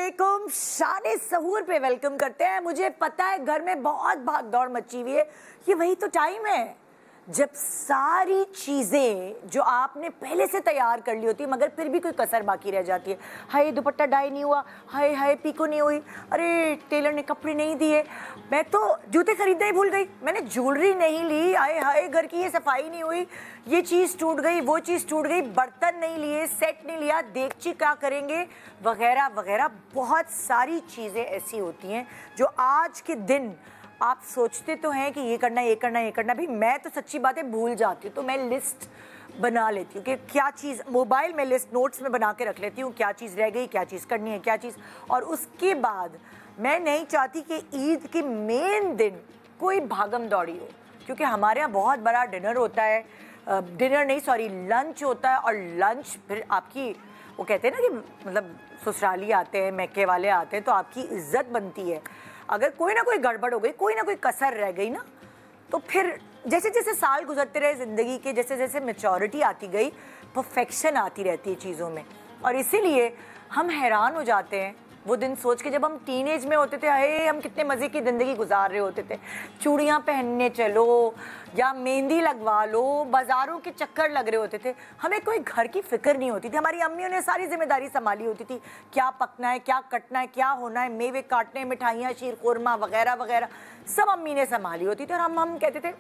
वालेकुम, शान सहूर पे वेलकम करते हैं। मुझे पता है घर में बहुत भाग दौड़ मची हुई है, ये वही तो टाइम है जब सारी चीज़ें जो आपने पहले से तैयार कर ली होती है मगर फिर भी कोई कसर बाकी रह जाती है। हाय दुपट्टा डाई नहीं हुआ, हाय हाय पीको नहीं हुई, अरे टेलर ने कपड़े नहीं दिए, मैं तो जूते खरीदना ही भूल गई, मैंने ज्वेलरी नहीं ली, हाय हाय घर की ये सफाई नहीं हुई, ये चीज़ टूट गई, वो चीज़ टूट गई, बर्तन नहीं लिए, सेट नहीं लिया, देगची क्या करेंगे, वगैरह वगैरह। बहुत सारी चीज़ें ऐसी होती हैं जो आज के दिन आप सोचते तो हैं कि ये करना ये करना ये करना, भी मैं तो सच्ची बातें भूल जाती हूँ। तो मैं लिस्ट बना लेती हूँ कि क्या चीज़, मोबाइल में लिस्ट नोट्स में बना के रख लेती हूँ, क्या चीज़ रह गई, क्या चीज़ करनी है, क्या चीज़। और उसके बाद मैं नहीं चाहती कि ईद के मेन दिन कोई भागम दौड़ी हो, क्योंकि हमारे यहाँ बहुत बड़ा डिनर होता है, डिनर नहीं सॉरी लंच होता है। और लंच फिर आपकी, वो कहते हैं ना कि मतलब ससुराली आते हैं, मैके वाले आते हैं, तो आपकी इज्जत बनती है। अगर कोई ना कोई गड़बड़ हो गई, कोई ना कोई कसर रह गई ना, तो फिर जैसे जैसे साल गुजरते रहे ज़िंदगी के, जैसे जैसे मैच्योरिटी आती गई, परफेक्शन आती रहती है चीज़ों में। और इसीलिए हम हैरान हो जाते हैं वो दिन सोच के जब हम टीनेज में होते थे, अरे हम कितने मज़े की ज़िंदगी गुजार रहे होते थे। चूड़ियाँ पहनने चलो या मेहंदी लगवा लो, बाज़ारों के चक्कर लग रहे होते थे, हमें कोई घर की फिक्र नहीं होती थी। हमारी अम्मियों ने सारी जिम्मेदारी संभाली होती थी, क्या पकना है, क्या कटना है, क्या होना है, मेवे काटने, मिठाइयाँ, शीर खुरमा वगैरह वगैरह सब अम्मी ने संभाली होती थी। और हम कहते थे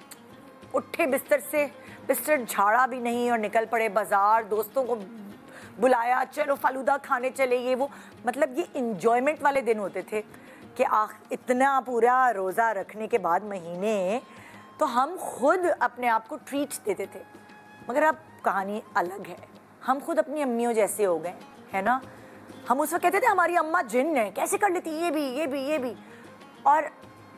उठे बिस्तर से, बिस्तर झाड़ा भी नहीं और निकल पड़े बाज़ार, दोस्तों को बुलाया, चलो फालूदा खाने चले, ये वो। मतलब ये इंजॉयमेंट वाले दिन होते थे कि इतना पूरा रोज़ा रखने के बाद महीने तो हम खुद अपने आप को ट्रीट देते थे। मगर अब कहानी अलग है, हम खुद अपनी अम्मियों जैसे हो गए है ना। हम उस वक्त कहते थे हमारी अम्मा जिन्न है, कैसे कर लेती ये भी ये भी ये भी। और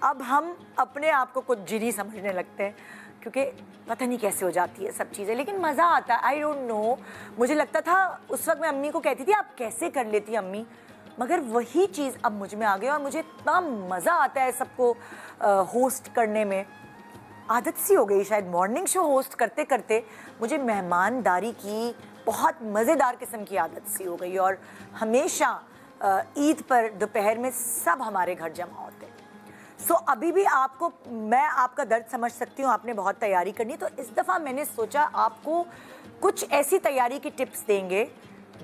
अब हम अपने आप को कुछ जिनी समझने लगते हैं, क्योंकि पता नहीं कैसे हो जाती है सब चीज़ें, लेकिन मज़ा आता है। आई डोंट नो, मुझे लगता था उस वक्त मैं अम्मी को कहती थी आप कैसे कर लेती अम्मी, मगर वही चीज़ अब मुझ में आ गई और मुझे इतना मज़ा आता है सबको होस्ट करने में। आदत सी हो गई शायद, मॉर्निंग शो होस्ट करते करते मुझे मेहमानदारी की बहुत मज़ेदार किस्म की आदत सी हो गई। और हमेशा ईद पर दोपहर में सब हमारे घर जमा होते हैं। सो अभी भी आपको, मैं आपका दर्द समझ सकती हूँ, आपने बहुत तैयारी करनी है। तो इस दफ़ा मैंने सोचा आपको कुछ ऐसी तैयारी की टिप्स देंगे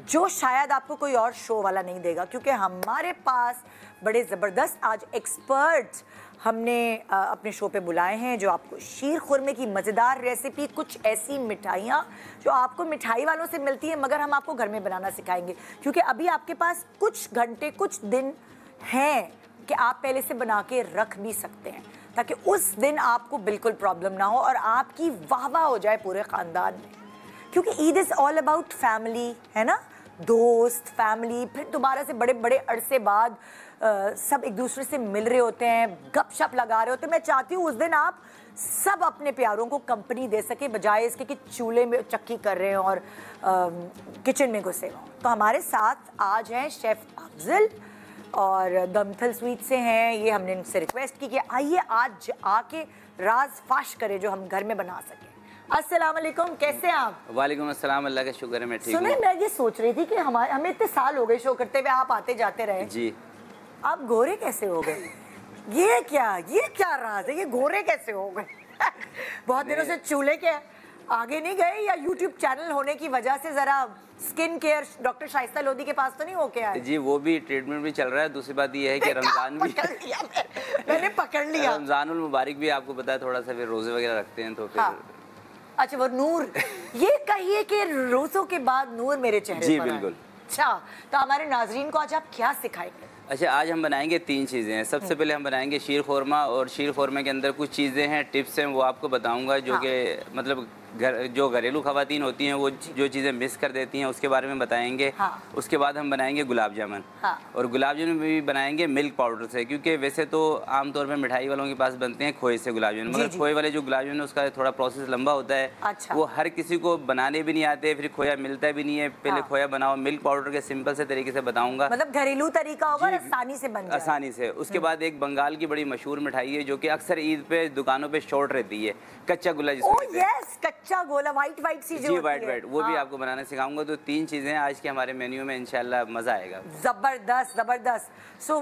जो शायद आपको कोई और शो वाला नहीं देगा, क्योंकि हमारे पास बड़े ज़बरदस्त आज एक्सपर्ट्स हमने अपने शो पे बुलाए हैं जो आपको शीर खुरमे की मज़ेदार रेसिपी, कुछ ऐसी मिठाइयाँ जो आपको मिठाई वालों से मिलती हैं मगर हम आपको घर में बनाना सिखाएंगे। क्योंकि अभी आपके पास कुछ घंटे, कुछ दिन हैं कि आप पहले से बना के रख भी सकते हैं, ताकि उस दिन आपको बिल्कुल प्रॉब्लम ना हो और आपकी वाह वाह हो जाए पूरे ख़ानदान में। क्योंकि Eid is all about family, है ना, दोस्त, फैमिली, फिर दोबारा से बड़े बड़े अरसे बाद सब एक दूसरे से मिल रहे होते हैं, गपशप लगा रहे होते हैं। मैं चाहती हूँ उस दिन आप सब अपने प्यारों को कंपनी दे सके, बजाय इसके कि चूल्हे में चक्की कर रहे हैं और किचन में घुसे हों। तो हमारे साथ आज हैं शेफ़ अफजल और दमथल स्वीट से हैं, ये हमने इनसे रिक्वेस्ट की कि आइए आज आके राज फाश करें जो हम घर में बना सकें। अस्सलाम वालेकुम, कैसे हैं आप? वालेकुम अस्सलाम, अल्लाह का शुक्र है मैं ठीक हूँ। सुने, मैं ये सोच रही थी कि हमें इतने साल हो गए शो करते हुए, आप आते जाते रहे जी, आप गोरे कैसे हो गए? ये क्या राज है, ये गोरे कैसे हो गए? बहुत दिनों से चूल्हे के आगे नहीं गए, या यूट्यूब चैनल होने की वजह से जरा skin care doctor Shaista Lodhi के पास तो नहीं होके आए? जी वो भी ट्रीटमेंट भी चल रहा है। दूसरी बात ये है कि रमज़ान भी मैंने पकड़ लिया। रमज़ानुल मुबारक भी आपको पता है, थोड़ा सा फिर रोज़े वगैरह रखते हैं तो फिर अच्छा वो नूर, ये कहिए कि रोज़ों के बाद नूर मेरे चेहरे जी पर बिल्कुल। अच्छा, तो हमारे नाजरीन को आज आप क्या सिखाएंगे? अच्छा, आज हम बनाएंगे 3 चीज़ें हैं। सबसे पहले हम बनाएंगे शीर खुरमा, और शीर खुरमे के अंदर कुछ चीज़ें हैं, टिप्स हैं, वो आपको बताऊंगा जो कि मतलब जो घरेलू ख़वातीन होती हैं वो जो चीज़ें मिस कर देती हैं उसके बारे में बताएंगे। उसके बाद हम बनाएंगे गुलाब जामुन, और गुलाब जामुन भी बनाएंगे मिल्क पाउडर से, क्योंकि वैसे तो आमतौर पर मिठाई वालों के पास बनते हैं खोए से गुलाब जामुन, मगर खोए वाले जो गुलाब जामुन है उसका थोड़ा प्रोसेस लंबा होता है। अच्छा। वो हर किसी को बनाने भी नहीं आते, फिर खोया मिलता भी नहीं है। पहले खोया बनाओ, मिल्क पाउडर के सिंपल से तरीके से बताऊँगा, मतलब घरेलू तरीका होगा, आसानी से बन जाए। आसानी से। उसके बाद एक बंगाल की बड़ी मशहूर मिठाई है जो कि अक्सर ईद पे दुकानों पे शॉर्ट रहती है, कच्चा गुला जिसको कहते हैं। कच्चा गोला व्हाइट सी जो जी, होती है। वाइट वो भी आपको बनाना सिखाऊंगा। तो 3 चीजें आज के हमारे मेन्यू में, इंशाल्लाह मजा आएगा। जबरदस्त जबरदस्त। सो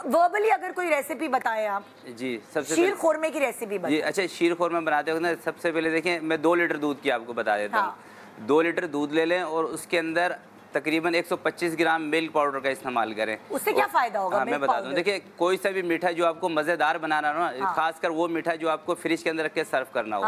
वर्बली अगर कोई रेसिपी बताएं आप। जी, सबसे शीर खोरमे की रेसिपी बताएं। जी, अच्छा, शीर खोरमा बनाते हो ना, सबसे पहले देखें, मैं 2 लीटर दूध की आपको बता देता हूँ। 2 लीटर दूध ले लें और उसके अंदर तकरीबन 125 ग्राम मिल्क पाउडर का इस्तेमाल करें। उससे क्या फायदा होगा? मैं बता दूं, देखिए कोई सा भी मीठा जो आपको मज़ेदार बनाना हो ना, खासकर वो मीठा जो आपको फ्रिज के अंदर रख के सर्व करना हो।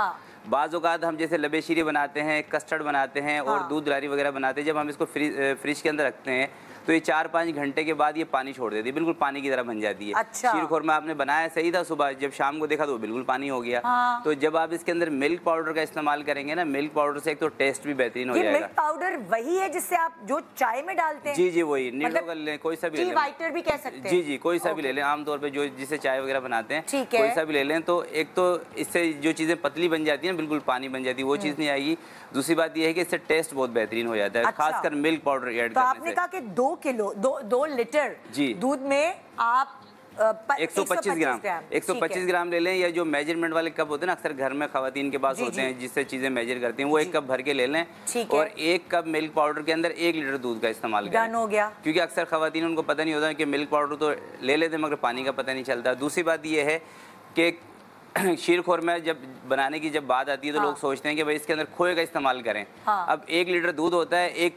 बाज़ औक़ात हम जैसे लबे शीरी बनाते हैं, कस्टर्ड बनाते हैं और दूध लारी वगैरह बनाते हैं, जब हम इसको फ्रिज के अंदर रखते हैं तो ये 4-5 घंटे के बाद ये पानी छोड़ देती है, बिल्कुल पानी की तरह बन जाती है। अच्छा। शीर खोरमा आपने बनाया सही था सुबह, जब शाम को देखा तो बिल्कुल पानी हो गया। तो जब आप इसके अंदर मिल्क पाउडर का इस्तेमाल करेंगे ना, मिल्क पाउडर से एक तो टेस्ट भी बेहतरीन हो जाएगा। मिल्क पाउडर वही है जिससे आप जो चाय में डालते हैं? जी जी, वही नीडो कर लें, कोई सा भी ले लें। वाइटर भी कह सकते हैं। जी जी, कोई सा भी ले लें, आमतौर पे जो जिसे चाय वगैरह बनाते हैं, कोई सा भी ले लें। तो एक तो इससे जो चीज़ें पतली बन जाती है ना, बिल्कुल पानी बन जाती है, वो चीज़ नहीं आएगी। दूसरी बात यह है कि इससे टेस्ट बहुत बेहतरीन हो जाता है, खासकर मिल्क पाउडर ऐड करने से। आपने कहा कि 2 लीटर दूध में आप 125 ग्राम ले लें, या जो मेजरमेंट वाले कप होते हैं ना, अक्सर घर में खवातीन के पास होते हैं जिससे चीजें मेजर करती हैं, वो 1 कप भर के ले लें। और 1 कप मिल्क पाउडर के अंदर 1 लीटर दूध का इस्तेमाल करें। डन हो गया। क्योंकि अक्सर खवातीन उनको पता नहीं होता कि मिल्क पाउडर तो ले लेते हैं मगर पानी का पता नहीं चलता। दूसरी बात यह है कि शीर खोरमा जब बनाने की जब बात आती है तो लोग सोचते हैं कि भाई इसके अंदर खोए का इस्तेमाल करें। अब 1 लीटर दूध होता है,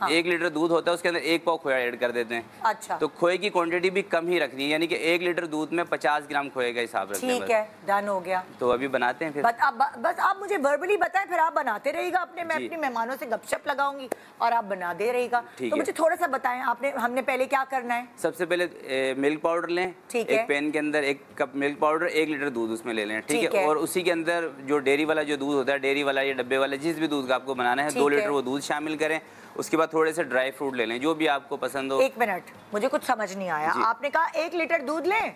1 लीटर दूध होता है, उसके अंदर 1 पाव खोया ऐड कर देते हैं। अच्छा। तो खोए की क्वांटिटी भी कम ही रखनी है, यानी कि 1 लीटर दूध में 50 ग्राम खोए का हिसाब रखते हैं। ठीक है, डन हो गया। तो अभी बनाते हैं फिर। बस आप मुझे वर्बली बताएं, फिर आप बनाते रहिएगा अपने, मैं अपने मेहमानों से गपशप लगाऊंगी और आप बना दे रहिएगा। तो मुझे थोड़ा सा बताएं, हमने पहले क्या करना है? सबसे पहले मिल्क पाउडर लें, एक पैन के अंदर 1 कप मिल्क पाउडर, 1 लीटर दूध उसमें ले लें, ठीक है। और उसी के अंदर जो डेयरी वाला जो दूध होता है, डेयरी वाला या डब्बे वाला, जिस भी दूध का आपको बनाना है, 2 लीटर वो दूध शामिल करें। उसके बाद थोड़े से ड्राई फ्रूट ले लें, जो भी आपको पसंद हो। 1 मिनट, मुझे कुछ समझ नहीं आया। आपने कहा 1 लीटर दूध लें?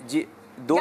जी, 2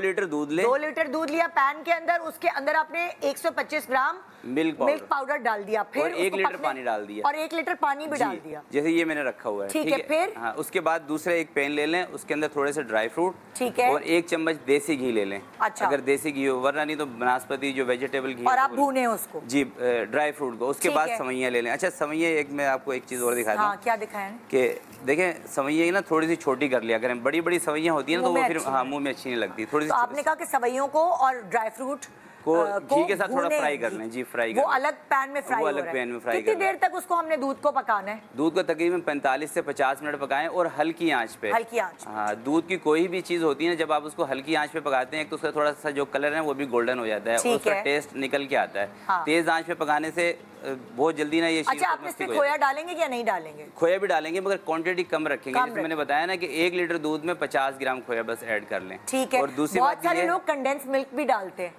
लीटर दूध लें। 2 लीटर दूध लिया पैन के अंदर, उसके अंदर आपने 125 ग्राम मिल्क पाउडर डाल दिया, फिर 1 लीटर पानी डाल दिया, और 1 लीटर पानी भी डाल दिया, जैसे ये मैंने रखा हुआ है। ठीक है। फिर हाँ, उसके बाद दूसरा एक पैन ले लें, उसके अंदर थोड़े से ड्राई फ्रूट, ठीक है, और 1 चम्मच देसी घी ले लें। अच्छा। अगर देसी घी हो, वरना नहीं तो बनास्पति जो वेजिटेबल घी, और आप भूने उसको। जी, ड्राई फ्रूट को। उसके बाद सवैयाँ ले लें। अच्छा, सवैयाँ मैं आपको एक चीज़ और दिखा दूँ। क्या दिखाएं? कि देखें, सवैयाँ ना थोड़ी सी छोटी कर लिया करें, बड़ी बड़ी सवैयाँ होती है ना, तो वो फिर मुँह में अच्छी नहीं लगती। थोड़ी सी आपने कहा कि सवैयों को और ड्राई फ्रूट को घी के साथ थोड़ा फ्राई कर लें। जी, फ्राई कर, वो अलग पैन में फ्राई हो रहा है। कितनी देर तक उसको हमने दूध को पकाना है? दूध को तकरीबन 45 से 50 मिनट पकाएं, और हल्की आंच पे। हल्की आंच। हाँ, दूध की कोई भी चीज़ होती है ना, जब आप उसको हल्की आंच पे पकाते हैं, एक तो उसका थोड़ा सा जो कलर है वो भी गोल्डन हो जाता है, और उसका टेस्ट निकल के आता है। तेज आंच पे पकाने से बहुत जल्दी ना ये। अच्छा, आप इसमें खोया डालेंगे या नहीं डालेंगे? खोया भी डालेंगे, मगर क्वांटिटी कम रखेंगे। जैसे मैंने बताया ना कि 1 लीटर दूध में 50 ग्राम खोया बस ऐड कर लें, ठीक है। और दूसरी बहुत सारे लोग कंडेंस मिल्क भी डालते हैं।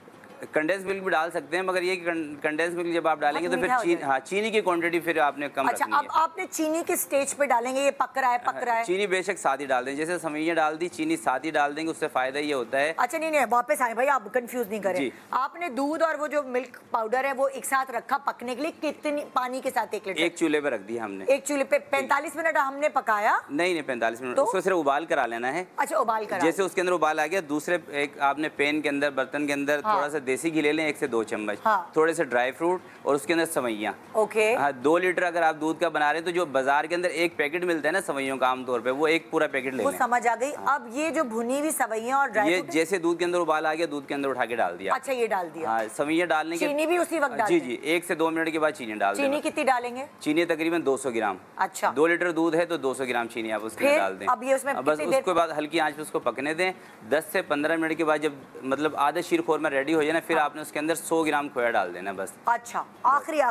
कंडेंस मिल्क भी डाल सकते हैं, मगर ये कंडेंस मिल्क जब आप डालेंगे तो फिर चीनी की क्वांटिटी फिर आपने कम रखनी है। अब आपने चीनी के स्टेज पे डालेंगे, ये पक रहा है। चीनी बेशक साथ ही डाल दें, जैसे सवैयाँ डाल दी, चीनी साथ ही डाल देंगे, उससे फायदा ये होता है। अच्छा, नहीं, वापस आए भाई, आप कंफ्यूज नहीं करें। आपने दूध और वो जो मिल्क पाउडर है वो एक साथ रखा पकने के लिए, कितनी पानी के साथ? 1 लीटर। एक चूल्हे पे रख दिया हमने। एक चूल्हे पे 45 मिनट हमने पकाया? नहीं, 45 मिनट, उसको सिर्फ उबाल करा लेना है। अच्छा, उबाल करा। जैसे उसके अंदर उबाल आ गया, दूसरे एक आपने पैन के अंदर, बर्तन के अंदर थोड़ा सा देसी घी ले लें, 1 से 2 चम्मच, थोड़े से ड्राई फ्रूट, और उसके अंदर सवैयाँ। ओके। हाँ, 2 लीटर अगर आप दूध का बना रहे हैं तो जो बाजार के अंदर एक पैकेट मिलता है ना सवैयों का, आमतौर पे वो एक पूरा पैकेट ले लें। समझ आ गई। अब ये जो भुनी हुई सवैयाँ और ड्राई फ्रूट, जैसे दूध के अंदर उबाल आ गया, दूध के अंदर उठा के डाल दिया। अच्छा, ये डाल दिया। हाँ, सवैयाँ डालने के, चीनी भी उसी वक्त डाल? जी, 1 से 2 मिनट के बाद चीनी डाल दें। चीनी कितनी डालेंगे? चीनी तकरीबन 200 ग्राम। अच्छा। 2 लीटर दूध है तो 200 ग्राम चीनी आप उसमें डाल दें। अब ये उसमें बस उसके बाद हल्की आंच पे उसको पकने दें। 10 से 15 मिनट के बाद जब मतलब आधा शीर खोरमा रेडी हो जाए ना, फिर आपने उसके अंदर 100 ग्राम खोया डाल देना बस। अच्छा, आखिरी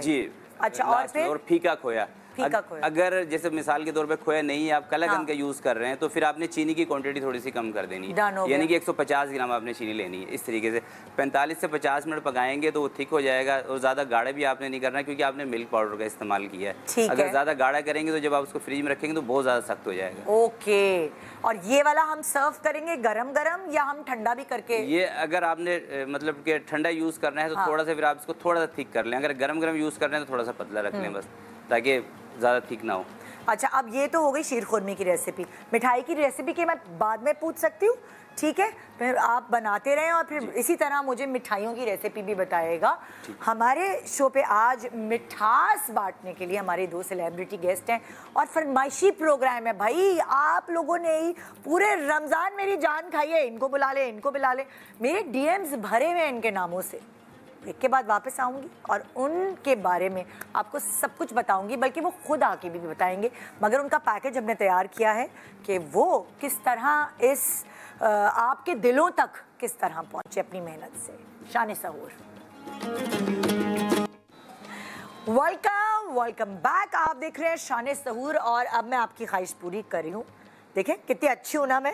जी। अच्छा, और फिर? और फीका खोया। अगर जैसे मिसाल के तौर पे खोया नहीं है, आप कलाकंद का यूज कर रहे हैं, तो फिर आपने चीनी की क्वांटिटी थोड़ी सी कम कर देनी है, यानी कि 150 ग्राम आपने चीनी लेनी है। इस तरीके से 45 से 50 मिनट पकाएंगे तो वो थिक हो जाएगा, और ज़्यादा गाढ़ा भी आपने नहीं करना, क्योंकि आपने मिल्क पाउडर का इस्तेमाल किया है। अगर ज़्यादा गाढ़ा करेंगे तो जब आप उसको फ्रिज में रखेंगे तो बहुत ज़्यादा सख्त हो जाएगा। ओके। और ये वाला हम सर्व करेंगे गरम गरम या हम ठंडा भी करके? ये अगर आपने मतलब कि ठंडा यूज़ करना है तो थोड़ा सा फिर आप इसको थोड़ा सा थिक कर लें, अगर गरम गरम यूज़ कर रहे हैं तो थोड़ा सा पतला रख लें बस, ताकि ज़्यादा थिक ना हो। अच्छा, अब ये तो हो गई शीर खुरमे की रेसिपी। मिठाई की रेसिपी की मैं बाद में पूछ सकती हूँ, ठीक है? फिर आप बनाते रहें और फिर इसी तरह मुझे मिठाइयों की रेसिपी भी बताइएगा। हमारे शो पे आज मिठास बांटने के लिए हमारे 2 सेलिब्रिटी गेस्ट हैं और फरमाइशी प्रोग्राम है। भाई आप लोगों ने ही पूरे रमज़ान मेरी जान खाई है, इनको बुला ले, इनको बुला ले। मेरे डीएम्स भरे हुए हैं इनके नामों से। ब्रेक के बाद वापस आऊँगी और उनके बारे में आपको सब कुछ बताऊँगी, बल्कि वो खुद आके भी बताएंगे। मगर उनका पैकेज हमने तैयार किया है कि वो किस तरह इस आपके दिलों तक किस तरह पहुँचे अपनी मेहनत से। शान सहूर, वेलकम बैक। आप देख रहे हैं शान सहूर और अब मैं आपकी ख्वाहिश पूरी कर रही हूँ। देखें कितनी अच्छी हूँ ना मैं।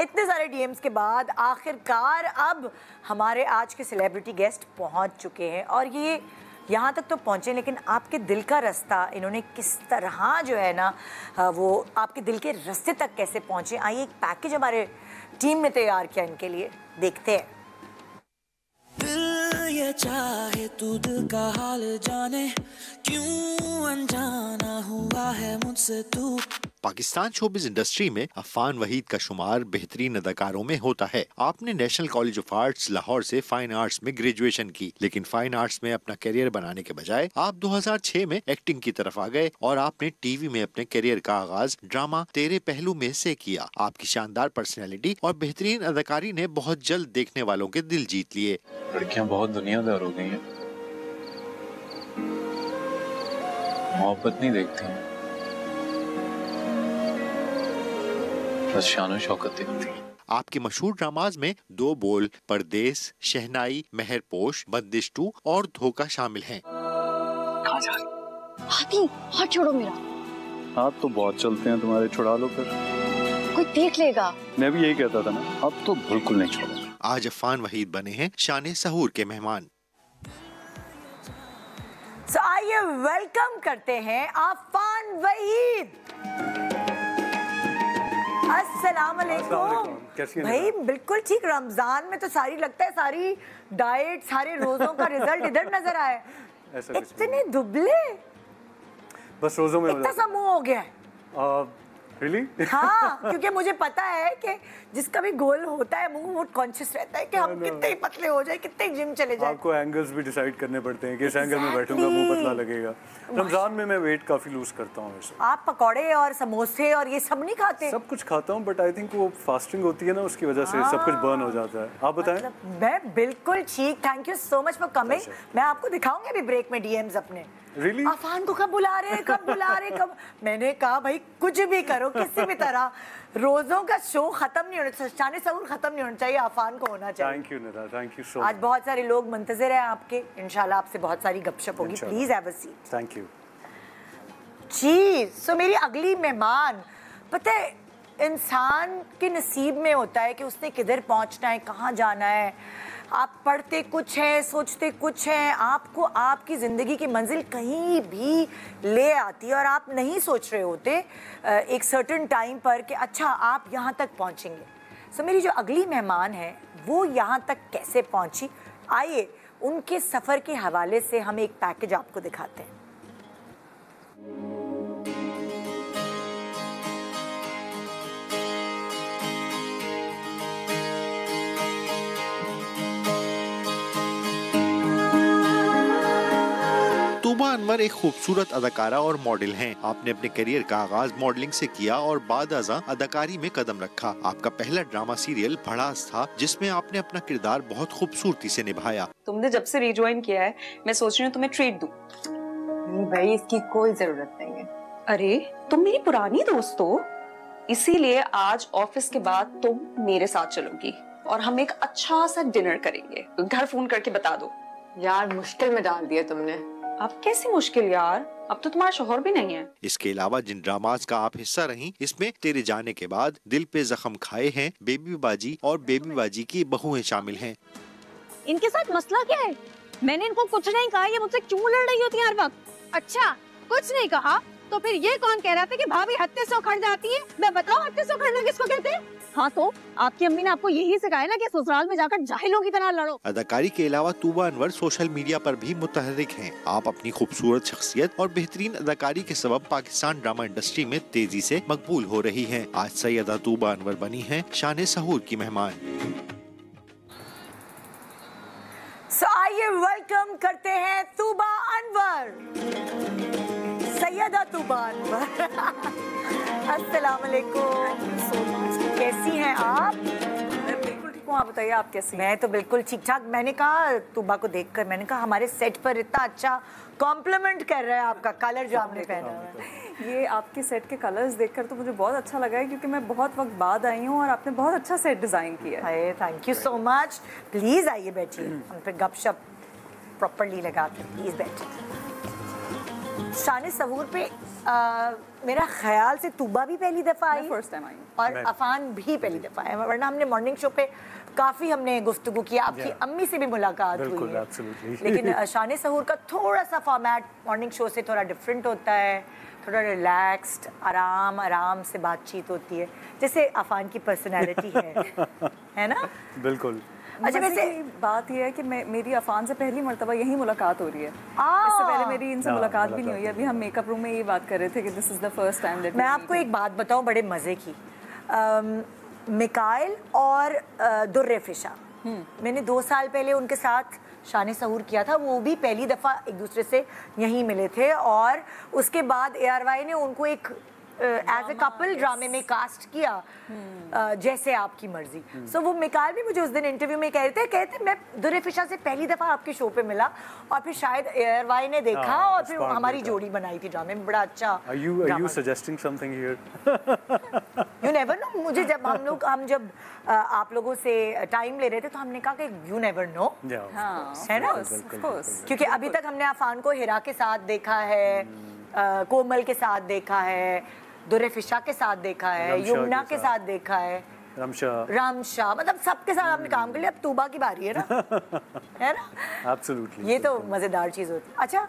इतने सारे डीएम्स के बाद आखिरकार अब हमारे आज के सेलिब्रिटी गेस्ट पहुंच चुके हैं और ये यहाँ तक तो पहुँचे, लेकिन आपके दिल का रास्ता इन्होंने किस तरह जो है ना वो आपके दिल के रास्ते तक कैसे पहुँचे। आइए एक पैकेज हमारे टीम ने तैयार किया इनके लिए, देखते हैं। दिल ये चाहे तू दिल का हाल जाने, क्यों अनजाना हुआ है मुझसे तू। पाकिस्तान शोबिज इंडस्ट्री में अफान वहीद का शुमार बेहतरीन अदाकारों में होता है। आपने national college of arts Lahore से फाइन आर्ट्स में ग्रेजुएशन की, लेकिन फाइन आर्ट्स में अपना करियर बनाने के बजाय आप 2006 में एक्टिंग की तरफ आ गए और आपने टीवी में अपने करियर का आगाज ड्रामा तेरे पहलू में से किया। आपकी शानदार पर्सनैलिटी और बेहतरीन अदाकारी ने बहुत जल्द देखने वालों के दिल जीत लिए। लड़कियां बहुत दुनियादार हो गई हैं, मोहब्बत नहीं देखती हैं, बस शान शौकत देखती हैं। आपके मशहूर ड्रामाज में 2 बोल, परदेस, शहनाई, मेहरपोश, बंदिश 2 और धोखा शामिल हैं। कहाँ जा रही? हाथ छोड़ो मेरा। हाथ तो बहुत चलते हैं तुम्हारे, छुड़ा लो फिर। कोई देख लेगा। मैं भी यही कहता था ना, अब तो बिल्कुल नहीं छोड़ो। आज अफान वहीद बने हैं शान सहूर के मेहमान। तो आइए वेलकम करते हैं अफान वहीद। अस्सलाम वालेकुम। भाई बिल्कुल ठीक। रमजान में तो सारी लगता है सारी डाइट सारे रोजों का रिजल्ट इधर नजर आए। इतने दुबले, बस रोजों में इतना सा मुंह हो गया है। Really? हाँ, क्योंकि मुझे पता है कि जिसका भी गोल होता है मुंह वो कॉन्शियस रहता है कि हम कितने ही पतले हो जाए, कितने जिम चले जाए। आपको एंगल्स भी डिसाइड करने पड़ते हैं, किस एंगल में बैठूंगा मुंह पतला लगेगा। रमजान में मैं वेट काफी लूज करता हूँ वैसे। आप पकौड़े और समोसे और ये सब नहीं खाते? सब कुछ खाता हूँ, बट आई थिंक वो फास्टिंग होती है ना, उसकी वजह से सब कुछ बर्न हो जाता है। आप बताएं। मतलब मैं बिल्कुल ठीक। Thank you so much for coming. मैं आपको दिखाऊंगी अभी ब्रेक में डीएम्स अपने। Really? अफान को कब बुला रहे, कब बुला रहे, कब? मैंने कहा भाई कुछ भी करो, किसी भी तरह रोजों का शो खत्म नहीं होना चाहिए, शान सहूर खत्म नहीं होना चाहिए, अफान को होना चाहिए। Thank you Nida, thank you so आज बहुत सारे लोग मुंतजिर हैं आपके, इंशाल्लाह आपसे बहुत सारी गपशप होगी। Please have a seat. Thank you ji. So मेरी अगली मेहमान, पता है इंसान के नसीब में होता है कि उसने किधर पहुंचना है, कहाँ जाना है। आप पढ़ते कुछ हैं, सोचते कुछ हैं, आपको आपकी ज़िंदगी की मंजिल कहीं भी ले आती है और आप नहीं सोच रहे होते एक सर्टेन टाइम पर कि अच्छा आप यहाँ तक पहुँचेंगे। सो मेरी जो अगली मेहमान है वो यहाँ तक कैसे पहुँची, आइए उनके सफ़र के हवाले से हम एक पैकेज आपको दिखाते हैं। तूबा अनवर एक खूबसूरत अदाकारा और मॉडल हैं। आपने अपने करियर का आगाज मॉडलिंग से किया और बाद अज़ां अदाकारी में कदम रखा। आपका पहला ड्रामा सीरियल भड़ास था, जिसमें आपने अपना किरदार बहुत खूबसूरती से निभाया। तुमने जब से रिज्वाइन किया है, मैं सोच रही हूँ तुम्हें ट्रीट दूं। नहीं भाई, इसकी कोई जरूरत नहीं है। अरे तुम मेरी पुरानी दोस्त हो, इसीलिए आज ऑफिस के बाद तुम मेरे साथ चलोगी और हम एक अच्छा सा डिनर करेंगे। तो घर फोन करके बता दो। यार मुश्किल में डाल दिया तुमने। अब कैसी मुश्किल यार, अब तो तुम्हारा शोहर भी नहीं है। इसके अलावा जिन ड्रामास का आप हिस्सा रही, इसमें तेरे जाने के बाद, दिल पे जख्म खाए हैं, बेबी बाजी और बेबी बाजी की बहुएं शामिल हैं। इनके साथ मसला क्या है? मैंने इनको कुछ नहीं कहा, ये मुझसे क्यों लड़ रही होती है हर वक्त? अच्छा कुछ नहीं कहा तो फिर ये कौन कह रहा था कि भाभी हत्ते से उखड़ जाती है? मैं बताऊं हत्ते से उखड़ना किसको कहते हैं? हाँ तो आपकी अम्मी ने आपको यही सिखाया ना कि ससुराल में जाकर जाहिलों की तरह लड़ो। अदाकारी के अलावा तूबा अनवर सोशल मीडिया पर भी मुतहर्रिक हैं। आप अपनी खूबसूरत शख्सियत और बेहतरीन अदाकारी के सबब पाकिस्तान ड्रामा इंडस्ट्री में तेजी से मकबूल हो रही हैं। आज सैयदा तूबा अनवर बनी हैं शान सहूर की मेहमान। आइए वेलकम करते हैं तूबा अनवर, सैयदा तूबा अनवर। अस्सलाम वालेकुम, कैसी हैं आप? मैं बिल्कुल ठीक हूँ, आप बताइए आप कैसी हैं? मैं तो बिल्कुल ठीक ठाक। मैंने कहा तूबा को देखकर, मैंने कहा हमारे सेट पर इतना अच्छा कॉम्प्लीमेंट कर रहा है आपका कलर जो आपने पहना हुआ है। ये आपके सेट के कलर्स देखकर तो मुझे बहुत अच्छा लगा है, क्योंकि मैं बहुत वक्त बाद आई हूँ और आपने बहुत अच्छा सेट डिज़ाइन किया है। Thank you so much. Please आइए बैठिए, हम फिर गपशप प्रॉपरली लगाते हैं। प्लीज़ बैठिए। शान सहूर पे मेरा ख्याल से तूबा भी पहली दफ़ा आई, फर्स्ट टाइम आई हूँ, और अफान भी पहली दफ़ा है, वरना हमने मॉर्निंग शो पे काफ़ी हमने गुफ्तगू किया, आपकी अम्मी से भी मुलाकात हुई है। लेकिन शान सहूर का थोड़ा सा फॉर्मेट मॉर्निंग शो से थोड़ा डिफरेंट होता है, थोड़ा रिलैक्स्ड, आराम से बातचीत होती है, जैसे अफान की पर्सनैलिटी है ना? बिल्कुल। अच्छा, वैसे बात यह है कि मेरी अफान से पहली मर्तबा यही मुलाकात हो रही है। इससे पहले मेरी इनसे मुलाकात भी नहीं हुई। अभी हम मेकअप रूम में ये बात कर रहे थे कि this is the first time that. मैं आपको एक बात बताऊं बड़े मज़े की, मिकाइल और दुर्रे फिशा, मैंने 2 साल पहले उनके साथ शान सहूर किया था। वो भी पहली दफ़ा एक दूसरे से यहीं मिले थे, और उसके बाद ARY ने उनको एक एज ए कपल ड्रामे में कास्ट किया, जैसे आपकी मर्जी। सो वो मिकाइल भी मुझे उस दिन इंटरव्यू में कहते मैं दुर्रे फिशा से पहली दफ़ा आपके शो पे मिला, और फिर शायद ARY ने देखा और फिर हमारी जोड़ी बनाई थी ड्रामे में। बड़ा अच्छा। Are you suggesting something here? You never know। मुझे जब हम जब आप लोगों से टाइम ले रहे थे तो हमने कहा कि you never know, है ना? क्योंकि अभी तक हमने अफान को हिरा के साथ देखा है, कोमल के साथ देखा है, दुर्रे फिशा के साथ देखा है, यमुना के साथ देखा है, रामशाह, मतलब सबके साथ आपने काम कर लिया। अब तूबा की बारी है ना, है ना? Absolutely. ये तो मज़ेदार चीज़ होती है। अच्छा,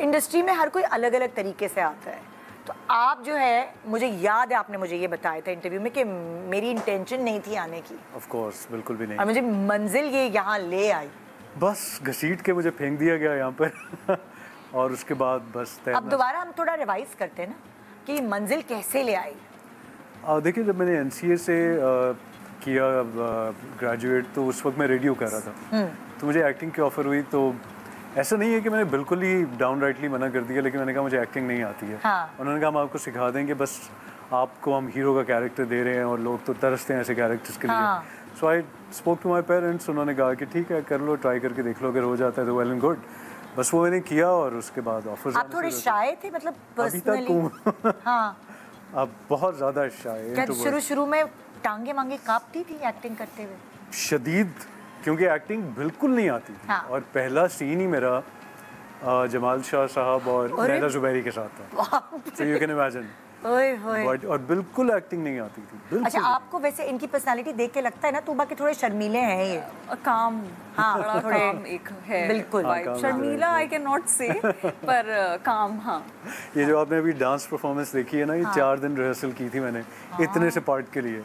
इंडस्ट्री में हर कोई अलग अलग तरीके से आता है, तो आप जो है, मुझे याद है आपने मुझे ये बताया था इंटरव्यू में कि मेरी इंटेंशन नहीं थी आने की। Of course, बिल्कुल भी नहीं। और मुझे मंजिल ये यहाँ ले आई, बस घसीट के मुझे फेंक दिया गया यहाँ पर और उसके बाद बस अब दोबारा हम थोड़ा रिवाइज करते हैं ना कि मंजिल कैसे ले आई। देखिए, जब मैंने NCA से किया ग्रेजुएट, तो उस वक्त मैं रेडियो कर रहा था, तो मुझे एक्टिंग की ऑफ़र हुई। तो ऐसा नहीं है कि मैंने बिल्कुल ही डाउन राइटली मना कर दिया, लेकिन मैंने कहा मुझे एक्टिंग नहीं आती है। उन्होंने कहा हम आपको सिखा देंगे, बस आपको हम हीरो का कैरेक्टर दे रहे हैं, और लोग तो तरसते हैं ऐसे कैरेक्टर्स के लिए। So I spoke to my parents, उन्होंने कहा कि ठीक है, कर लो, ट्राई करके देख लो, अगर हो जाता है तो वेल एंड गुड। बस वो मैंने किया, और उसके बाद ऑफर्स। आप थोड़े शाय थे, मतलब पर्सनली? अभी तक हूँ। हाँ, अब बहुत ज़्यादा शाय। क्या शुरू में टांगे मांगे कांपती थी एक्टिंग करते हुए? शदीद, क्योंकि एक्टिंग बिल्कुल नहीं आती थी। और पहला सीन ही मेरा जमाल शाह साहब और नैला जुबैरी के साथ था। So you can imagine। और बिल्कुल एक्टिंग नहीं आती थी, बिल्कुल। अच्छा, आपको वैसे इनकी पर्सनालिटी देख के लगता है ना तूबा के थोड़े शर्मीले हैं ये, काम, हाँ, थोड़े एक है बिल्कुल। शर्मीला आई कैन नॉट से, पर काम। हाँ, ये जो आपने अभी डांस परफॉर्मेंस देखी है ना, ये 4 दिन रिहर्सल की थी मैंने इतने से पार्ट के लिए,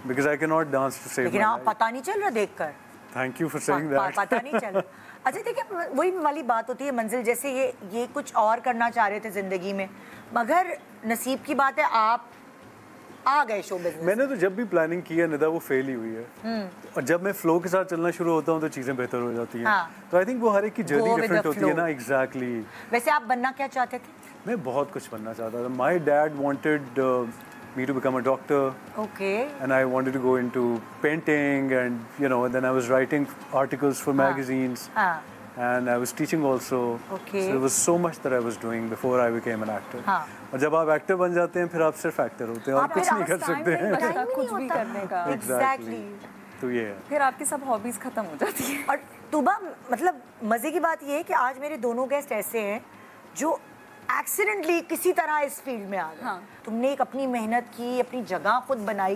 because I can not dance to save. लेकिन आप पता नहीं चल रहा देखकर। Thank you for saying that. पता नहीं चल। अच्छा, देखिए, वही वाली बात होती है मंजिल, जैसे ये कुछ और करना चाह रहे थे जिंदगी में, मगर नसीब की बात है आप आ गए शो बिजनेस। मैंने तो जब भी प्लानिंग की है निदा, वो फेल ही हुई है। और जब मैं फ्लो के साथ चलना शुरू होता हूँ तो चीजें बेहतर हो जाती हैं। तो आई थिंक वो हर एक की जर्नी डिफरेंट होती है ना। एग्जैक्टली। वैसे आप बनना क्या चाहते थे? मैं बहुत कुछ बनना चाहता था। My dad wanted me to become a doctor. Okay. And I wanted to go into painting, and then I was writing articles for magazines. And I was teaching also. Okay. So there was so much that I was doing before I became an actor. और जब आप actor बन जाते हैं फिर आप सिर्फ actor होते हैं और कुछ नहीं कर सकते हैं। कुछ भी करने का। Exactly. तो ये है। फिर आपकी सब हॉबीज खत्म हो जाती है। और तूबा, मतलब मजे की बात ये है कि आज मेरे दोनों गेस्ट ऐसे हैं जो एक्सीडेंटली किसी तरह इस फील्ड में आ गए। तुमने एक अपनी मेहनत की, अपनी जगह खुद बनाई,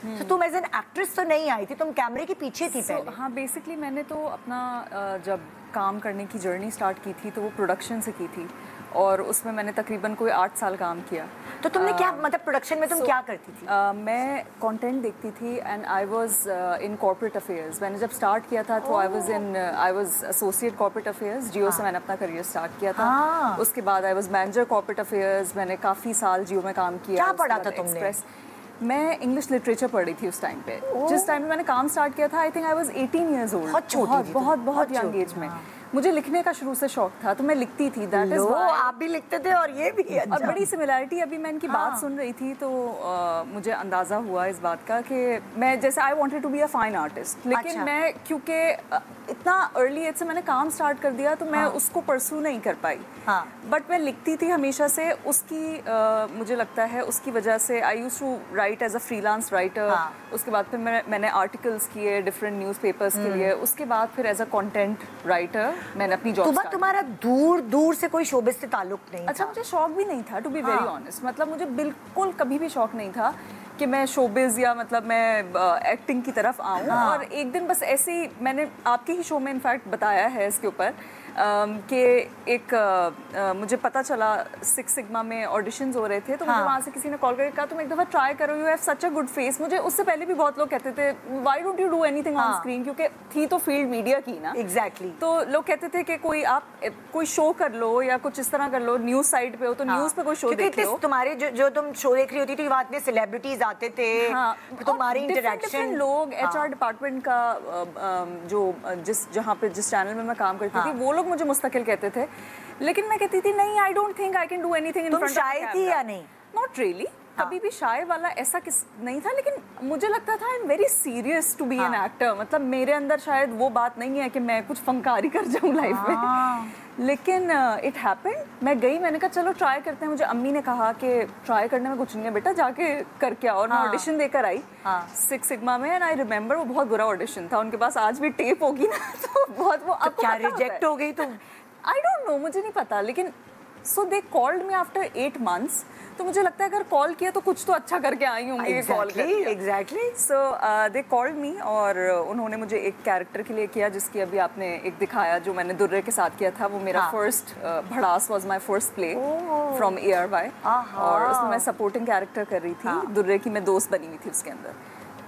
तो तुम एज एन एक्ट्रेस तो नहीं आई थी, तुम कैमरे के पीछे थी पहले। हाँ, बेसिकली मैंने तो अपना जब काम करने की जर्नी स्टार्ट की थी तो वो प्रोडक्शन से की थी, और उसमें मैंने तकरीबन कोई 8 साल काम किया। तो तुमने क्या मतलब प्रोडक्शन में तुम क्या करती थी? मैं कंटेंट देखती थी and I was in corporate affairs. मैंने जब स्टार्ट किया था तो I was associate corporate affairs, Jio से मैंने अपना करियर स्टार्ट किया था। उसके बाद I was manager corporate affairs, मैंने काफ़ी साल जियो में काम किया। क्या पढ़ा था तुमने? मैं इंग्लिश लिटरेचर पढ़ी थी उस टाइम पे। जिस टाइम पे मैंने काम स्टार्ट किया था I think I was 18 years old. बहुत यंग एज में मुझे लिखने का शुरू से शौक था, तो मैं लिखती थी। दैट इज व्हाई आप भी लिखते थे और ये भी। अच्छा। और बड़ी सिमिलैरिटी, अभी मैं इनकी बात सुन रही थी तो मुझे अंदाज़ा हुआ इस बात का कि मैं जैसे I wanted to be a fine artist, लेकिन अच्छा। मैं क्योंकि इतना अर्ली एज से मैंने काम स्टार्ट कर दिया तो मैं उसको परसू नहीं कर पाई। बट मैं लिखती थी हमेशा से। उसकी मुझे लगता है उसकी वजह से I used to write as a freelance writer. उसके बाद फिर मैंने आर्टिकल्स किए डिफरेंट न्यूज़पेपर्स के लिए। उसके बाद फिर एज अ कंटेंट राइटर मैंने अपनी जॉब। तुम्हारा दूर दूर से कोई शोबिस से ताल्लुक नहीं? अच्छा, मुझे शौक भी नहीं था टू बी वेरी ऑनेस्ट। मतलब मुझे बिल्कुल कभी भी शौक नहीं था कि मैं शोबिज या मतलब मैं एक्टिंग की तरफ आऊँ। और एक दिन बस ऐसे ही मैंने आपके ही शो में इनफैक्ट बताया है इसके ऊपर कि एक मुझे पता चला 6 सिग्मा में ऑडिशंस हो रहे थे, तो मुझे वहाँ से किसी ने कॉल करके कहा तुम एक दफ़ा ट्राई करो, you have such a good face. मुझे उससे पहले भी बहुत लोग कहते थे why don't you do anything on screen, क्योंकि थी तो फील्ड मीडिया की ना। एग्जैक्टली। तो लोग कहते थे कि कोई शो कर लो या कुछ इस तरह कर लो, न्यूज़ साइट पे हो तो न्यूज़ पे कोई शो देख लो। तुम्हारे जो तुम शो देख रही होती थी वहाँ इतने सेलिब्रिटीज आते थे, तुम्हारी इंटरेक्शन लोग HR डिपार्टमेंट का जिस चैनल में मैं काम करती थी वो लोग मुझे मुस्तकिल कहते थे, लेकिन मैं कहती थी नहीं, आई don't think I can do anything in front of camera. तुम शाय थी या नहीं? नॉट रियली, कभी भी शाय वाला ऐसा नहीं था, लेकिन मुझे लगता था I am very serious to be an actor. मतलब मेरे अंदर शायद वो बात नहीं है कि मैं कुछ फंकारी कर जाऊँ लाइफ में। लेकिन इट हैपेंड, मैं गई, मैंने कहा चलो ट्राई करते हैं। मुझे अम्मी ने कहा कि ट्राई करने में कुछ नहीं है बेटा, जाके करके आओ। और मैं ऑडिशन देकर आई 6 सिग्मा में, एंड आई रिमेंबर वो बहुत बुरा ऑडिशन था। उनके पास आज भी टेप होगी ना, तो बहुत वो तो क्या रिजेक्ट हो गई तुम? आई डोंट नो, मुझे नहीं पता, लेकिन so they called me after 8 months। तो मुझे लगता है अगर कॉल किया तो कुछ तो अच्छा करके आई होंगी। एग्जैक्टली। सो दे कॉल्ड मी और उन्होंने मुझे एक कैरेक्टर के लिए किया जिसकी अभी आपने एक दिखाया जो मैंने दुर्रे के साथ किया था। वो मेरा फर्स्ट भड़ास was my first play from ARY, और उसमें मैं सपोर्टिंग कैरेक्टर कर रही थी। दुर्रे की मैं दोस्त बनी हुई थी उसके अंदर।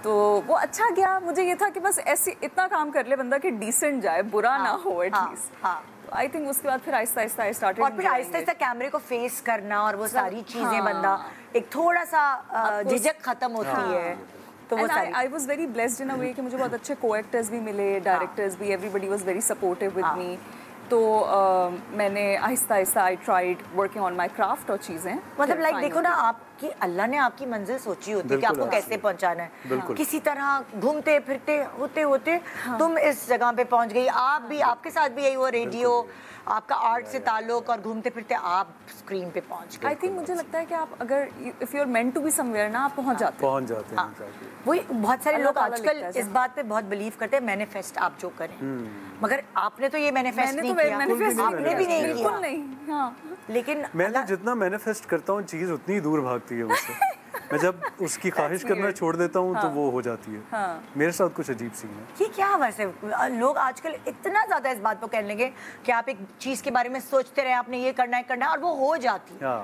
तो वो अच्छा गया। मुझे ये था कि बस ऐसे इतना काम कर ले बंदा कि डिसेंट जाए, बुरा ना हो एटलीस्ट। आई थिंक उसके बाद फिर आहिस्ता आहिस्ता आई स्टार्टेड। और फिर आहिस्ता आहिस्ता कैमरे को फेस करना और वो सारी चीजें बंदा एक थोड़ा सा झिझक खत्म होती है। तो वो सारी I was very blessed in a way कि मुझे बहुत अच्छे को-एक्टर्स भी मिले, डायरेक्टर्स भी, everybody was very supportive with me. तो मैंने आहिस्ता आहिस्ता I tried working on my craft और चीज़ें। मतलब लाइक देखो ना, आपकी अल्लाह ने आपकी मंजिल सोची होती है कि आपको कैसे पहुंचाना है। किसी तरह घूमते फिरते होते होते तुम इस जगह पे पहुंच गई। आप भी, आपके साथ भी यही हुआ, रेडियो, आपका आर्ट से ताल्लुक, और घूमते फिरते आप स्क्रीन पे पहुंच गए। आई थिंक मुझे लगता है कि आप अगर if you are meant to be somewhere ना, आप पहुंच जाते हैं। वही बहुत सारे लोग आजकल इस बात पे बहुत बिलीव करते हैं, मैनिफेस्ट आप जो करें। मगर आपने तो ये मैनिफेस्ट नहीं किया। आपने भी नहीं किया। नहीं। लेकिन मैं जितना मैनिफेस्ट करता हूँ चीज़ उतनी दूर भागती है मुझसे। मैं जब उसकी ख्वाहिश करना छोड़ देता हूँ तो वो हो जाती है। मेरे साथ कुछ अजीब सीन है। ये क्या वैसे लोग आजकल इतना ज्यादा इस बात को कहने लगे कि आप एक चीज के बारे में सोचते रहे, आपने ये करना है और वो हो जाती है।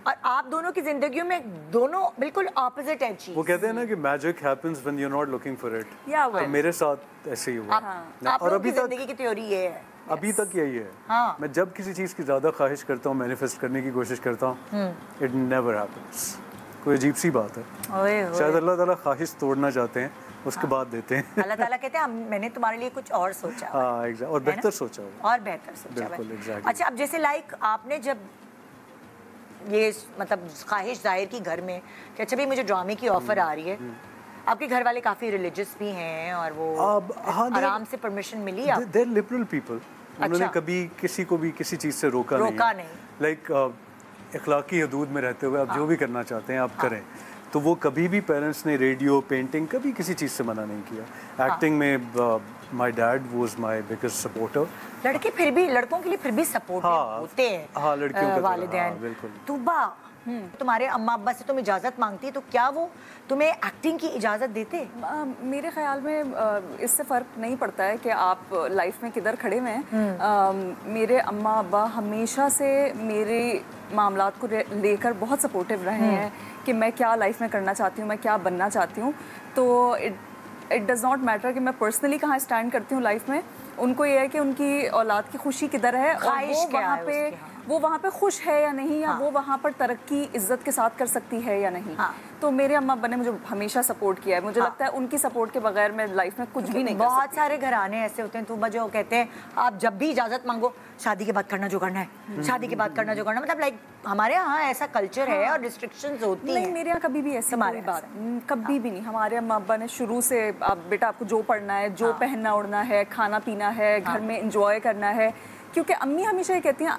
और आप दोनों की जिंदगियों में दोनों बिल्कुल ऑपोजिट है चीज। वो कहते हैं ना कि magic happens when you are not looking for it. तो मेरे साथ ऐसे ही हुआ। और अभी तक जिंदगी की थ्योरी ये है, अभी तक यही है। मैं जब किसी चीज की ज्यादा ख्वाहिश करता हूँ, मैनिफेस्ट करने की कोशिश करता हूँ, इट नेवर हैपेंस। कोई अजीब सी बात है। शायद अल्लाह ताला ख्वाहिश तोड़ना चाहते हैं, उसके बाद देते हैं। अल्लाह ताला कहते हैं मैंने तुम्हारे लिए कुछ और सोचा है। हाँ एग्जैक्ट, और बेहतर सोचा है। और बेहतर सोचा है। बिल्कुल एग्जैक्टली। अच्छा, अब जैसे लाइक आपने जब ये मतलब ख्वाहिश जाहिर की घर में कि अच्छा भाई मुझे ड्रामे की ऑफर आ रही है, आपके घर वाले काफी रिलीजियस भी हैं और वो आराम से परमिशन मिली? आप दे आर लिबरल पीपल। उन्होंने कभी किसी को भी किसी चीज से रोका नहीं। लाइक इखलाकी हदूद में रहते हुए आप जो भी करना चाहते हैं आप करें। तो वो कभी भी पेरेंट्स ने रेडियो, पेंटिंग, कभी किसी चीज़ से मना नहीं किया। एक्टिंग में my dad was my biggest supporter. लड़के फिर भी, लड़कों के लिए फिर भी सपोर्टिव होते हैं। हाँ, लड़कियों के वालिदैन। बिल्कुल। तुबा, तुम्हारे अम्मा अब्बा से तुम इजाज़त मांगती तो क्या वो तुम्हें एक्टिंग की इजाज़त देते? मेरे ख्याल में इससे फ़र्क नहीं पड़ता है कि आप लाइफ में किधर खड़े हुए हैं। मेरे अम्मा अब्बा हमेशा से मेरे मामलात को लेकर बहुत सपोर्टिव रहे हैं कि मैं क्या लाइफ में करना चाहती हूँ, मैं क्या बनना चाहती हूँ। तो इट डज़ नॉट मैटर कि मैं पर्सनली कहाँ स्टैंड करती हूँ लाइफ में। उनको ये है कि उनकी औलाद की खुशी किधर है और वो वहाँ पे खुश है या नहीं, या वो वहाँ पर तरक्की इज्जत के साथ कर सकती है या नहीं। तो मेरे अम्मा अब्बा ने मुझे हमेशा सपोर्ट किया है। मुझे लगता है उनकी सपोर्ट के बगैर मैं लाइफ में कुछ भी नहीं कर सकती। बहुत सारे घराने ऐसे होते हैं तो जो कहते हैं आप जब भी इजाज़त मांगो शादी के बाद करना जो करना है, शादी के बाद करना जो करना, मतलब लाइक हमारे यहाँ ऐसा कल्चर है और रिस्ट्रिक्शंस होती हैं। मेरे यहाँ कभी भी ऐसी कोई बात कभी भी नहीं। हमारे अम्मा अब्बा ने शुरू से बेटा आपको जो पढ़ना है, जो पहनना ओढ़ना है, खाना पीना है, घर में एंजॉय करना है। क्योंकि अम्मी हमेशा ये कहती हैं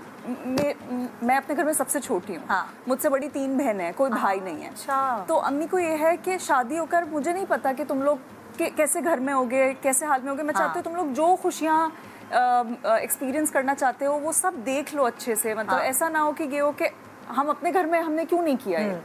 मैं अपने घर में सबसे छोटी हूँ, मुझसे बड़ी 3 बहनें हैं, कोई भाई नहीं है। तो अम्मी को ये है कि शादी होकर मुझे नहीं पता कि तुम लोग कैसे घर में होगे, कैसे हाल में होगे, मैं चाहती हूँ तुम लोग जो खुशियाँ एक्सपीरियंस करना चाहते हो वो सब देख लो अच्छे से। मतलब ऐसा ना हो कि ये हो कि हम अपने घर में हमने क्यों नहीं किया है।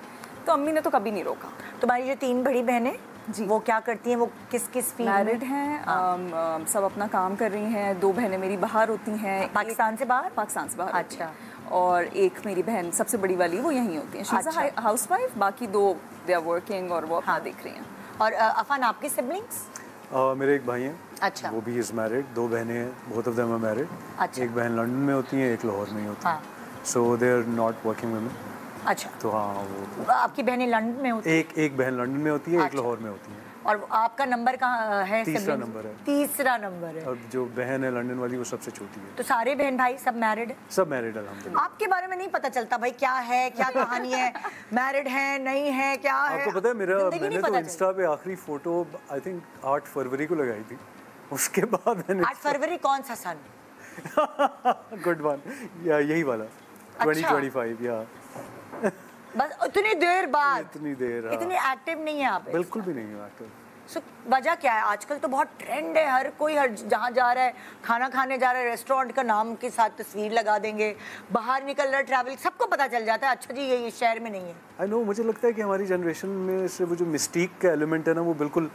तो अम्मी ने तो कभी नहीं रोका। तुम्हारी जो 3 बड़ी बहनें जी वो क्या करती हैं? वो किस किस फील्ड में? मैरिड हैं, सब अपना काम कर रही हैं। 2 बहनें मेरी बाहर होती हैं। पाकिस्तान से बाहर? पाकिस्तान से बाहर। अच्छा। और एक मेरी बहन सबसे बड़ी वाली वो यहीं होती हैं, शी इज़ अ हाउसवाइफ। बाकी 2 दे आर वर्किंग और वो अपना देख रही हैं। और अफान आपके सिबलिंग्स? मेरे एक भाई हैं। अच्छा। वो भी इज़ मैरिड। 2 बहनें हैं, both of them are married. अच्छा। एक बहन लंदन में होती है, एक लाहौर में ही होती है। So they are not working women. अच्छा। तो हाँ, वो आपकी बहनें लंदन में होती हैं? एक बहन लंदन में होती है, एक लाहौर में होती है। और आपका नंबर कहाँ है? तीसरा नंबर है। तीसरा नंबर है। और जो बहन है लंदन वाली वो सबसे छोटी है। तो सारे बहन भाई सब मैरिड? सब मैरिड अल्हम्दुलिल्लाह। आपके बारे में नहीं पता चलता भाई क्या है, क्या कहानी है, मैरिड है नहीं है, क्या है? आपको पता है मैंने तो इंस्टा पे आखिरी फोटो आई थिंक 8 फरवरी को लगाई थी। उसके बाद मैंने 8 फरवरी कौन सा सन? गुड वन, या यही वाला 2025 या बस इतनी देर बाद? इतनी देर, इतनी एक्टिव नहीं है आप? बिल्कुल भी नहीं हूँ एक्टिव। सो वजह क्या है? आजकल तो बहुत ट्रेंड है, हर कोई हर जहाँ जा रहा है, खाना खाने जा रहा है, रेस्टोरेंट का नाम के साथ तस्वीर लगा देंगे, बाहर निकल रहा है, ट्रैवल, सबको पता चल जाता है अच्छा जी ये इस शहर में नहीं है। आई नो, मुझे लगता है कि हमारी जनरेशन में से वो जो मिस्टेक का एलिमेंट है ना वो बिल्कुल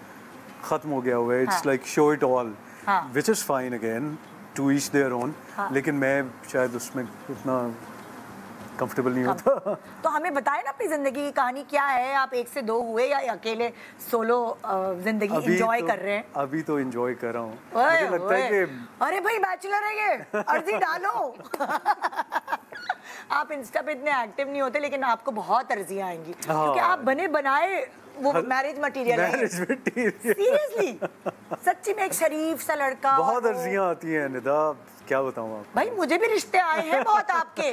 ख़त्म हो गया हुआ है। It's like show it all, which is fine again, to each their own. लेकिन मैं शायद उसमें उतना कंफर्टेबल नहीं होता। तो हमें बताएं ना अपनी जिंदगी की कहानी क्या है? आप 1 से 2 हुए या अकेले सोलो जिंदगी एंजॉय कर रहे हैं? अभी तो एंजॉय कर रहा हूँ। मुझे लगता है कि अरे भाई बैचलर है ये, अर्जी डालो। आप इंस्टा पे इतने एक्टिव नहीं होते लेकिन आपको बहुत अर्जियां आएंगी क्योंकि आप बने बनाए वो मैरिज मटेरियल है। सीरियसली सच्ची में एक शरीफ सा लड़का। बहुत अर्जियां आती हैं निदा, क्या बताऊं आप। भाई मुझे भी रिश्ते आए हैं बहुत आपके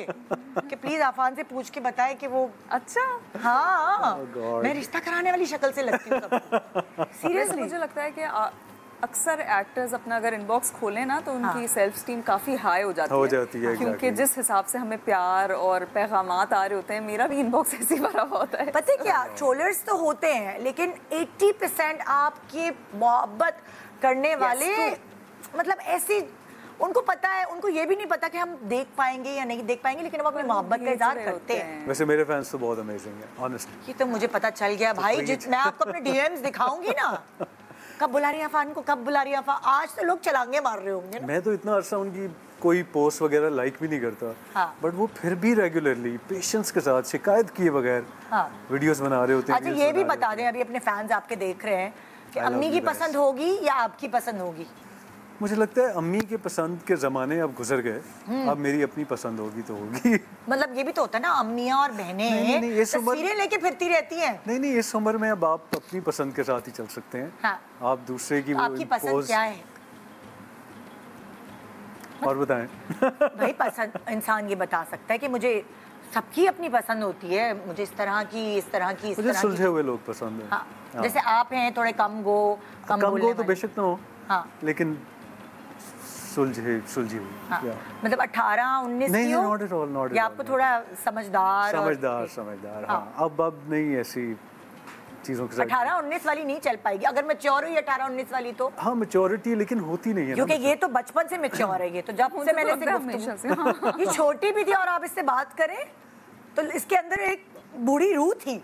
कि प्लीज आफान से पूछ के बताएं कि वो अच्छा। हाँ मैं रिश्ता कराने वाली शक्ल से लगती हूँ सीरियसली। मुझे लगता है कि अक्सर एक्टर्स अपना अगर इनबॉक्स खोलें ना तो उनकी सेल्फ स्टीम काफ़ी हाई हो जाती है क्योंकि जिस हिसाब से हमें प्यार और पैगामात आ रहे होते हैं, मेरा भी इनबॉक्स ऐसे ही भरा होता है। पता है क्या, ट्रोलर्स तो होते हैं लेकिन 80% आपकी मोहब्बत करने वाले मतलब ऐसी, उनको पता है, उनको ये भी नहीं पता कि हम देख पाएंगे या नहीं देख पाएंगे, लेकिन वो अपनी मोहब्बत का इज़हार करते हैं। वैसे मेरे फैंस तो बहुत अमेजिंग हैं ऑनेस्टली। ये तो मुझे पता चल गया भाई, मैं आपको अपने डीएम्स दिखाऊंगी ना, कब बुला रही है अफान को, कब बुला रही है अफान। आज तो लोग चलांगे मार रहे होंगे ना। मैं तो इतना अर्सा उनकी कोई पोस्ट वगैरह लाइक भी नहीं करता, बट वो फिर भी रेगुलरली पेशेंस के साथ शिकायत किए बगैर वीडियोस बना रहे होते हैं। अच्छा ये भी बता दें, अभी अपने फैंस आपके देख रहे हैं कि अम्मी की पसंद होगी या आपकी पसंद होगी? मुझे लगता है अम्मी के पसंद के ज़माने अब गुजर गए, अब मेरी अपनी पसंद होगी तो होगी। मतलब ये भी तो होता है ना, अम्मियाँ और बहनें तस्वीरें लेके फिरती रहती हैं। नहीं, इस उम्र में अब आप अपनी पसंद के साथ ही चल सकते हैं। आप दूसरे की आपकी पसंद क्या है? और बताएं। भाई पसंद इंसान ये बता सकता है कि मुझे सबकी अपनी पसंद होती है, मुझे इस तरह की इस तरह की मुझे सुलझे हुए लोग पसंद है। जैसे आप हैं थोड़े कम गो तो बेशक ना हो, लेकिन सुलझी हुई। मतलब 18-19 की हो या आपको थोड़ा समझदार। हाँ, अब नहीं ऐसी चीजों के साथ। 18-19 वाली नहीं चल पाएगी। अगर मैच्योर हुई 18-19 वाली तो हाँ मैच्योरिटी लेकिन होती नहीं है क्योंकि ये तो बचपन से मैच्योर है, ये तो जब से मैंने ये छोटी भी थी और आप इससे बात करें तो इसके अंदर एक बूढ़ी रूह थी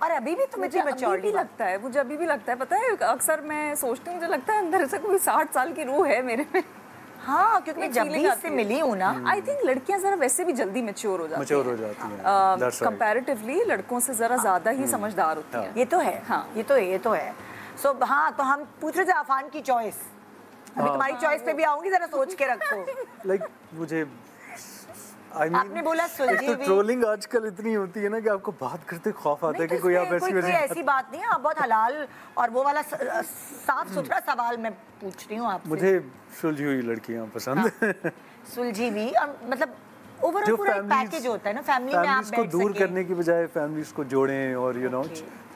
और अभी भी तुम्हें मुझे अभी भी लगता है, मुझे अभी भी लगता है, पता है अक्सर मैं सोचती हूँ, मुझे लगता है अंदर से कोई 60 साल की रूह है मेरे में। हाँ, क्योंकि मैं जब भी इससे मिली हूँ ना, आई थिंक लड़कियां जरा वैसे भी जल्दी मैच्योर हो जाती हैं कंपैरेटिवली, लड़कों से जरा ज्यादा ही समझदार होती हैं। ये तो है, हाँ, ये तो है। सो हाँ, तो हम पूछ रहे थे अफान की चॉइस, अभी तुम्हारी चॉइस पे भी आऊंगी, जरा सोच के रखो। लाइक मुझे आपने बोला सुलझी हुई। ट्रोलिंग आजकल इतनी होती है ना कि आपको बात करते खौफ आता है कि कोई आप ऐसी बात नहीं है, आप बहुत हलाल और वो वाला साफ सुथरा सवाल मैं पूछ रही हूँ आपसे। मुझे सुलझी हुई लड़कियां पसंद है। सुलझी हुई, और मतलब ओवरऑल पूरा एक पैकेज होता है ना, फैमिली में आप को दूर करने की बजाय फैमिलीज को जोड़ें और यू नो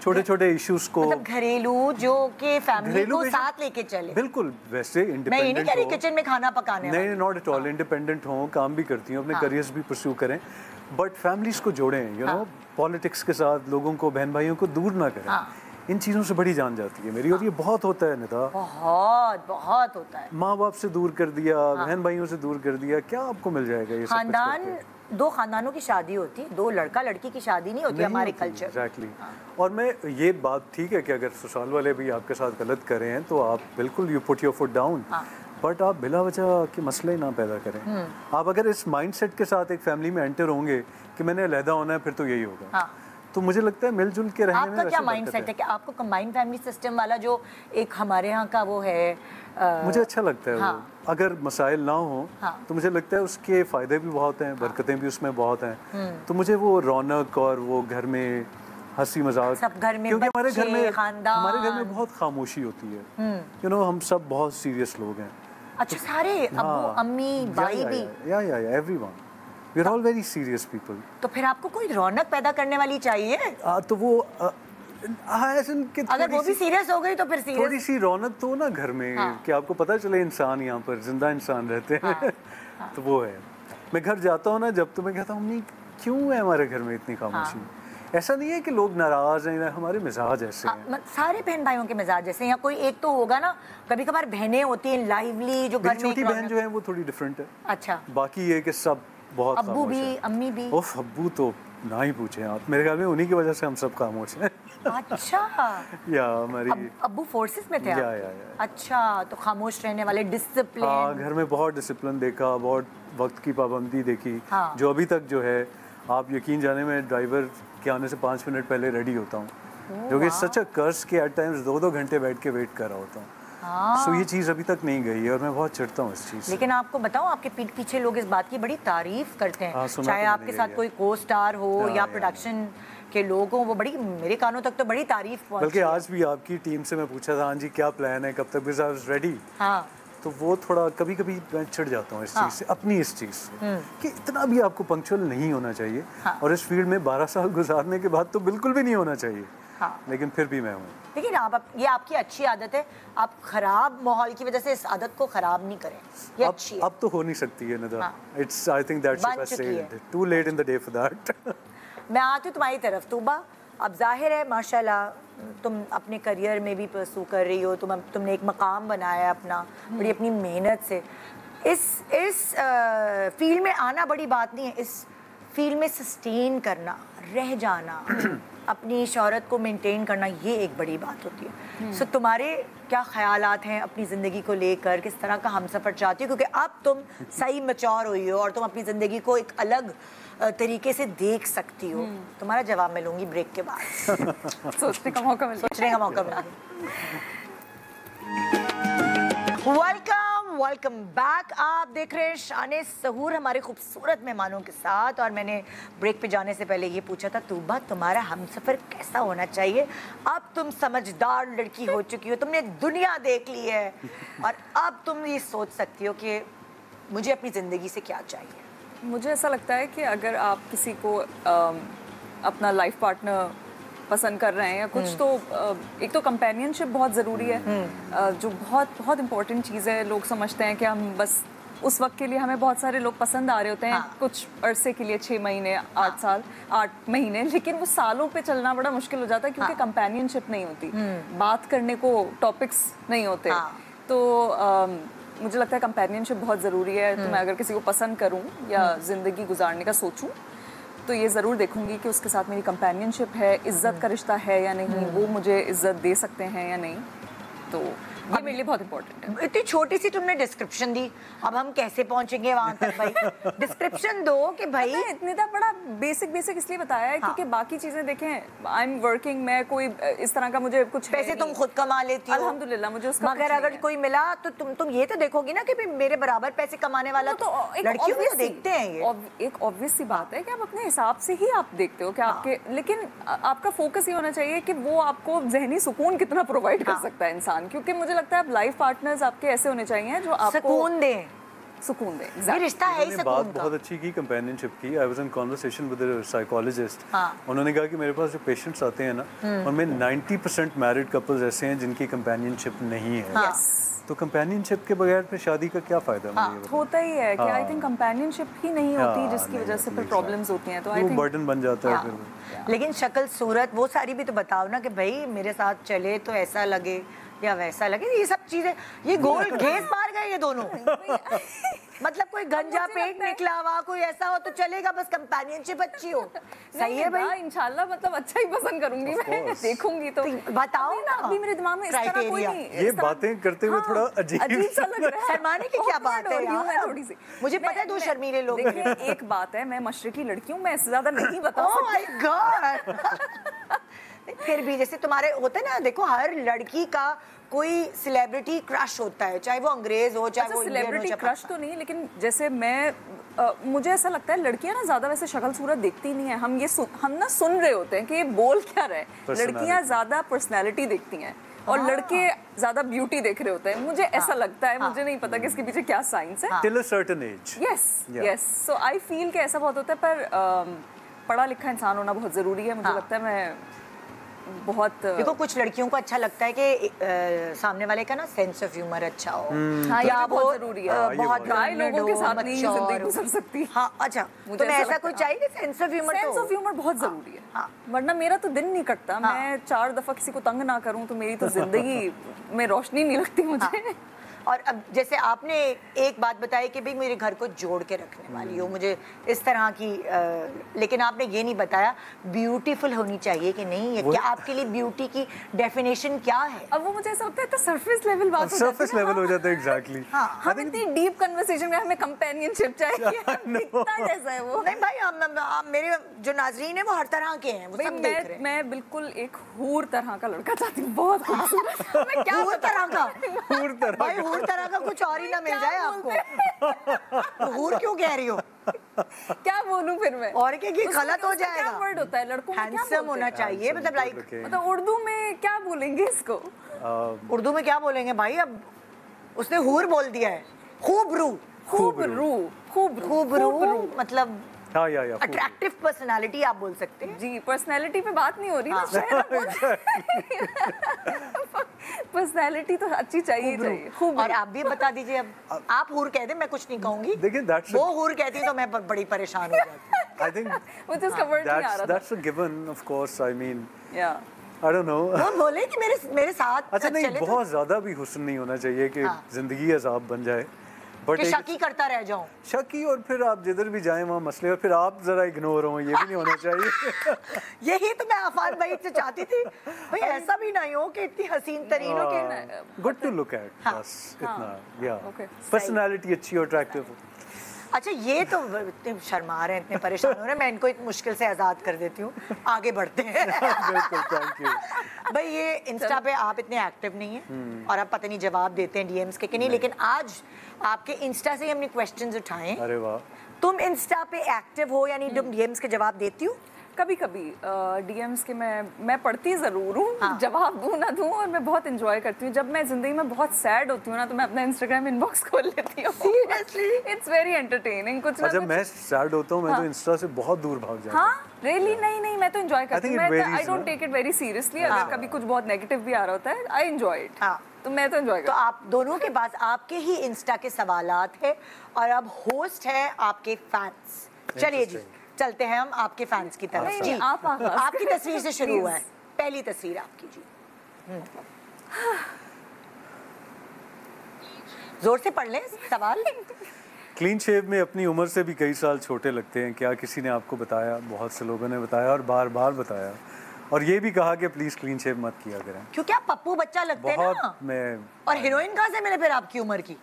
छोटे छोटे इश्यूज को, मतलब घरेलू जो कि फैमिली को साथ लेके चले। बिल्कुल, वैसे इंडिपेंडेंट मैं ये नहीं कह रही किचन में खाना पकाने, नहीं, नॉट एट ऑल, इंडिपेंडेंट हो, काम भी करती हूँ, अपने करियर्स भी परस्यू करें, बट फैमिलीज को जोड़ें, यू नो, पॉलिटिक्स के साथ लोगों को, बहन भाइयों को दूर ना करें। इन चीज़ों से बड़ी जान जाती है मेरी, और ये बहुत होता है निदा, बहुत होता है। माँ बाप से दूर कर दिया, बहन भाइयों से दूर कर दिया, क्या आपको मिल जाएगा? ये खानदान, दो खानदानों की शादी होती है, दो लड़का लड़की की शादी नहीं होती हमारे कल्चर। एग्जैक्टली। और मैं ये बात, ठीक है कि अगर ससुराल वाले भी आपके साथ गलत कर रहे हैं तो आप बिल्कुल you put your foot down, but आप बिला वजह के मसले ना पैदा करें। आप अगर इस माइंडसेट के साथ एक फैमिली में एंटर होंगे कि मैंने अलहदा होना है, फिर तो यही होगा। तो मुझे लगता है मिलजुल के रहने में आपका क्या माइंडसेट है कि आपको कंबाइंड फैमिली सिस्टम वाला जो एक हमारे यहाँ का वो है, मुझे अच्छा लगता है वो। अगर मसाइल ना हो तो मुझे लगता है उसके फ़ायदे भी बहुत हैं, बरकतें भी उसमें बहुत हैं। तो मुझे वो रौनक और वो घर में हंसी मजाक, सब घर में, क्योंकि हमारे घर में बहुत खामोशी होती है, यू नो, हम सब बहुत सीरियस लोग हैं। अच्छा, सारे अब्बू अम्मी भाई भी, या everyone, we are all very serious people. तो फिर आपको कोई रौनक पैदा करने वाली चाहिए। तो वो अगर वो भी सीरियस हो गई तो फिर सीरियस, थोड़ी सी रौनक तो ना घर में, कि आपको पता चले इंसान यहाँ पर जिंदा इंसान रहते हैं। तो वो है। मैं घर जाता हूँ ना जब, तो मैं कहता हूँ मम्मी क्यों है हमारे घर में इतनी खामोशी? ऐसा नहीं है कि लोग नाराज हैं, हमारे मिजाज ऐसे हैं। सारे बहन भाइयों के मिजाज जैसे, या कोई एक तो होगा ना, कभी कभार बहनें होती हैं लाइवली, जो घर में छोटी बहन जो है वो थोड़ी डिफरेंट है। अच्छा, बाकी ये कि सब बहुत अब्बू भी अम्मी भी, ओफ अब्बू तो ना ही पूछे आप, मेरे ख्याल में उन्हीं की वजह से हम सब खामोश हैं। अच्छा, या हमारी अब्बू फोर्सेस में थे आप? या। अच्छा, तो खामोश रहने वाले, डिसिप्लिन। हाँ, घर में बहुत डिसिप्लिन देखा, बहुत वक्त की पाबंदी देखी, जो अभी तक जो है, आप यकीन जाने में ड्राइवर के आने से 5 मिनट पहले रेडी होता हूँ, जो कि सच अ कर्स के एट टाइम्स 2-2 घंटे बैठ के वेट कर रहा होता हूँ। सो ये चीज़ अभी तक नहीं गई है और मैं बहुत चिढ़ता हूँ इस चीज़ से। लेकिन आपको बताऊँ, आपके पीठ पीछे लोग इस बात की बड़ी तारीफ करते हैं, चाहे आपके साथ कोई को स्टार हो या प्रोडक्शन के लोग हों, वो बड़ी, मेरे कानों तक तो बड़ी तारीफ पहुंची। बल्कि आज भी आपकी टीम से मैं पूछा था, हाँ जी क्या प्लान है, कब तक बिकॉज़ आई वाज रेडी। हाँ, तो वो थोड़ा कभी कभी मैं चिढ़ जाता हूँ इस चीज़ से, अपनी इस चीज़ से, कि इतना भी आपको पंक्चुअल नहीं होना चाहिए। और इस फील्ड में 12 साल गुजारने के बाद तो बिल्कुल भी नहीं होना चाहिए। लेकिन फिर भी मैं हूँ। लेकिन आप, ये आपकी अच्छी आदत है, आप खराब माहौल की वजह से इस आदत को खराब नहीं करें, ये अच्छी है। अब तो हो नहीं सकती है नदा, it's, I think that's ship has too late in the day for that. मैं आती हूँ तुम्हारी तरफ तूबा, अब जाहिर है माशाल्लाह तुम अपने करियर में भी परसू कर रही हो, तुमने एक मकाम बनाया अपना बड़ी अपनी मेहनत से। इस फील्ड में आना बड़ी बात नहीं है, इस फील्ड में सस्टेन करना, रह जाना, अपनी शोहरत को मेंटेन करना, ये एक बड़ी बात होती है। सो तुम्हारे क्या ख्यालात हैं अपनी ज़िंदगी को लेकर, किस तरह का हमसफ़र चाहती हो, क्योंकि अब तुम सही मैच्योर हुई हो और तुम अपनी ज़िंदगी को एक अलग तरीके से देख सकती हो। तुम्हारा जवाब मैं लूँगी ब्रेक के बाद। सोचने का मौका मिलेगा। Welcome back. आप देख रहे हैं शाने सहूर हमारे खूबसूरत मेहमानों के साथ, और मैंने ब्रेक पे जाने से पहले ये पूछा था, तूबा तुम्हारा हमसफ़र कैसा होना चाहिए? अब तुम समझदार लड़की हो चुकी हो, तुमने दुनिया देख ली है, और अब तुम ये सोच सकती हो कि मुझे अपनी ज़िंदगी से क्या चाहिए। मुझे ऐसा लगता है कि अगर आप किसी को अपना लाइफ पार्टनर पसंद कर रहे हैं या कुछ, तो एक तो कंपेनियनशिप बहुत ज़रूरी है, जो बहुत बहुत इम्पोर्टेंट चीज़ है। लोग समझते हैं कि हम बस उस वक्त के लिए, हमें बहुत सारे लोग पसंद आ रहे होते हैं कुछ अरसे के लिए, 6 महीने, 8 साल, 8 महीने, लेकिन वो सालों पे चलना बड़ा मुश्किल हो जाता है क्योंकि कंपेनियनशिप नहीं होती, बात करने को टॉपिक्स नहीं होते। तो मुझे लगता है कंपेनियनशिप बहुत ज़रूरी है। तो मैं अगर किसी को पसंद करूँ या ज़िंदगी गुजारने का सोचूं, तो ये ज़रूर देखूंगी कि उसके साथ मेरी कंपेनियनशिप है, इज्जत का रिश्ता है या नहीं, वो मुझे इज्जत दे सकते हैं या नहीं, तो ये मेरे लिए बहुत इंपॉर्टेंट है। इतनी छोटी सी तुमने डिस्क्रिप्शन दी, अब हम कैसे पहुंचेंगे वहां तक भाई? डिस्क्रिप्शन दो कि भाई इतने तो बड़ा बेसिक इसलिए बताया है क्योंकि बाकी चीजें देखें, आई एम वर्किंग, मैं कोई इस तरह का मुझे कुछ पैसे तुम खुद कमा लेती हो अल्हम्दुलिल्लाह, मुझे उसका मगर अगर कोई मिला तो तुम ये तो देखोगी ना कि मेरे बराबर पैसे कमाने वाला तो लड़कियों भी देखते हैं। ये एक ऑब्वियस सी बात है कि आप अपने हिसाब से ही आप देखते हो कि आपके, लेकिन आपका फोकस ये होना चाहिए कि वो आपको ज़हनी सुकून कितना प्रोवाइड कर सकता है इंसान, क्योंकि मुझे लगता है अब लाइफ पार्टनर्स आपके ऐसे होने चाहिए जो आपको सुकून दें। Exactly. ये रिश्ता है ही उन्होंने सुकून बात का। बहुत अच्छी की कंपेनियनशिप की। आई was in conversation with a psychologist. उन्होंने कहा कि मेरे पास जो पेशेंट्स आते हैं ना, उनमें 90% मैरिड कपल्स ऐसे हैं जिनकी कंपेनियनशिप नहीं है। तो कंपेनियनशिप के बगैर फिर शादी का क्या फायदा? मुझे होता ही है कि आई थिंक कंपेनियनशिप ही नहीं होती, जिसकी वजह से फिर प्रॉब्लम्स होती हैं, तो आई थिंक बर्डन बन जाता है फिर। लेकिन शक्ल सूरत वो सारी भी तो बताओ ना कि भाई मेरे साथ चले तो ऐसा लगे या वैसा लगे, ये सब चीजें, ये गोल घेस पार गए ये दोनों। मतलब कोई गंजा पेट निकला हुआ कोई ऐसा हो तो चलेगा, बस कंपेनियनशिप अच्छी हो। सही है भाई, इंशाल्लाह मतलब अच्छा ही पसंद करूंगी मैं, देखूंगी तो बताओ ना। अभी मेरे दिमाग में इस तरह कोई नहीं, ये बातें करते हुए थोड़ा अजीब सा लग रहा है। शर्माने की क्या बात है यार? थोड़ी सी मुझे पता है दो शर्मीले लोग। देखिए एक बात है, मैं मशरकी लड़की हूँ, मैं इससे ज्यादा नहीं बता ओह माय सकती। गॉड। फिर भी जैसे तुम्हारे होते हैं ना, देखो हर लड़की का कोई सेलिब्रिटी क्रश होता है, चाहे वो अंग्रेज हो चाहे वो सेलिब्रिटी क्रश तो नहीं, लेकिन जैसे मैं मुझे ऐसा लगता है लड़कियां ना ज्यादा वैसे शक्ल सूरत देखती नहीं है, हम ना सुन रहे होते हैं कि ये बोल क्या रहे। लड़कियां ज्यादा पर्सनैलिटी देखती हैं और लड़के ज्यादा ब्यूटी देख रहे होते हैं, मुझे ऐसा लगता है। मुझे नहीं पता कि इसके पीछे क्या साइंस है। Till a certain age. Yes so I feel कि ऐसा बहुत होता है, पर पढ़ा लिखा इंसान होना बहुत जरूरी है। मुझे लगता है मैं बहुत देखो कुछ लड़कियों को अच्छा लगता है कि सामने वाले का ना सेंस ऑफ ह्यूमर अच्छा हो, या बहुत जरूरी है, बहुत राय लोगों के साथ नहीं जिंदगी गुजर सकती। हाँ अच्छा, तो मैं ऐसा कुछ चाहिए sense of humour. Sense of humour बहुत जरूरी है, वरना मेरा तो दिन नहीं कटता। मैं 4 दफा किसी को तंग ना करूं तो मेरी तो जिंदगी में रोशनी नहीं लगती मुझे। और अब जैसे आपने एक बात बताई कि भाई मेरे घर को जोड़ के रखने वाली हो, मुझे इस तरह की लेकिन आपने ये नहीं बताया ब्यूटीफुल होनी चाहिए कि नहीं, क्या आपके लिए ब्यूटी की डेफिनेशन क्या है? अब वो मुझे ऐसा लगता है तो सरफेस लेवल बात हो सरफेस लेवल हो जाता है। एग्जैक्टली। हम इतनी डीप कन्वर्सेशन में हमें कंपेनियनशिप चाहिए, कितना जैसा है वो। नहीं भाई, हम मेरे जो नाजरीन है वो हर तरह के हैं, वो सब देख रहे हैं। मैं बिल्कुल एक हूर तरह का लड़का चाहती हूँ, बहुत खूबसूरत। मैं क्या हूर तरह का? हूर तरह हूर तरह का कुछ और ही ना मिल जाए आपको। हूर क्यों कह रही हो? क्या बोलूं फिर मैं? और क्या गलत हो जाएगा? क्या वर्ड होता है लड़कों में? हैंडसम होना चाहिए, मतलब लाइक, मतलब उर्दू में क्या बोलेंगे इसको? उर्दू में क्या बोलेंगे भाई? अब उसने हूर बोल दिया है। खूबरू। खूबरू मतलब अट्रैक्टिव पर्सनालिटी आप बोल सकते हैं। जी, पर्सनालिटी पे बात नहीं हो रही ना शायद। पर्सनालिटी तो अच्छी चाहिए। खूब। और आप भी बता दीजिए, अब आप हूर कह दे, मैं कुछ नहीं कहूंगी। देखिए वो हूर कहती तो मैं बड़ी परेशान हो जाती। I think मुझे उसका वर्ड नहीं आ रहा था। That's a given, of course. I mean, yeah. I don't know. वो बोले कि मेरे साथ अच्छा नहीं, बहुत ज्यादा भी हुस्न नहीं होना चाहिए कि जिंदगी अजाब बन जाए, बट शकी करता रह जाऊं। शकी, और फिर आप जिधर भी जाएं वहाँ मसले, और फिर आप जरा इग्नोर हो, ये भी नहीं होना चाहिए। यही तो मैं आफान भाई से चाहती थी, भाई ऐसा भी नहीं हो कि इतनी हसीन तरीन हो कि गुड टू लुक एट, बस इतना। या पर्सनालिटी अच्छी और अट्रैक्टिव हो। अच्छा, ये तो इतने शर्मा रहे हैं, इतने परेशान हो रहे हैं, मैं इनको इतनी मुश्किल से आज़ाद कर देती हूँ। आगे बढ़ते हैं। बिल्कुल, थैंक यू। भाई ये इंस्टा पे आप इतने एक्टिव नहीं हैं और आप पता नहीं जवाब देते हैं डीएम्स के कि नहीं, लेकिन आज आपके इंस्टा से हमने क्वेश्चंस उठाए। अरे वाह। तुम इंस्टा पे एक्टिव हो यानी तुम डीएम्स के जवाब देती हो? कभी कभी डीएम्स के मैं पढ़ती ज़रूर हूँ, जवाब दूँ ना दूँ, और मैं बहुत इंजॉय करती हूँ। जब मैं ज़िंदगी में बहुत सैड होती हूँ ना तो मैं अपना इंस्टाग्राम इनबॉक्स खोल लेती हूँ। Seriously it's very entertaining. कुछ ना जब मैं सैड होता हूँ मैं तो इंस्टा से बहुत दूर भाग जाता हूँ। हाँ रियली? नहीं मैं तो इंजॉय करती हूँ। I don't take it very seriously. अगर कभी कुछ बहुत नेगेटिव भी आ रहा होता है, आई एंजॉय इट। तो मैं तो एंजॉय करती हूँ। तो आप दोनों के पास आपके ही इंस्टा के सवालात है और अब होस्ट है आपके फैंस। चलिए जी, चलते हैं हम आपके फैंस की तरफ। जी, आपकी तस्वीर से शुरू हुआ है। पहली तस्वीर आपकी जी। जोर से पढ़ लें सवाल। क्लीन शेव में अपनी उम्र से भी कई साल छोटे लगते हैं। क्या किसी ने आपको बताया? बहुत से लोगों ने बताया और बार बार बताया, और ये भी कहा कि प्लीज क्लीन शेव मत किया करें, क्योंकि आप पप्पू बच्चा लगते हैं बहुत ना। मैं और हीरोइन कहाँ से मिले फिर आपकी उम्र की?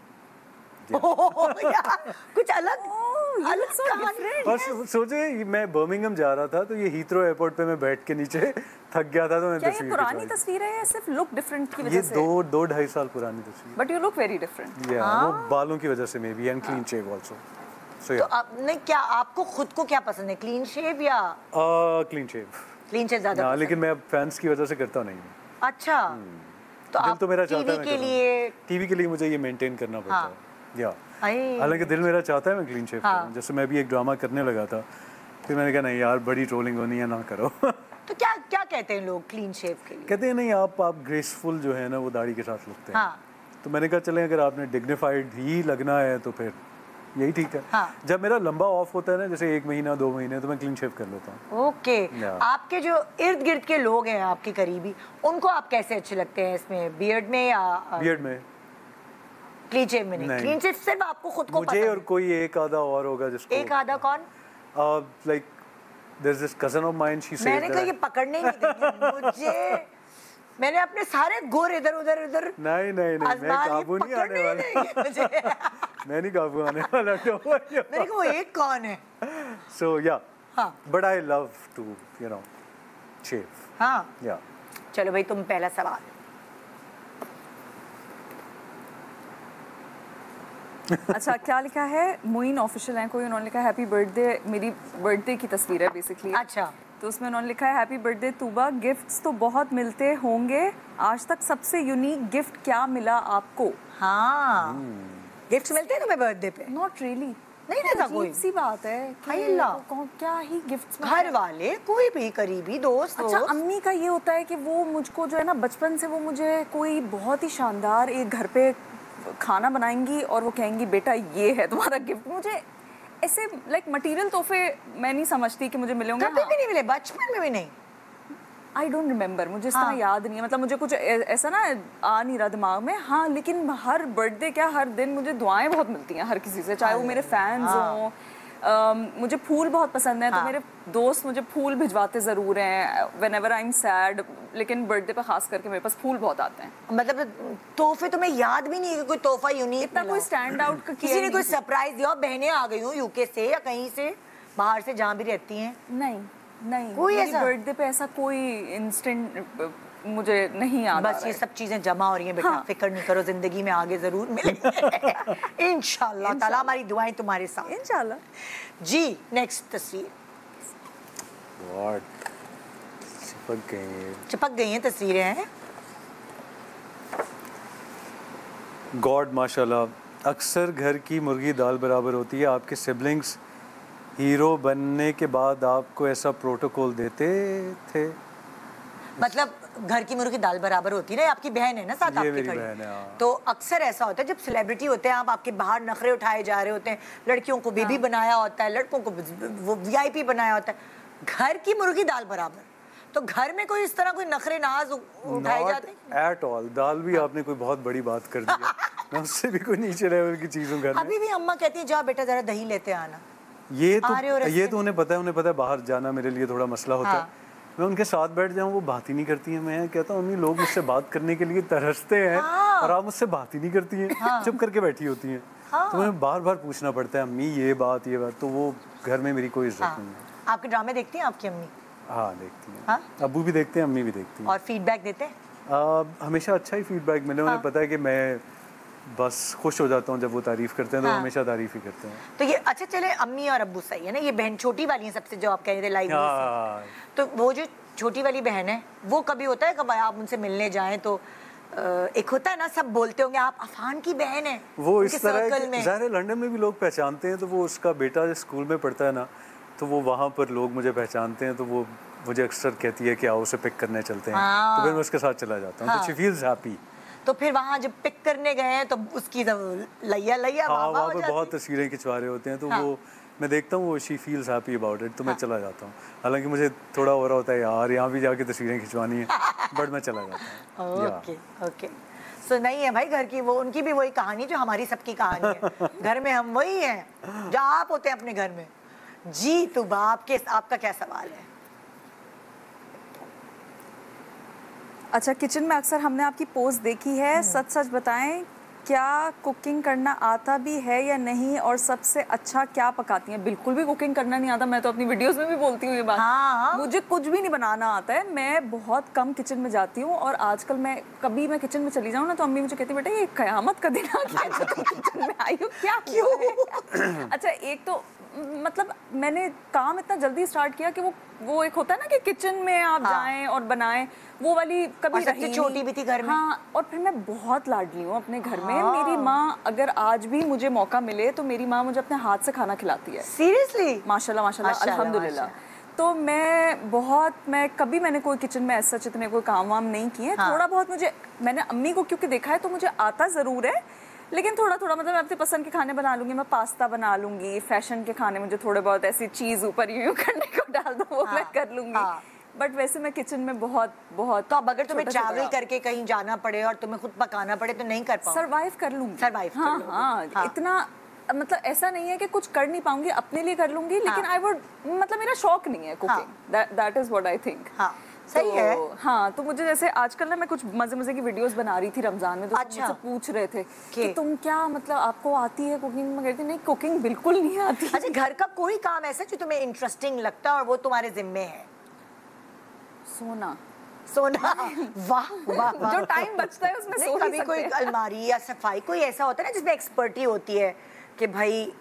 यार, कुछ अलग अलग कहानी। बस सोचे मैं बर्मिंघम जा रहा था तो ये हीथ्रो एयरपोर्ट पे मैं बैठ के नीचे थक गया था, तो मैं क्या ये तस्वीर पुरानी खिंचवाई। तस्वीर है या सिर्फ लुक डिफरेंट की ये वजह से? दो ढाई साल पुरानी तस्वीर। But you look very different. वो बालों की वजह से maybe, and clean shave also. So तो आपने क्या, आपको खुद को क्या पसंद है, क्लीन शेव या क्लीन शेव? क्लीन शेव ज्यादा हाँ, पसंद? लेकिन मैं फैंस की वजह से करता नहीं हूँ। अच्छा, तो दिल आप तो मेरा चाहता टीवी है के लिए, टीवी के लिए मुझे ये मेंटेन करना पड़ता हाँ। है। या हालांकि दिल मेरा चाहता है मैं क्लीन शेव करूं। जैसे मैं भी एक ड्रामा करने लगा था, फिर मैंने कहा नहीं यार, बड़ी ट्रोलिंग होनी है, ना करो। तो क्या क्या कहते हैं लोग क्लीन शेव के लिए? कहते हैं नहीं, आप ग्रेसफुल जो है ना वो दाढ़ी के साथ लगते हैं। हाँ। तो मैंने कहा चलें, अगर आपने डिग्निफाइड ही लगना है तो फिर यही ठीक है। हाँ। जब मेरा लंबा ऑफ होता है ना, जैसे 1 महीना 2 महीने, तो मैं क्लीन शेव कर लेता हूँ। ओके। आपके जो इर्द गिर्द के लोग हैं, आपके करीबी, उनको आप कैसे अच्छे लगते हैं इसमें, बियर्ड में या बियर्ड में? क्लीन शेव में नहीं। क्लीन शेव सिर्फ आपको खुद को मुझे और कोई एक आधा और होगा जिसको। एक आधा कौन? Like there is this cousin of mine, she said मैंने कहा ये पकड़ने ही नहीं देंगे मुझे। मैंने अपने सारे गोर इधर उधर नहीं मैं काबू नहीं आने वाला। मुझे मैं नहीं काबू आने वाला। मेरे को वो एक कौन है? सो या, हाँ, but I love to you know shave. हाँ, या चलो भाई, तुम पहला सवाल। अच्छा, क्या लिखा है? मोइन ऑफिशियल है कोई, उन्होंने लिखा है हैप्पी बर्थडे। मेरी बर्थडे की तस्वीर है बेसिकली। अच्छा, तो उसमें उन्होंने लिखा है हैप्पी बर्थडे तूबा, गिफ्ट्स तो बहुत मिलते होंगे, आज तक सबसे यूनिक गिफ्ट क्या मिला आपको? हाँ, गिफ्ट्स मिलते हैं तुम्हें बर्थडे पे? नॉट रियली, नहीं देता कोई? सी बात है हाय अल्लाह, क्या ही गिफ्ट्स? घर वाले, कोई भी करीबी दोस्त। अच्छा, अम्मी का ये होता है कि वो मुझको जो है ना, बचपन से वो मुझे कोई बहुत ही शानदार एक घर पे खाना बनाएंगी और वो कहेंगी बेटा ये है तुम्हारा गिफ्ट। मुझे ऐसे लाइक मटेरियल तोहफे मैं नहीं समझती कि मुझे मिले होंगे। कभी भी नहीं मिले, बचपन में भी नहीं? आई डोंट रिमेम्बर, मुझे इस तरह याद नहीं है, मतलब मुझे कुछ ऐसा ना आ नहीं रहा दिमाग में। हाँ, लेकिन हर बर्थडे क्या, हर दिन मुझे दुआएं बहुत मिलती हैं हर किसी से, चाहे वो मेरे फैंस हों। मुझे फूल बहुत पसंद है, तो मेरे दोस्त मुझे फूल भिजवाते ज़रूर हैं व्हेनेवर आई एम सैड, लेकिन बर्थडे पे खास करके मेरे पास फूल बहुत आते हैं। मतलब तोहफे तुम्हें याद भी नहीं है कि कोई तोहफा यूनिक इतना कोई स्टैंड आउट किसी ने कोई सरप्राइज दिया? बहनें आ गई हूँ यूके से या कहीं से बाहर से, जहाँ भी रहती हैं? नहीं, कोई ऐसा बर्थडे पे ऐसा कोई इंस्टेंट मुझे नहीं याद। बस ये सब चीजें जमा हो रही हैं बेटा। हाँ। फिक्र नहीं करो, जिंदगी में आगे जरूर मिलेंगे इंशाल्लाह ताला, हमारी दुआएं तुम्हारे साथ इंशाल्लाह जी। नेक्स्ट तस्वीर। चिपक गई हैं तस्वीरें हैं। गॉड माशाल्लाह, अक्सर घर की मुर्गी दाल बराबर होती है। आपके सिबलिंग्स हीरो बनने के बाद आपको ऐसा प्रोटोकॉल देते थे? मतलब घर की मुर्गी दाल बराबर होती है ना, आपकी बहन है ना साथ आपकी खड़ी, तो अक्सर ऐसा होता है जब सेलिब्रिटी होते हैं, आप आपके बाहर नखरे उठाए जा रहे होते हैं, लड़कियों को बेबी बनाया होता है, लड़कों को वो वीआईपी बनाया होता है, घर की मुर्गी दाल बराबर। तो घर में कोई इस तरह कोई नखरे नाज उठाए जाते हैं? At all. दाल भी आपने कोई बहुत बड़ी बात कर दी है। मैं उससे भी कोई नीचे लेवल की चीज़ हूँ घर में। अभी भी अम्मा कहती है जा बेटा जरा दही लेते आना। ये तो उन्हें पता है बाहर जाना मेरे लिए थोड़ा मसला होता है। मैं उनके साथ बैठ जाऊँ, वो बात ही नहीं करती हैं। मैं कहता हूँ अम्मी, लोग मुझसे बात करने के लिए तरसते हैं और आप मुझसे बात ही नहीं करती हैं, चुप करके बैठी होती हैं। तो मैं बार बार पूछना पड़ता है अम्मी ये बात। तो वो घर में मेरी कोई इज्जत नहीं है। आपके ड्रामे देखती हैं आपकी अम्मी? हाँ, देखती हैं। अब्बू भी देखते हैं, अम्मी भी देखती हैं। और फीडबैक देते हैं? हमेशा अच्छा ही फीडबैक मिले। उन्हें पता है कि मैं बस खुश हो जाता हूँ जब वो तारीफ करते हैं, तो हमेशा तारीफ ही करते हैं। तो ये अच्छा चले, अम्मी और अब्बू सही है ना। ये बहन छोटी वाली है सबसे, जो आप कह रहे थे लाइव, तो वो जो छोटी वाली बहन है, वो कभी होता है कब आप उनसे मिलने जाएं तो एक होता है ना, सब बोलते होंगे आप अफान की बहन है, वो इस तरह ज़ाहिर है लंदन में भी लोग पहचानते हैं। तो वो उसका बेटा स्कूल में पढ़ता है ना, तो वो वहाँ पर लोग मुझे पहचानते हैं, तो वो मुझे अक्सर कहती है कि आओ उसे पिक करने चलते हैं। तो फिर मैं उसके साथ चला जाता हूँ। तो शी फील्स हैप्पी। तो फिर वहाँ जब पिक करने गए हैं तो उसकी लैया वहाँ पर बहुत तस्वीरें खिंचवा रहे होते हैं, तो वो मैं देखता हूँ, वो she feels happy about it, तो मैं चला जाता हूँ। हालांकि मुझे थोड़ा हो रहा होता है यार यहाँ भी जाके तस्वीरें खिंचवानी है, बट मैं चला जाता हूँ। ओके। तो नहीं है भाई घर की, वो उनकी भी वही कहानी जो हमारी सबकी कहानी है। घर में हम वही हैं जो आप होते हैं अपने घर में। जी तो आपका क्या सवाल है? अच्छा, किचन में अक्सर हमने आपकी पोस्ट देखी है, सच सच बताएं क्या कुकिंग करना आता भी है या नहीं, और सबसे अच्छा क्या पकाती हैं? बिल्कुल भी कुकिंग करना नहीं आता, मैं तो अपनी वीडियोस में भी बोलती हूँ ये बात। हाँ। मुझे कुछ भी नहीं बनाना आता है, मैं बहुत कम किचन में जाती हूँ, और आजकल मैं किचन में चली जाऊँ ना तो अम्मी मुझे कहती बेटा ये कयामत का दिन आ गया जो तुम किचन में आई हो, क्या क्यों? अच्छा, एक तो मतलब मैंने काम इतना जल्दी स्टार्ट किया कि वो एक होता है ना कि किचन में आप जाएं और बनाएं, वो वाली कभी सबसे छोटी भी थी घर में। हाँ, और फिर मैं बहुत लाडली हूँ अपने घर में। मेरी माँ, अगर आज भी मुझे मौका मिले तो मेरी माँ मुझे अपने हाथ से खाना खिलाती है। सीरियसली? माशाल्लाह माशाल्लाह, अल्हम्दुलिल्लाह। तो मैंने कभी कोई किचन में ऐसा इतने कोई काम वाम नहीं किए। थोड़ा बहुत मैंने अम्मी को क्योंकि देखा है तो मुझे आता ज़रूर है, लेकिन थोड़ा थोड़ा मतलब मैं अपने पसंद के खाने बना लूंगी। मैं पास्ता बना लूंगी, फैशन के खाने मुझे थोड़े बहुत ऐसी चीज़ ऊपर यूं करने को डाल दो वो मैं कर लूंगी। बट वैसे मैं किचन में बहुत बहुत। तो अब अगर तुम्हें ट्रैवल करके कहीं जाना पड़े और तुम्हें खुद पकाना पड़े तो नहीं कर पाओ? सर्वाइव कर लूंगी। सर्वाइव? हाँ, इतना मतलब ऐसा नहीं है कि कुछ कर नहीं पाऊंगी, अपने लिए कर लूंगी, लेकिन आई वुड मतलब मेरा शौक नहीं है cooking. That is what I think. सही है। हाँ, तो मुझे जैसे आजकल ना मैं कुछ मजे की वीडियोस बना रही थी रमजान में, तो मुझसे पूछ रहे थे कि तुम क्या मतलब आपको आती है कुकिंग? मैं कहती नहीं, कुकिंग बिल्कुल नहीं आती। अच्छा, घर का कोई काम ऐसा जो तुम्हें इंटरेस्टिंग लगता है और वो तुम्हारे जिम्मे है? सोना। वाह वाह, जो टाइम बचता है उसमें सो कभी कोई अलमारी या सफाई कोई ऐसा होता है ना जिसमें एक्सपर्टी होती है कि भाई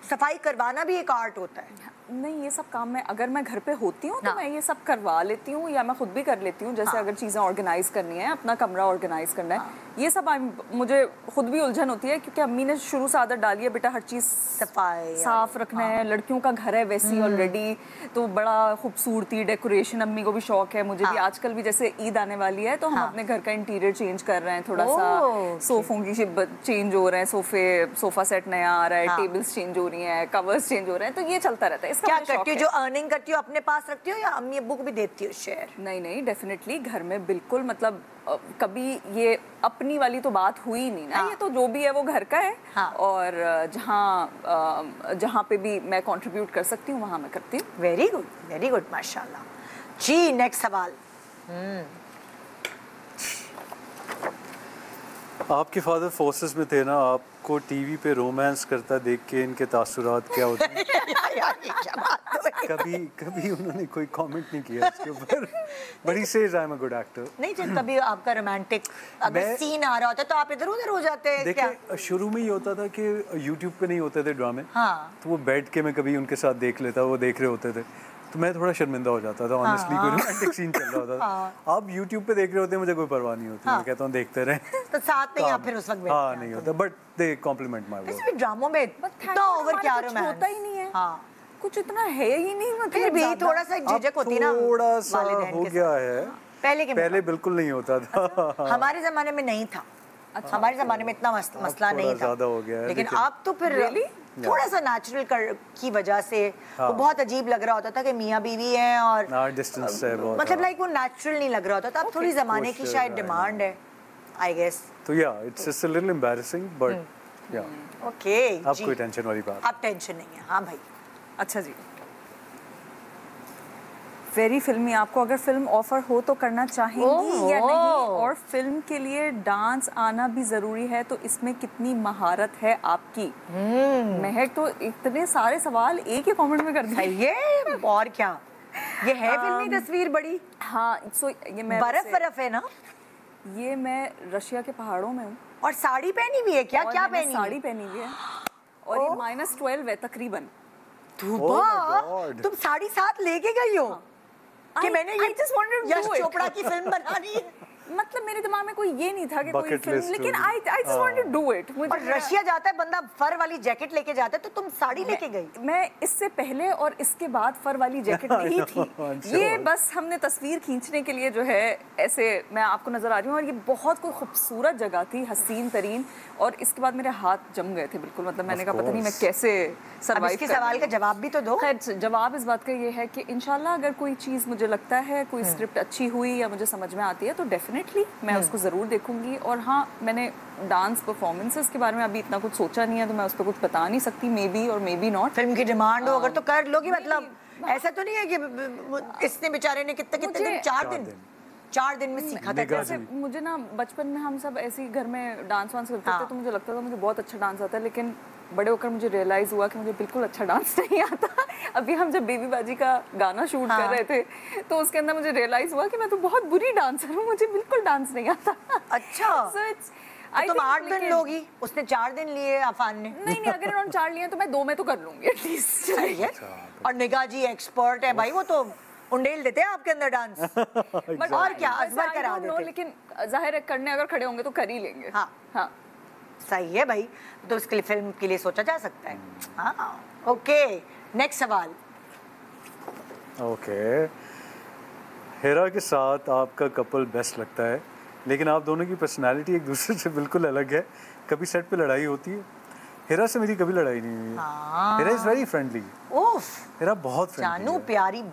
सफाई करवाना भी एक आर्ट होता है? नहीं, ये सब काम मैं अगर मैं घर पे होती हूँ तो मैं ये सब करवा लेती हूँ, या मैं खुद भी कर लेती हूँ। जैसे अगर चीज़ें ऑर्गेनाइज करनी है, अपना कमरा ऑर्गेनाइज करना है, ये सब मुझे खुद भी उलझन होती है, क्योंकि अम्मी ने शुरू से आदत डाली है बेटा हर चीज़ सफाई साफ रखना है। लड़कियों का घर है वैसी ऑलरेडी, तो बड़ा खूबसूरती डेकोरेशन अम्मी को भी शौक है, मुझे भी। आजकल भी जैसे ईद आने वाली है तो हम अपने घर का इंटीरियर चेंज कर रहे हैं थोड़ा सा, सोफों की चेंज हो रहे हैं, सोफा सेट नया आ रहा है, टेबल्स चेंज हो रही हैं, कवर्स चेंज हो रहे हैं, तो ये चलता रहता है। क्या करती हो? जो अर्निंग करती हो अपने पास रखती हो या अम्मी अब्बू को भी देती हो शेयर? नहीं, डेफिनेटली घर में बिल्कुल, मतलब कभी ये अपनी वाली तो बात हुई नहीं ना। ये तो जो भी है वो घर का है। और जहाँ पे भी मैं कंट्रीब्यूट कर सकती हूँ वहाँ मैं करती हूँ। वेरी गुड माशाल्लाह जी। नेक्स्ट सवाल। आपके फादर फोर्सेस में थे ना, आपको टीवी पे रोमांस करता देख के इनके तासुरात क्या होते हैं? कभी उन्होंने कोई कमेंट नहीं किया इसके ऊपर, but he says I am a good actor. नहीं, जब कभी आपका रोमांटिक अगर सीन आ रहा होता है तो आप इधर उधर हो जाते हैं क्या? देखिए, शुरू में ये होता था कि यूट्यूब पे नहीं होते थे ड्रामे, तो वो बैठ के मैं कभी उनके साथ देख लेता, वो देख रहे होते थे तो मैं थोड़ा शर्मिंदा हो जाता था ऑनेस्टली। कोई रोमांटिक सीन चल रहा होता था। आप YouTube पे देख रहे होते हैं, मुझे कोई परवाह नहीं होती। मैं कहता हूँ देखते रहें। तो साथ नहीं आप फिर उस वक्त बैठते नहीं होता, but they compliment my work. वैसे भी ड्रामों में इतना ओवर क्या रोमांस होता ही नहीं है। कुछ इतना है ही नहीं, मतलब फिर भी थोड़ा सा झिझक होती है ना। थोड़ा सा हो गया है, पहले बिल्कुल नहीं होता था। हमारे जमाने में नहीं था। हमारे जमाने में इतना मसला नहीं था, ज्यादा हो गया है। लेकिन अब तो फिर थोड़ा सा नेचुरल की वजह से वो बहुत अजीब लग रहा होता था कि मियाँ बीवी हैं और डिस्टेंस है बहुत, मतलब लाइक वो नेचुरल नहीं लग रहा होता था। अब थोड़ी जमाने की शायद डिमांड है, आई गेस। तो yeah it's just a little embarrassing, but yeah okay. अब कोई टेंशन वाली बात? अब टेंशन नहीं है। हाँ भाई। अच्छा जी, वेरी फिल्मी। आपको अगर फिल्म ऑफर हो तो करना चाहेंगी या नहीं? और फिल्म के लिए डांस आना भी जरूरी है, तो इसमें कितनी महारत है आपकी? महक तो इतने सारे सवाल एक ही कमेंट में कर दिए। ये और क्या, ये है फिल्मी तस्वीर बड़ी। हाँ, सो ये मैं बर्फ है ना? ये मैं रशिया के पहाड़ों में हूँ। और साड़ी पहनी हुई है क्या? क्या पहनी? साड़ी पहनी हुई है और ये -12 है तकरीबन। तुम साड़ी साथ लेके गई हो? कि मैंने ये यश चोपड़ा की फिल्म बनानी है। मतलब मेरे दिमाग में कोई ये नहीं था कि कोई फिल्म, लेकिन I just wanted to do it. और रशिया जाता है बंदा फर वाली जैकेट लेके जाता है, तो तुम साड़ी लेके गई? मैं इससे पहले और इसके बाद फर वाली जैकेट नहीं थी। ये बस हमने तस्वीर खींचने के लिए जो है ऐसे मैं आपको नजर आ रही हूँ, और ये बहुत कोई खूबसूरत जगह थी, हसीन तरीन। और इसके बाद मेरे हाथ जम गए थे बिल्कुल। मतलब मैंने कहा पता नहीं मैं कैसे सर्वाइव। इसके सवाल का जवाब भी तो दो। खैर, जवाब इस बात का ये है कि इंशाल्लाह अगर कोई चीज़ मुझे लगता है, कोई स्क्रिप्ट अच्छी हुई या मुझे समझ में आती है, तो डेफिनेटली डेफिनेटली मैं उसको ज़रूर देखूंगी। और हाँ, मैंने डांस परफॉर्मेंसेस के बारे में अभी इतना कुछ सोचा नहीं है, तो मैं उस पर कुछ बता नहीं सकती। मे बी और मे बी नॉट। फिल्म की डिमांड हो अगर तो कर लोगी, मतलब ऐसा तो नहीं है कि इसने बेचारे ने कितने दिन, 4 दिन में सीखा था। जैसे मुझे ना बचपन में हम सब ऐसे ही घर में डांस वांस करते थे, तो मुझे लगता था मुझे बहुत अच्छा डांस आता है, लेकिन बड़े होकर मुझे रियलाइज हुआ कि मुझे बिल्कुल अच्छा डांस नहीं आता। अभी हम जब बेबी बाजी का गाना शूट कर रहे थे, तो उसके अंदर मुझे रियलाइज हुआ कि मैं तो बहुत बुरी डांसर हूँ, मुझे बिल्कुल डांस नहीं आता। अच्छा, तो तुम 8 दिन लोगी, उसने 4 दिन लिए अफान ने। नहीं, अगर उन्होंने 4 लिए तो मैं 2 में तो कर लूंगी एटलीस्ट। सही है। और निगाह जी एक्सपर्ट है भाई, वो तो उंडेल देते हैं आपके अंदर डांस। बट और क्या अजबर करा देते। लेकिन जाहिर है करने अगर खड़े होंगे तो कर ही लेंगे। हाँ, सही है भाई, तो इसके लिए फिल्म के लिए सोचा जा सकता है। हाँ, ओके, नेक्स्ट सवाल। ओके, हेरा के साथ आपका कपल बेस्ट लगता है, लेकिन आप दोनों की पर्सनालिटी एक दूसरे से बिल्कुल अलग है। कभी सेट पे लड़ाई होती है? हेरा से मेरी कभी लड़ाई नहीं हुई है। Hera is very friendly. Hera बहुत फ्रेंडली है। जानू प्यारी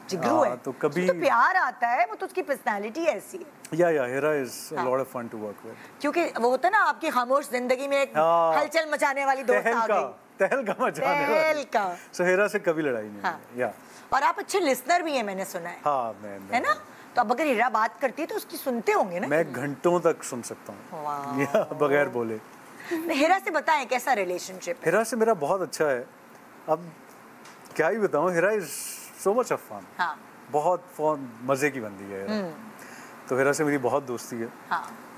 जिगरू है, तो कभी तो प्यार आता है, वो तो उसकी पर्सनालिटी ऐसी है। Yeah Hira is a lot of fun to work with, क्योंकि वो होता है ना आपकी खामोश जिंदगी में एक हलचल मचाने वाली दोस्त आ गई। तहलका मचाने वाली। सो हेरा से कभी लड़ाई नहीं हुई। या और आप अच्छे लिसनर भी हैं, मैंने सुना है। हाँ, मैं है ना? तो अब अगर हीरा बात करती है तो उसकी सुनते होंगे ना? मैं घंटों तक सुन सकता हूँ बगैर बोले। हीरा से बताएं कैसा रिलेशनशिप है? हीरा से मेरा बहुत अच्छा है। अब क्या ही बताऊँ, Heera is so much of fun. बहुत मजे की बंदी है हीरा। तो हीरा से मेरी बहुत दोस्ती है।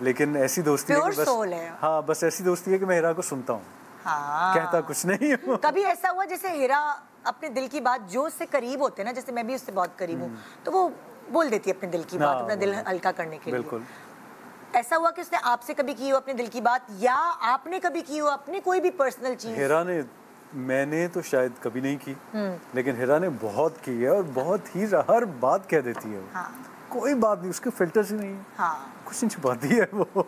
लेकिन ऐसी दोस्ती है कि बस बस ऐसी दोस्ती है कि मैं हीरा को सुनता हूँ, कहता कुछ नहीं हूँ। कभी ऐसा हुआ जैसे हीरा अपने दिल की बात जो उससे करीब होते हैं ना, जैसे मैं भी उससे बहुत करीब हूँ, तो वो बोल देती है अपने दिल की बात, अपना दिल हल्का करने के लिए। बिल्कुल। ऐसा हुआ कि उसने आपसे कभी की हो अपने दिल की बात, या आपने कभी की हो अपनी कोई भी पर्सनल चीज? हीरा ने, मैंने तो शायद कभी नहीं की, लेकिन हीरा ने बहुत की है, और बहुत ही हर बात कह देती है वो। कोई बात नहीं, उसके फिल्टर्स ही नहीं है। कुछ नहीं छुपाती है वो।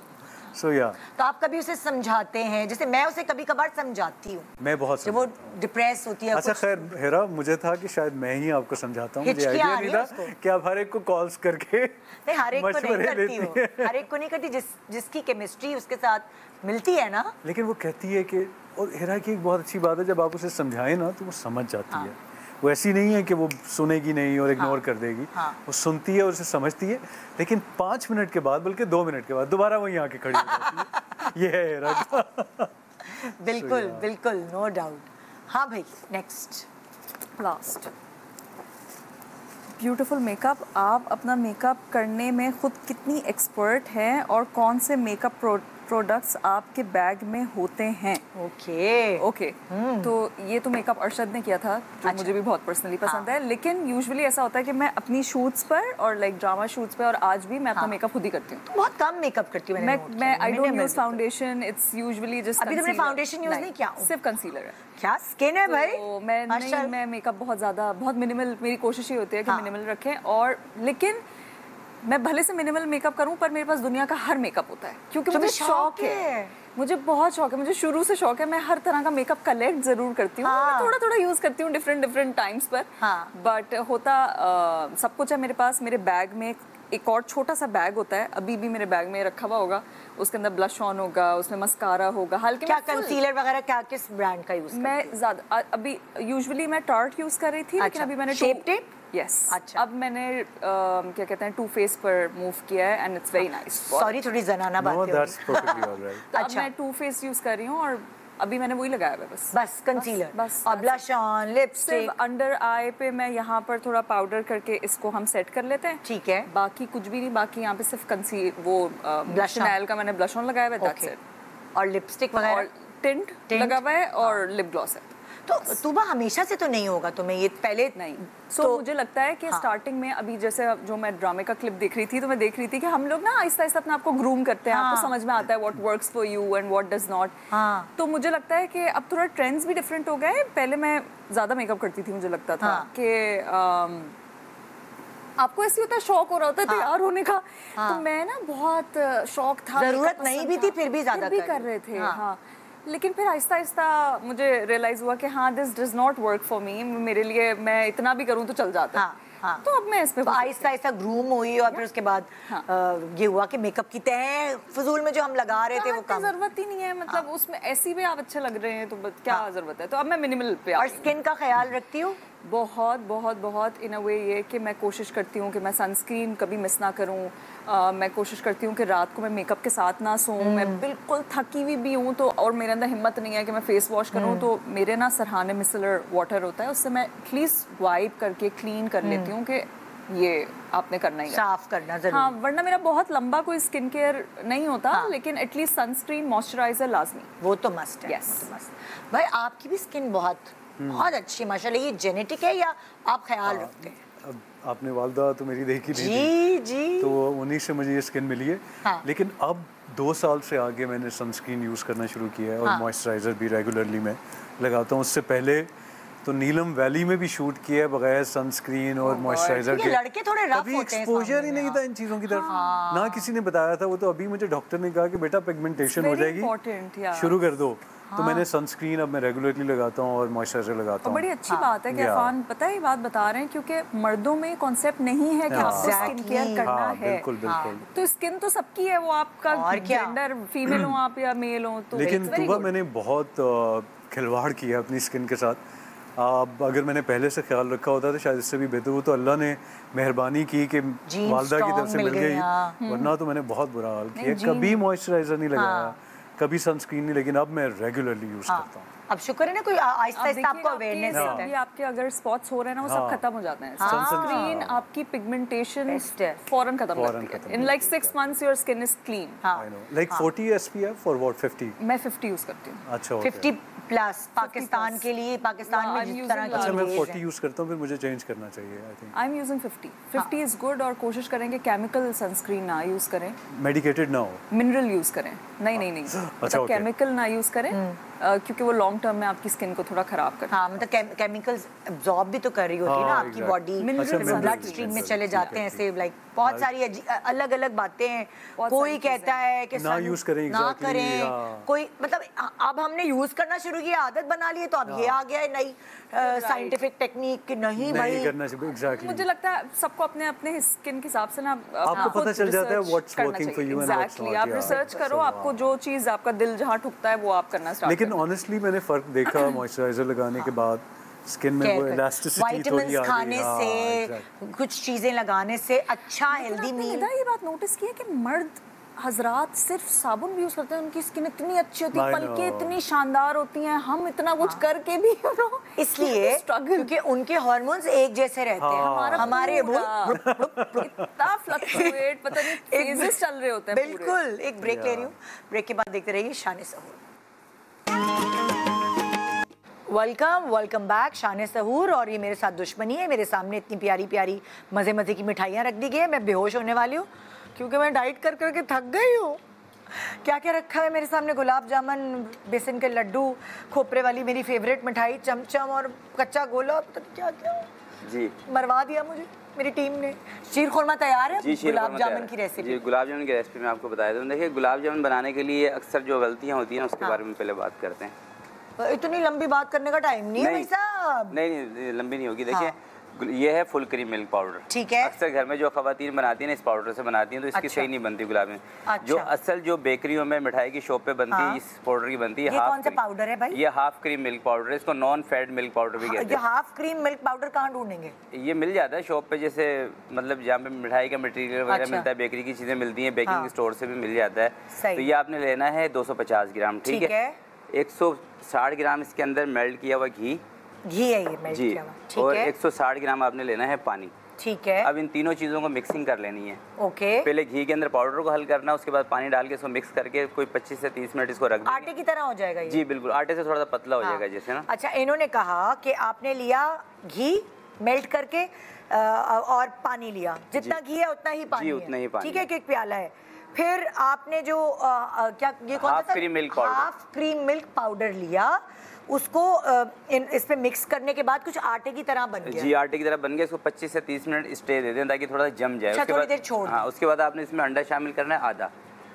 तो आप कभी उसे समझाते हैं? जैसे मैं उसे कभी कभार समझाती हूँ, मैं बहुत जब वो डिप्रेस होती है। अच्छा खैर हेरा, मुझे था कि शायद मैं ही आपको समझाता हूँ, मुझे आइडिया नहीं था कि आप हर एक को कॉल्स करके नहीं, हर एक को नहीं करती हो, हर एक को नहीं करती, जिसकी केमिस्ट्री उसके साथ मिलती है ना। लेकिन वो कहती है कि, और हेरा की एक बहुत अच्छी बात है, जब आप उसे समझाएं ना तो वो समझ जाती है। वो ऐसी नहीं है कि वो सुनेगी नहीं और इग्नोर कर देगी। वो सुनती है और उसे समझती है, लेकिन 5 मिनट के बाद, बल्कि 2 मिनट के बाद दोबारा वहीं आके खड़ी हो जाती है। ये है हेरा। बिल्कुल बिल्कुल, नो डाउट। हाँ भाई, नेक्स्ट लास्ट। Beautiful makeup. आप अपना मेकअप करने में खुद कितनी एक्सपर्ट हैं, और कौन से मेकअप प्रोडक्ट्स आपके बैग में होते हैं? ओके। तो ये तो मेकअप अरशद ने किया था, जो मुझे भी बहुत पर्सनली पसंद है। लेकिन यूजुअली ऐसा होता है कि मैं अपनी शूट्स पर और लाइक ड्रामा शूट्स पर, और आज भी मैं अपना मेकअप खुद ही करती हूँ। बहुत कम मेकअप करती हूँ मैं I don't use foundation, it's usually just. अभी तुमने फाउंडेशन यूज नहीं किया? सिर्फ कंसीलर है। क्या स्किन है भाई? तो मैं मेकअप बहुत मिनिमल, मेरी कोशिश ही होती है कि मिनिमल रखें। और लेकिन मैं भले से मिनिमल मेकअप करूं, पर मेरे पास दुनिया का हर मेकअप होता है, क्योंकि मुझे शौक है। मुझे बहुत शौक है, मुझे शुरू से शौक है। मैं हर तरह का मेकअप कलेक्ट जरूर करती हूँ। मैं थोड़ा थोड़ा यूज करती हूँ डिफरेंट टाइम्स पर। बट होता सब कुछ है मेरे पास। मेरे बैग में एक और छोटा सा बैग होता है, अभी भी मेरे बैग में रखा हुआ होगा। उसके अंदर ब्लश ऑन होगा, उसमें मस्कारा होगा, हल्के क्या कंसीलर वगैरह क्या किस ब्रांड का यूज? मैं ज्यादा अभी यूजुअली मैं टार्ट यूज कर रही थी, लेकिन अभी मैंने शेप टेप। यस। अच्छा, अब मैंने क्या कहते हैं, टू फेस पर मूव किया है, and it's very nice. Sorry, थोड़ी जनाना बात है। No, that's perfectly alright. अब मैं टू फेस यूज कर रही हूँ, और अभी मैंने वही लगाया है बस कंसीलर, बस और ब्लश ऑन, लिपस्टिक। अंडर आई पे मैं यहाँ पर थोड़ा पाउडर करके इसको हम सेट कर लेते हैं। ठीक है, बाकी कुछ भी नहीं, बाकी यहाँ पे सिर्फ वो शनैल का मैंने ब्लश ऑन लगाया हुआ है, दैट्स इट। और लिपस्टिक वगैरह और टिंट लगा हुआ है, और लिप ग्लॉस है। तो तुबा हमेशा से तो नहीं होगा तुम्हें ये पहले? नहीं। तो मुझे लगता है कि स्टार्टिंग में, अभी जैसे जो मैं ड्रामे का क्लिप देख रही थी, तो मैं देख रही थी कि हम लोग ना आहिस्ता आहिस्ता अपने आपको ग्रूम करते हैं। आपको समझ में आता है what works for you and what does not. तो मुझे लगता है कि अब थोड़ा ट्रेंड्स भी डिफरेंट हो गए। पहले मैं ज्यादा मेकअप करती थी, मुझे लगता था कि आपको ऐसी होता है, शौक हो रहा होता है तैयार होने का। तो मैं ना बहुत शौक था, जरूरत नहीं भी थी, फिर भी ज्यादा कर रहे थे। हाँ, लेकिन फिर आहिस्ता आहिस्ता मुझे रियलाइज हुआ कि हाँ, this does not work for me. मेरे लिए मैं इतना भी करूँ तो चल जाता है। हाँ। तो अब मैं इस पे तो आहिस्ता आहिस्ता ग्रूम हुई और फिर उसके बाद ये हुआ कि मेकअप की तय फजूल में जो हम लगा रहे थे वो कम। जरूरत ही नहीं है, मतलब उसमें ऐसी भी आप अच्छे लग रहे हैं तो क्या जरूरत है। तो अब मैं मिनिमल पे और स्किन का ख्याल रखती हूँ बहुत बहुत बहुत इन अ वे ये कि मैं कोशिश करती हूँ कि मैं सनस्क्रीन कभी मिस ना करूँ। मैं कोशिश करती हूँ कि रात को मैं मेकअप के साथ ना सोऊं। मैं बिल्कुल थकी हुई भी हूँ तो और मेरे अंदर हिम्मत नहीं है कि मैं फेस वॉश करूँ, तो मेरे ना सरहाने मिसलर वाटर होता है, उससे मैं एटलीस्ट वाइप करके क्लीन कर लेती हूँ कि ये आपने करना ही साफ करना जरूरी। हाँ, वरना मेरा बहुत लंबा कोई स्किन केयर नहीं होता। हाँ। लेकिन एटलीस्ट सनस्क्रीन मॉइस्चराइजर लाजमी, वो तो मस्ट है। Yes. वो तो मस्त। भाई आपकी भी स्किन बहुत अच्छी माशाल्लाह। ये जेनेटिक है या आप ख्याल रखते हैं? अब आपने वालदा तो मेरी देखी नहीं जी जी, तो उन्हीं से मुझे ये स्किन मिली है। हाँ। लेकिन अब 2 साल से आगे मैंने सनस्क्रीन यूज़ करना शुरू किया है और हाँ। मॉइस्चराइज़र भी रेगुलरली मैं लगाता हूँ। उससे पहले तो नीलम वैली में भी शूट किया है बगैर सनस्क्रीन और मॉइस्चराइज़र के। लड़के थोड़े रफ कभी होते हैं एक्सपोजर ही नहीं था इन चीज़ों की तरफ, ना किसी ने बताया था। वो तो अभी मुझे डॉक्टर ने कहा कि बेटा पिगमेंटेशन हो जाएगी, शुरू कर दो। तो मैंने सनस्क्रीन अब मैं रेगुलरली लगाता हूँ और मॉइस्चराइजर लगाता हूँ। बड़ी अच्छी बात है कि अफान पता है ये बात बता रहे हैं, क्योंकि मर्दों में कॉन्सेप्ट नहीं है कि आपको स्किन केयर करना है। बिल्कुल बिल्कुल। तो स्किन तो सबकी है, वो आपका जेंडर फीमेल हो आप या मेल हो। तो लेकिन तुबा मैंने बहुत खिलवाड़ किया अपनी स्किन के साथ। अब अगर मैंने पहले से ख्याल रखा होता तो शायद इससे भी बेहतर। वो तो अल्लाह ने मेहरबानी की कि वालदा की तरफ से मिल गई, वरना तो मैंने बहुत बुरा हाल किया। कभी मॉइस्चराइजर नहीं लगाया, कभी सनस्क्रीन नहीं, लेकिन अब मैं रेगुलरली यूज करता हूँ। अब शुक्र है ना कोई आहिस्ता आहिस्ता आपको अवेयरनेस देता है। आपके अगर स्पॉट्स हो रहे हैं ना वो सब खत्म हो जाते हैं। सनस्क्रीन आपकी पिगमेंटेशन फौरन खत्म करती है। In like 6 months your skin is clean. I know, like 40 SPF और व्हाट 50? मैं 50 यूज करती हूँ। अच्छा, 50 प्लस पाकिस्तान के लिए, पाकिस्तान में जिस तरह अच्छा मैं की 40 यूज करता हूँ, फिर मुझे चेंज करना चाहिए I think. I am using 50। 50 is good. और कोशिश करें कि केमिकल सनस्क्रीन ना यूज करें, मेडिकेटेड ना हो, मिनरल यूज करें। नहीं मतलब केमिकल ना यूज करें, क्योंकि वो लॉन्ग टर्म में आपकी स्किन को थोड़ा खराब करता है। हाँ, मतलब केमिकल्स एब्जॉर्ब भी तो कर रही होती है ना आपकी बॉडी, ब्लड स्ट्रीम में चले जाते हैं ऐसे। लाइक बहुत सारी अलग अलग बातें हैं। कोई कहता है कि ना यूज करें, ना करें, कोई मतलब अब हमने यूज करना शुरू किया, आदत बना ली है, तो अब ये आ गया है नई साइंटिफिक टेक्निक कि नहीं भाई करना चाहिए। एग्जैक्टली, मुझे लगता है सबको अपने अपने स्किन के हिसाब से ना आपको पता चल जाता है what's working for you and what's not. आप रिसर्च करो, आपको जो चीज आपका दिल जहाँ ठुकता है वो आप करना स्टार्ट। लेकिन ऑनेस्टली मैंने फर्क देखा मॉइस्चराइजर लगाने के बाद स्किन में वो इलास्टिसिटी थोड़ी आ गई। खाने से, कुछ चीजें लगाने से अच्छा हेल्दी मील। ये बात नोटिस की है कि मर्द हजरात सिर्फ साबुन भी यूज करते हैं, उनकी स्किन इतनी अच्छी होती है, पलकें इतनी शानदार होती हैं, हम इतना कुछ करके भी इसलिए क्योंकि उनके हार्मोन्स एक जैसे रहते हैं। हमारे इतना फ्लक्चुएट, पता नहीं फेजेस चल रहे होते हैं। बिल्कुल। एक ब्रेक ले रही हूँ, ब्रेक के बाद देखते रहिए शान सहूर। वेलकम बैक, शान सहूर। और ये मेरे साथ दुश्मनी है, मेरे सामने इतनी प्यारी प्यारी मज़े मज़े की मिठाइयाँ रख दी गई है। मैं बेहोश होने वाली हूँ क्योंकि मैं डाइट कर करके थक गई हूँ। क्या क्या रखा है मेरे सामने? गुलाब जामुन, बेसन के लड्डू, खोपरे वाली मेरी फेवरेट मिठाई चमचम और कच्चा गोला, पता नहीं क्या क्या जी मरवा दिया मुझे मेरी टीम ने। शीर खुरमा तैयार है? गुलाब जामुन की रेसिपी। जी, गुलाब जामुन की रेसिपी मैं आपको बताया दूँ। देखिए, गुलाब जामुन बनाने के लिए अक्सर जो गलतियाँ होती हैं उसके बारे में पहले बात करते हैं। इतनी लंबी बात करने का टाइम नहीं है भाई साहब। नहीं, लंबी नहीं होगी। देखिए, ये है फुल क्रीम मिल्क पाउडर। ठीक है। अक्सर घर में जो खवातीन बनाती हैं इस पाउडर से बनाती हैं, तो इसकी सही नहीं बनती गुलाब में। जो असल जो बेकरियों में मिठाई की शॉप पे बनती है, इस पाउडर की बनती है। ये कौन सा पाउडर है भाई? ये हाफ क्रीम मिल्क पाउडर है, इसको नॉन फैट मिल्क पाउडर भी कहते हैं। हाफ क्रीम मिल्क पाउडर कहाँ ढूंढेंगे? ये मिल जाता है शॉप पे, जैसे मतलब जहाँ पे मिठाई का मटेरियल वगैरह मिलता है, बेकरी की चीजें मिलती हैं, बेकिंग स्टोर से भी मिल जाता है। तो ये आपने लेना है 250 ग्राम। ठीक है। 160 ग्राम इसके अंदर मेल्ट किया हुआ घी है, ये मेल्ट किया हुआ। ठीक है। और 160 ग्राम आपने लेना है पानी। ठीक है। अब इन तीनों चीज़ों को मिक्सिंग कर लेनी है। ओके। पहले घी के अंदर पाउडर को हल करना, उसके बाद पानी डाल के इसको मिक्स करके कोई 25 से 30 मिनट इसको रख देंगे। आटे की तरह हो जाएगा ये? जी बिल्कुल, आटे से थोड़ा सा पतला हो जाएगा जैसे ना। अच्छा, इन्होंने कहा कि आपने लिया घी मेल्ट करके और पानी लिया, जितना घी है उतना ही पानी। जी, उतना ही पानी। ठीक है, एक प्याला है। फिर आपने जो क्या ये कौन सा half cream milk powder, half cream milk powder लिया, उसको इस पे मिक्स करने के बाद कुछ आटे की तरह बन गया। जी, आटे की तरह बन गया। इसको 25 से 30 मिनट स्टे दे दें ताकि थोड़ा जम जाए। थोड़ी देर छोड़। हाँ, उसके बाद आपने इसमें अंडा शामिल करना है आधा।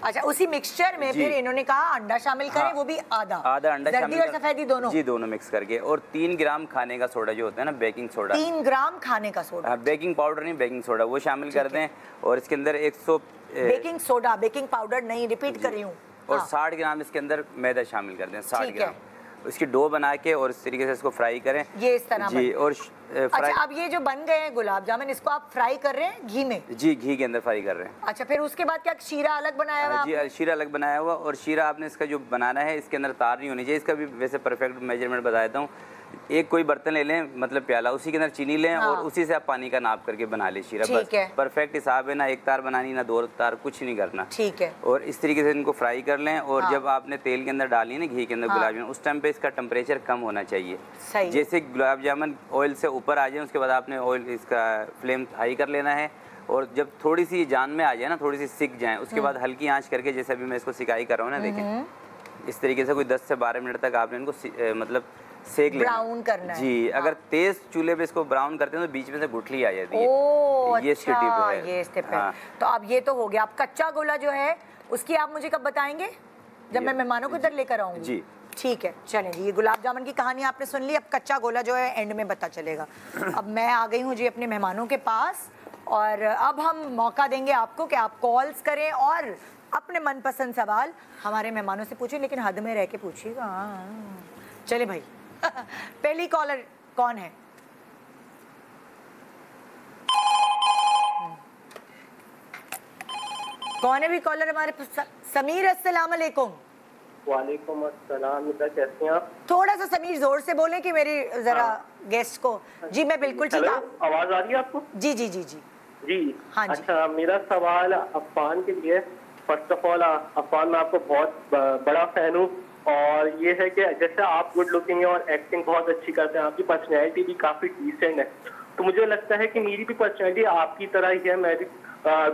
अच्छा, उसी मिक्सचर में फिर इन्होंने कहा अंडा शामिल करें, हाँ, वो भी आधा अंडा जर्दी और सफेदी दोनों? जी, दोनों मिक्स करके। और 3 ग्राम खाने का सोडा जो होता है ना, बेकिंग सोडा, 3 ग्राम खाने का सोडा, बेकिंग पाउडर नहीं, बेकिंग सोडा, वो शामिल कर दें। और इसके अंदर 100 बेकिंग सोडा, बेकिंग पाउडर नहीं, रिपीट कर रही हूँ। और हाँ। 60 ग्राम इसके अंदर मैदा शामिल कर दें, 60 ठीक है। ग्राम। इसकी डो बना के और इस तरीके से इसको फ्राई करें, ये इस तरह जी। और अच्छा, अब ये जो बन गए हैं गुलाब जामुन, इसको आप फ्राई कर रहे हैं घी में? जी, घी के अंदर फ्राई कर रहे हैं। अच्छा, फिर उसके बाद क्या शीरा अलग बनाया हुआ? जी, शीरा अलग बनाया हुआ। और शीरा आपने इसका जो बनाना है, इसके अंदर तार नहीं होनी चाहिए। इसका भी वैसे परफेक्ट मेजरमेंट बता देता हूँ। एक कोई बर्तन ले लें, मतलब प्याला, उसी के अंदर चीनी लें, हाँ। और उसी से आप पानी का नाप करके बना लें शीरा। बस ठीक है। परफेक्ट हिसाब है, ना 1 तार बनानी, ना 2 तार, कुछ नहीं करना। ठीक है। और इस तरीके से इनको फ्राई कर लें। और हाँ। जब आपने तेल के अंदर डाली ना, घी के अंदर गुलाब जामुन, उस टाइम पे इसका टेम्परेचर कम होना चाहिए। सही। जैसे गुलाब जामुन ऑयल से ऊपर आ जाए, उसके बाद आपने ऑयल इसका फ्लेम हाई कर लेना है। और जब थोड़ी सी जान में आ जाए ना, थोड़ी सी सिक जाए, उसके बाद हल्की आंच करके, जैसे अभी मैं इसको सिकाई कर रहा हूँ ना, देखें इस तरीके से कोई 10 से 12 मिनट तक आपने इनको मतलब सेक लेना, ब्राउन करना है। जी। अगर तेज चूल्हे पे इसको ब्राउन करते हैं तो बीच में से गुठली आ जाती है। ओह, ये इसकी टिप अच्छा, है। ये स्टेप है। हाँ। तो अब ये तो हो गया। अब कच्चा गोला जो है उसकी आप मुझे कब बताएंगे? जब मैं मेहमानों को इधर लेकर आऊंगी। जी, ठीक है, चलें जी। ये गुलाब जामुन की कहानी आपने सुन ली, अब कच्चा गोला जो है एंड में पता चलेगा। अब मैं आ गई हूँ जी अपने मेहमानों के पास, और अब हम मौका देंगे आपको कि आप कॉल्स करें और अपने मनपसंद सवाल हमारे मेहमानों से पूछिए, लेकिन हद में रह के पूछिएगा। चले भाई, पहली कॉलर कौन है? कौन है भी कॉलर हमारे पास? समीर, अस्सलाम वालेकुम। वालेकुम अस्सलाम, कैसे हैं आप? थोड़ा सा समीर जोर से बोले कि मेरी जरा गेस्ट को। जी मैं बिल्कुल ठीक हूँ। आवाज आ रही है आपको? जी जी जी जी जी। हाँ जी। अच्छा, मेरा सवाल अफान के लिए। फर्स्ट ऑफ ऑल अफान, मैं आपको बहुत बड़ा फैन हूँ, और ये है कि जैसे आप गुड लुकिंग है और एक्टिंग बहुत अच्छी करते हैं, आपकी पर्सनैलिटी भी काफी डिसेंट है। तो मुझे लगता है कि मेरी भी पर्सनैलिटी आपकी तरह ही है, मैं भी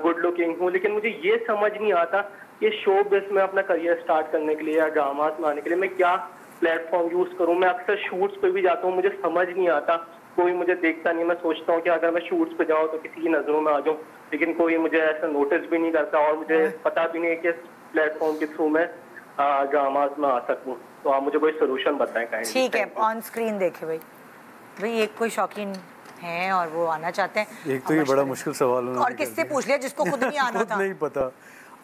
गुड लुकिंग हूँ। लेकिन मुझे ये समझ नहीं आता कि शो बिज़ में अपना करियर स्टार्ट करने के लिए या ड्रामास में आने के लिए मैं क्या प्लेटफॉर्म यूज करूँ। मैं अक्सर शूट्स पे भी जाता हूँ, मुझे समझ नहीं आता, कोई मुझे देखता नहीं। मैं सोचता हूँ कि अगर मैं शूट्स पे जाऊँ तो किसी की नजरों में आ जाऊँ, लेकिन कोई मुझे ऐसा नोटिस भी नहीं करता, और मुझे पता भी नहीं है कि प्लेटफॉर्म के थ्रू मैं ड्रामास में आ सकूँ। तो आप मुझे कोई सोल्यूशन बताएं काइंडली। ठीक है, ऑन स्क्रीन देखे भाई। भाई एक कोई शौकीन हैं और वो आना चाहते हैं। एक तो ये बड़ा मुश्किल सवाल उन्होंने और किससे पूछ लिया जिसको खुद नहीं आना खुद था? नहीं पता।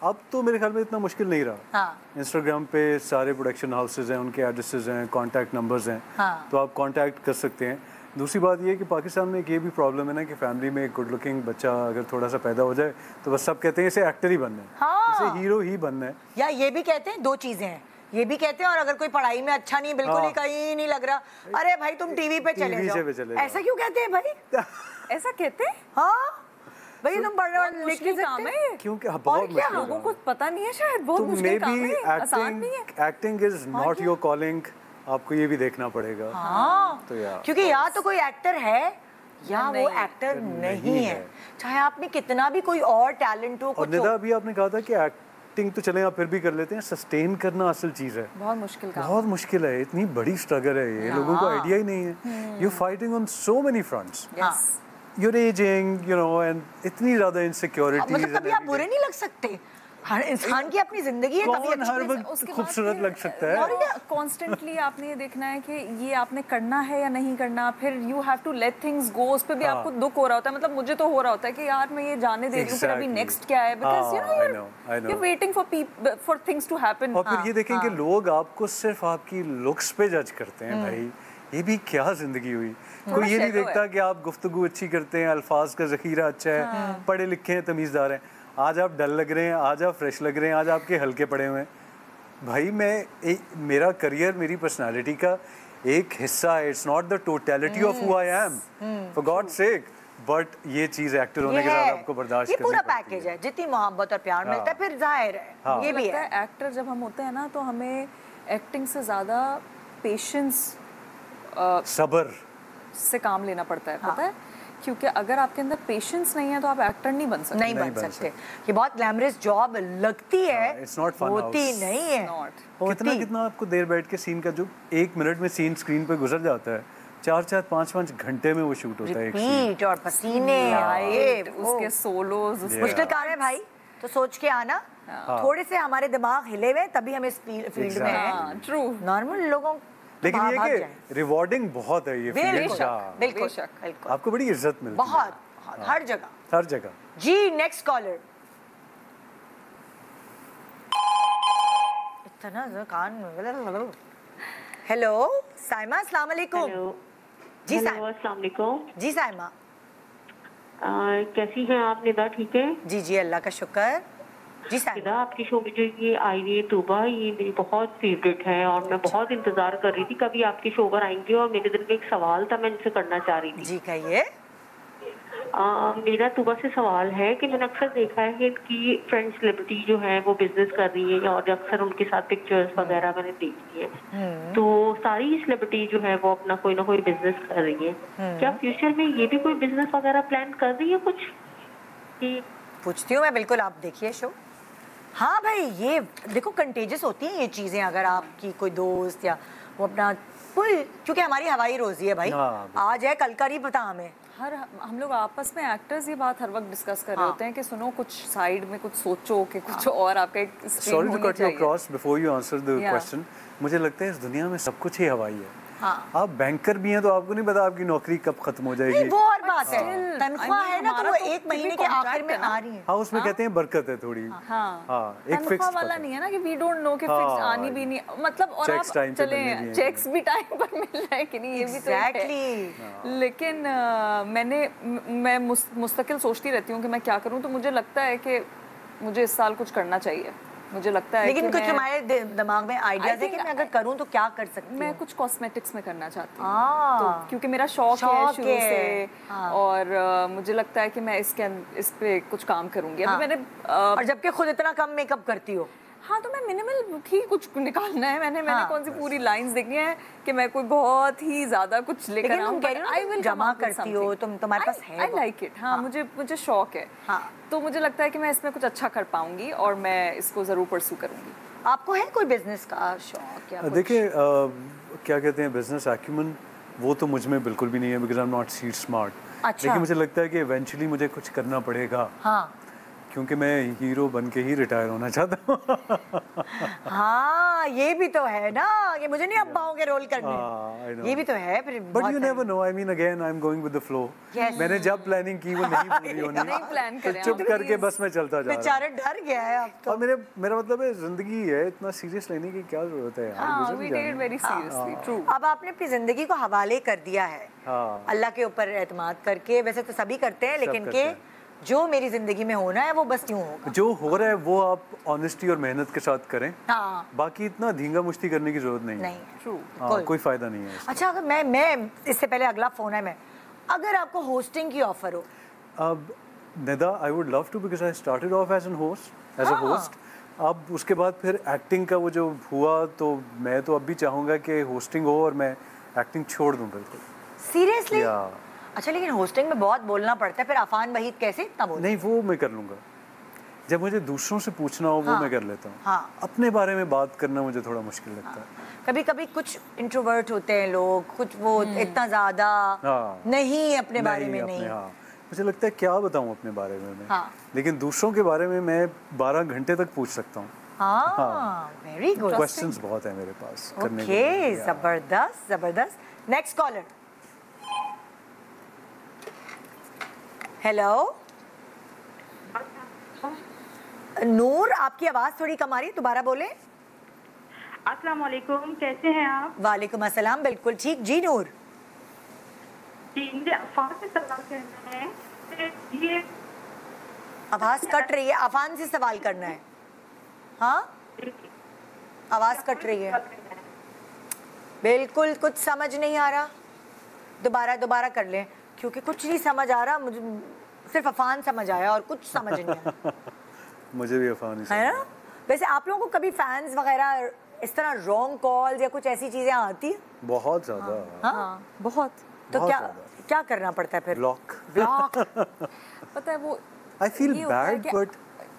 अब तो मेरे ख्याल में इतना मुश्किल नहीं रहा। हाँ। इंस्टाग्राम पे सारे प्रोडक्शन हाउसेज हैं, उनके एड्रेसेस हैं, कॉन्टैक्ट नंबर्स हैं। हाँ। तो आप कॉन्टैक्ट कर सकते हैं। दूसरी बात ये है कि पाकिस्तान में एक ये भी प्रॉब्लम है ना कि फैमिली में एक गुड लुकिंग बच्चा अगर थोड़ा सा पैदा हो जाए तो बस सब कहते हैं इसे एक्टर ही बनना है, हाँ। इसे हीरो ही बनना है। या ये भी कहते हैं, 2 चीजें हैं, ये भी कहते हैं और अगर कोई पढ़ाई में अच्छा नहीं, बिल्कुल ही कहीं नहीं लग रहा, अरे भाई तुम टीवी पे चले टीवी से पे जाओ। चले जाओ। ऐसा क्यों कहते हैं भाई? ऐसा कहते हैं? हाँ भाई, तुम पढ़ रहे हो, लिख नहीं काम सकते। है। क्योंकि और बहुत क्या? मुश्किल लोगों को पता नहीं है शायद, बहुत तो मुश्किल काम maybe है, आसान नहीं है। Acting is not your calling, आपको ये भी देखना पड़ेगा। हाँ, तो यार क्योंकि या तो कोई एक्टर है या वो नहीं। एक्टर नहीं है, चाहे आप में कितना भी कोई और टैलेंट हो। और निदा अभी आपने कहा था कि एक्टिंग तो चले आप फिर भी कर लेते हैं, सस्टेन करना असल चीज है। बहुत मुश्किल काम। बहुत मुश्किल है, इतनी बड़ी स्ट्रगल है ये, लोगों को आइडिया ही नहीं है। You fighting on so many fronts, your ageing, you know, and इतनी ज्यादा इनसिक्योरिटीज। मतलब कभी आप बुरे नहीं लग सकते। हर इंसान की अपनी जिंदगी है, कभी कौन हर अच्छी वक्त उसके बाद खूबसूरत फिर- लग सकता है? और कॉन्स्टेंटली आपने ये देखना है कि ये आपने करना है या नहीं करना, फिर you have to let things go. उस पे भी आपको दुख हो रहा होता है, मतलब मुझे तो हो रहा होता है कि यार मैं ये जाने दे रही हूँ, फिर अभी Exactly. नेक्स्ट क्या है, because you I know know. You waiting for things to happen. और फिर ये देखें कि लोग आपको सिर्फ आपकी लुक्स पे जज करते हैं। भाई ये भी क्या जिंदगी हुई। कोई ये नहीं शैडो देखता कि आप गुफ्तगू अच्छी करते हैं, अल्फाज का जखीरा अच्छा है, पढ़े लिखे हैं, तमीज़दार हैं। आज आप डल लग रहे हैं, आज आप फ्रेश लग रहे हैं, आज आपके हल्के पड़े हुए हैं। भाई मेरा करियर मेरी पर्सनालिटी का एक हिस्सा है, it's not the totality of who I am, for God sake. But ये चीज़ एक्टर होने के साथ आपको बर्दाश्त ये करनी पूरा पड़ती पैकेज है, जितनी मोहब्बत और प्यार मिलता है फिर जाहिर है ये भी है। एक्टर जब हम होते हैं ना, तो हमें एक्टिंग से ज्यादा पेशेंस, सब्र से काम लेना पड़ता है, पता है? क्योंकि अगर आपके अंदर पेशेंस नहीं है तो आप एक्टर नहीं बन सकते। नहीं बन सकते। ये बहुत ग्लैमरस जॉब लगती है, It's not fun होती house. नहीं है। कितना आपको देर बैठ के सीन का जो 1 मिनट में सीन स्क्रीन पे गुजर जाता है, 4-4 5-5 घंटे में वो शूट होता है एक सीन। रिपीट और पसीने आए, उसके सोलोज, मुश्किल कार्य है भाई। तो सोच के आना थोड़े से हमारे दिमाग हिले हुए तभी हम इस फील्ड में हैं। ट्रू। नॉर्मल लोगों लेकिन भाग ये जाएं। कि रिवॉर्डिंग बहुत है ये फील्ड। बिल्कुल बिल्कुल बिल्कुल आपको बड़ी इज्जत मिलती है बहुत हर जगह हर जगह। जी नेक्स्ट कॉलर। इतना कान। हेलो साइमा, अस्सलाम वालेकुम। जी साइमा। अस्सलाम वालेकुम। जी साइमा। कैसी हैं आप निदा? ठीक है जी जी अल्लाह का शुक्र। जी साइमा। निदा, आपकी शो में जो ये आई हुई है तूबा, ये मेरी बहुत फेवरेट है और मैं बहुत इंतजार कर रही थी कभी आपके शो पर आएंगे। और मेरे दिल में एक सवाल था, मैं इनसे करना चाह रही थी। जी कहिए। मेरा तूबा से सवाल है कि मैंने अक्सर देखा है कि इनकी फ्रेंड सेलिब्रिटी जो है वो बिजनेस कर रही है और अक्सर उनके साथ पिक्चर्स वगैरह मैंने देखी है। तो सारी सेलिब्रिटी जो है वो अपना कोई ना कोई बिजनेस कर रही है। क्या फ्यूचर में ये भी कोई बिजनेस वगैरह प्लान कर रही है कुछ? पूछती हूँ मैं, बिल्कुल आप देखिए शो। हाँ भाई, ये देखो कंटेजियस होती हैं ये चीज़ें। अगर आपकी कोई दोस्त या वो अपना कोई, क्योंकि हमारी हवाई रोजी है भाई, आज है कल का नहीं पता हमें। हम लोग आपस में एक्टर्स ये बात हर वक्त डिस्कस कर रहे होते हैं कि सुनो कुछ साइड में कुछ सोचो कि कुछ और आपका एक स्ट्रीम होनी चाहिए। Sorry to cut you across before you answer the question. मुझे लगता है इस दुनिया में सब कुछ ही हवाई है। आप बैंकर भी हैं तो आपको नहीं पता आपकी नौकरी कब खत्म हो जाएगी। वो और बात है, तनख्वाह है ना, तो वो एक महीने के आखिर में आ रही है। हाँ, उसमें कहते हैं बरकत है थोड़ी। एक फिक्स वाला नहीं है ना कि वी डोंट नो कि फिक्स आनी भी नहीं, मतलब और आप चले चेक्स भी टाइम पर मिल रहा है कि नहीं, ये भी तो है। लेकिन मैं मुस्तकिल सोचती रहती हूँ कि मैं क्या करूँ। तो मुझे लगता है कि मुझे इस साल कुछ करना चाहिए। मुझे लगता है लेकिन कुछ हमारे दिमाग में आइडियाज है कि मैं अगर करूं तो क्या कर सकती हूं। मैं कुछ कॉस्मेटिक्स में करना चाहती हूँ तो, क्योंकि मेरा शौक है शुरू से। और मुझे लगता है कि मैं इस पे कुछ काम करूंगी। अभी मैंने और जबकि खुद इतना कम मेकअप करती हो। हाँ, तो मैं मिनिमल ही कुछ निकालना है। मैंने कौन सी पूरी लाइंस देखनी है कि मैं कोई बहुत ही ज्यादा कुछ लेकर आऊं। आई विल जमा करती हो तुम्हारे पास है। I like it. हाँ, मुझे शौक है। हाँ, तो मुझे लगता है कि मैं इसमें कुछ अच्छा कर पाऊंगी और मैं इसको जरूर परस्यू करूंगी। आपको है कोई बिजनेस का शौक या? देखिए क्या कहते हैं बिजनेस एक्यूमेंट, वो तो मुझ में बिल्कुल भी नहीं है because I am not seat smart. लेकिन मुझे लगता है कि इवेंचुअली मुझे कुछ करना पड़ेगा। हाँ, क्योंकि मैं हीरो बन के ही रिटायर होना चाहता हूँ। हाँ, ये भी तो है ना कि मुझे नहीं अब्बाओं के रोल करने। ये भी तो है। But you never know, I mean again I am going with the flow. मैंने जब प्लानिंग की वो नहीं पूरी होनी। नहीं प्लान करें, चुप करके बस मैं चलता जा रहा हूं। बेचारा डर गया है अब तो। और मेरा मतलब है जिंदगी है, इतना सीरियस लेने की क्या जरूरत है यार। We take it very seriously. True. अब आपने अपनी जिंदगी को हवाले कर दिया है अल्लाह के ऊपर एतमाद करके। वैसे तो सभी करते हैं, लेकिन के जो मेरी जिंदगी में होना है वो बस यूं होगा। जो हो रहा है वो आप ऑनेस्टी और मेहनत के साथ करें। हाँ। बाकी इतना धींगा मुश्ती करने की जरूरत नहीं है। ट्रू। कोई फायदा नहीं है। अच्छा, अगर मैं इससे पहले अगला फोन है, मैं अगर आपको होस्टिंग की ऑफर हो। अब Nida, I would love to because I started off as a host. अब उसके बाद फिर एक्टिंग का वो जो हुआ, तो मैं तो अब भी चाहूँगा कि होस्टिंग हो और मैं एक्टिंग छोड़ दूँ बिल्कुल। सीरियसली? अच्छा, लेकिन होस्टिंग में बहुत बोलना पड़ता है, फिर अफान वहीद कैसे इतना बोलते? नहीं, वो मैं कर लूँगा। जब मुझे दूसरों से पूछना हो वो मैं कर लेता हूँ। हाँ। अपने बारे में बात करना मुझे थोड़ा मुश्किल लगता है। कभी कभी कुछ इंट्रोवर्ट होते हैं लोग, कुछ वो इतना ज़्यादा नहीं अपने बारे में नहीं। मुझे लगता है क्या बताऊँ अपने बारे में मैं। लेकिन दूसरों के बारे में मैं 12 घंटे तक पूछ सकता हूँ। Very good. क्वेश्चंस बहुत है मेरे पास करने के। जबरदस्त जबरदस्त। Next collar. हेलो नूर, आपकी आवाज थोड़ी कम आ रही है, दोबारा बोले। अस्सलाम वालेकुम, कैसे हैं आप? वालेकुम अस्सलाम, बिल्कुल ठीक। जी नूर। जी, मुझे अफान से सवाल करना है। ये आवाज कट रही है, अफान से सवाल करना है। हाँ, आवाज कट रही है, बिल्कुल कुछ समझ नहीं आ रहा। दोबारा कर लें, क्योंकि कुछ नहीं समझ आ रहा। मुझे सिर्फ अफान समझ आया और कुछ समझ नहीं आया। मुझे भी अफान ही है ना। वैसे आप लोगों को कभी फैंस वगैरह इस तरह रॉन्ग कॉल्स या कुछ ऐसी चीजें आती है? बहुत ज्यादा। हाँ, बहुत। तो क्या करना पड़ता है फिर? ब्लॉक। पता है वो I feel bad, but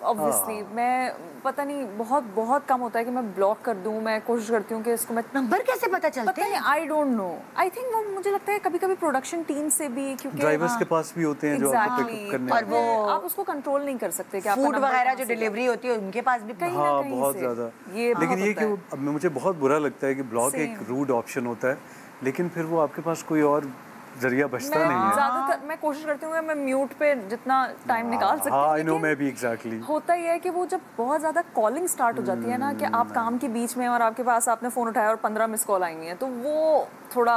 obviously मैं पता नहीं, बहुत कम होता है कि मैं ब्लॉक कर दूं। मैं कोशिश करती हूँ कि इसको मैं नंबर कैसे पता चलते हैं? I don't know, I think वो मुझे लगता है कभी कभी प्रोडक्शन टीम से भी, क्योंकि ड्राइवर्स के पास भी होते हैं जो आपको पिकअप करने और वो आप उसको कंट्रोल नहीं कर सकते कि फूड वगैरह जो डिलीवरी होती है उनके पास भी कहीं हाँ, ना कहीं बहुत से। ज़्यादा। ये लेकिन ये बहुत होता कि मुझे बहुत बुरा लगता है कि ब्लॉग एक रूड ऑप्शन होता है, लेकिन फिर वो आपके पास कोई और जरिया बचता नहीं है। ज़्यादातर मैं कोशिश करती हूँ कि मैं म्यूट पे जितना टाइम निकाल सकती हूँ। हाँ, आई नो, मैं भी एग्जैक्टली। होता ही है कि वो जब बहुत ज़्यादा कॉलिंग स्टार्ट हो जाती है ना, कि आप काम के बीच में और आपके पास आपने फ़ोन उठाया और 15 मिस कॉल आई हुई हैं, तो वो थोड़ा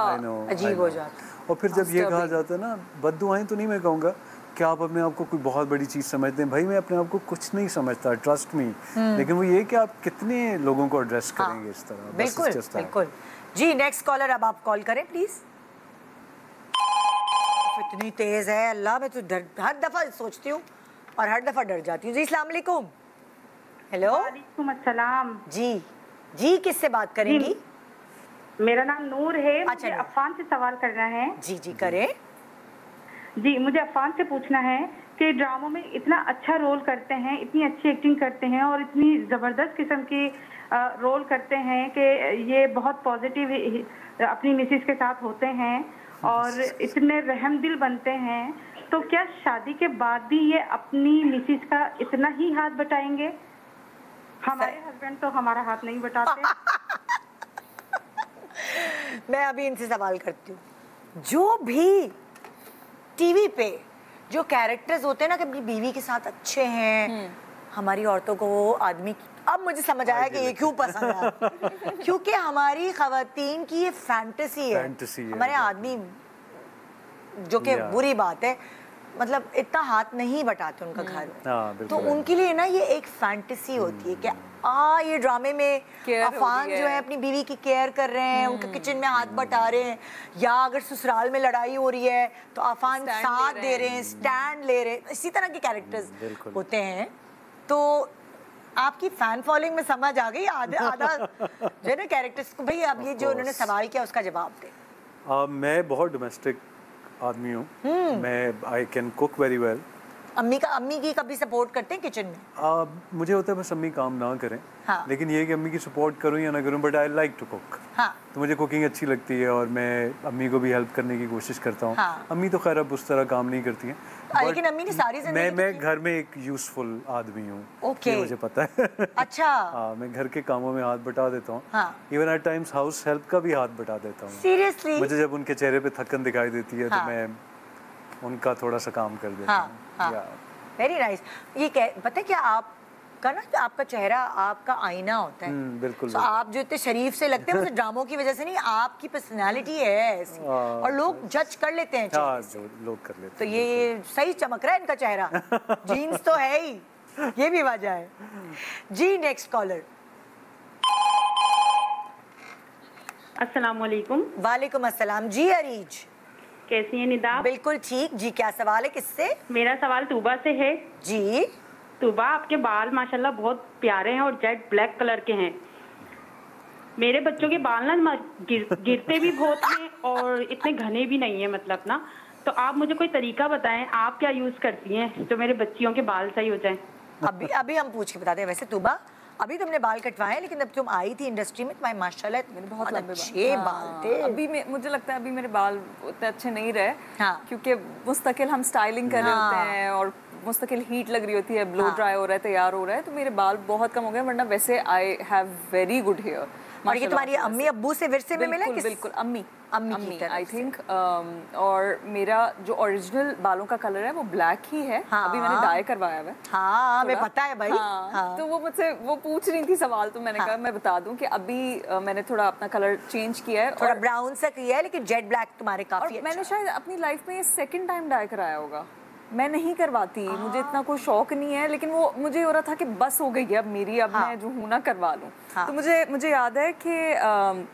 अजीब हो जाता है। और फिर जब ये कहा जाता है ना, बद्दुआएं तो नहीं मैं कहूँगा कि आप अपने आप को कोई बहुत बड़ी चीज़ समझते हैं। भाई मैं अपने आप को कुछ नहीं समझता, ट्रस्ट मी, लेकिन वो ये कि आप कितने लोगों को एड्रेस करेंगे इस तरह। बिल्कुल बिल्कुल जी। नेक्स्ट कॉलर, अब आप कॉल करें प्लीज। इतनी तेज है अल्लाह, मैं तो हर दफा सोचती हूँ और हर दफा डर जाती हूँ। जी अस्सलाम वालेकुम। हेलो। वालेकुम अस्सलाम। जी जी, किससे बात करेंगी? मेरा नाम नूर है। अच्छा, मुझे अफान से सवाल करना है। जी जी करें। जी, मुझे अफान से पूछना है कि ड्रामों में इतना अच्छा रोल करते हैं, इतनी अच्छी एक्टिंग करते हैं और इतनी ज़बरदस्त किस्म की रोल करते हैं कि ये बहुत पॉजिटिव अपनी मिसेस के साथ होते हैं और इतने रहमदिल बनते हैं, तो क्या शादी के बाद भी ये अपनी मिसेस का इतना ही हाथ बटाएंगे? हमारे हस्बैंड तो हमारा हाथ नहीं बटाते। मैं अभी इनसे सवाल करती हूँ, जो भी टीवी पे जो कैरेक्टर्स होते हैं ना कि अपनी बीवी के साथ अच्छे हैं, हमारी औरतों को वो आदमी, अब मुझे समझ आया कि ये क्यों पसंद है। क्योंकि हमारी खवातीन की ये फैंटेसी है, हमारे आदमी, जो कि बुरी बात है, मतलब इतना हाथ नहीं बटाते उनका घर में, तो उनके लिए ना ये एक फैंटेसी होती है कि ये ड्रामे में अफान जो है अपनी बीवी की केयर कर रहे हैं, उनके किचन में हाथ बटा रहे हैं, या अगर ससुराल में लड़ाई हो रही है तो अफान साथ दे रहे हैं, स्टैंड ले रहे हैं, इसी तरह के कैरेक्टर्स होते हैं। तो आपकी फैन फॉलोइंग में समझ आ गई आधा जो है ना कैरेक्टर्स को। भाई अब ये जो उन्होंने सवाल किया उसका जवाब दे। मैं बहुत डोमेस्टिक आदमी हूँ, मैं I can cook very well. अम्मी की कभी सपोर्ट करते हैं किचन में? मुझे होता है बस अम्मी काम ना करें, हाँ। लेकिन ये कि अम्मी की सपोर्ट करूँ या ना करूँ, but I like to cook. हाँ। तो मुझे कुकिंग अच्छी लगती है और मैं अम्मी को भी हेल्प करने की कोशिश करता हूँ। हाँ। अम्मी तो खैर अब उस तरह काम नहीं करती हैं, लेकिन अम्मी ने सारी जिंदगी मैं घर में एक यूजफुल आदमी हूँ। ओके, मुझे पता है। अच्छा। हाँ, मैं घर के कामों में हाथ बटा देता हूँ। हाँ। Even at times house help का भी हाथ बटा देता हूँ। सीरियसली? मुझे जब उनके चेहरे पे थकन दिखाई देती है तो मैं उनका थोड़ा सा काम कर देता हूँ। Very nice. ये पता है क्या, आपका ना आपका चेहरा आपका आईना होता है। बिल्कुल। तो आप जो इतने शरीफ से लगते हैं, ड्रामों की वजह से नहीं, आपकी पर्सनालिटी है ऐसी, और लोग जज कर लेते हैं। लोग कर लेते तो ये सही चमक रहा है इनका चेहरा। जीन्स तो है ही, ये भी वजह है। जी नेक्स्ट कॉलर। अस्सलाम वालेकुम। वालेकुम अस्सलाम। जी अरीज, कैसी हैं निदा? बिल्कुल ठीक जी। क्या सवाल है, किससे? मेरा सवाल तूबा से है। जी तूबा, आपके बाल माशाल्लाह बहुत प्यारे हैं और जेट ब्लैक कलर के हैं। मेरे बच्चों के बाल ना गिरते भी बहुत हैं और इतने घने भी नहीं है, मतलब ना, तो आप मुझे कोई तरीका बताएं, आप क्या यूज करती हैं जो मेरे बच्चियों के बाल सही हो जाएं? अभी हम पूछ के बताते हैं। वैसे तूबा, अभी तुमने बाल कटवाए, लेकिन जब तुम आई थी इंडस्ट्री में तुम्हारे माशाल्लाह मेरे बहुत अच्छे बाल थे। अभी मुझे लगता है अभी मेरे बाल उतने अच्छे नहीं रहे, क्योंकि मुस्तकिल हम स्टाइलिंग कर रहे होते हैं और मुस्तकिल हीट लग रही होती है, ब्लो ड्राई हो रहा है, तैयार हो रहा है, तो मेरे बाल बहुत कम हो गए, वरना वैसे I have very good hair. और ये तुम्हारी अम्मी अब्बू से विरसे में मिला? बिल्कुल अम्मी आई थिंक। और मेरा जो ओरिजिनल बालों का कलर है वो ब्लैक ही है। अभी मैंने डाई करवाया है। हाँ, हमें पता है भाई। तो वो मुझसे वो पूछ रही थी सवाल, तो मैंने कहा मैं बता दूं कि अभी मैंने थोड़ा अपना कलर चेंज किया है, थोड़ा ब्राउन सा किया है, लेकिन जेट ब्लैक तुम्हारे काफी अच्छा। मैंने शायद अपनी लाइफ में ये सेकंड टाइम डाई कराया होगा। मैं नहीं करवाती, मुझे इतना कोई शौक नहीं है, लेकिन वो मुझे हो रहा था कि बस हो गई है अब मेरी, अब मैं जो हूँ ना करवा लूँ। तो मुझे याद है कि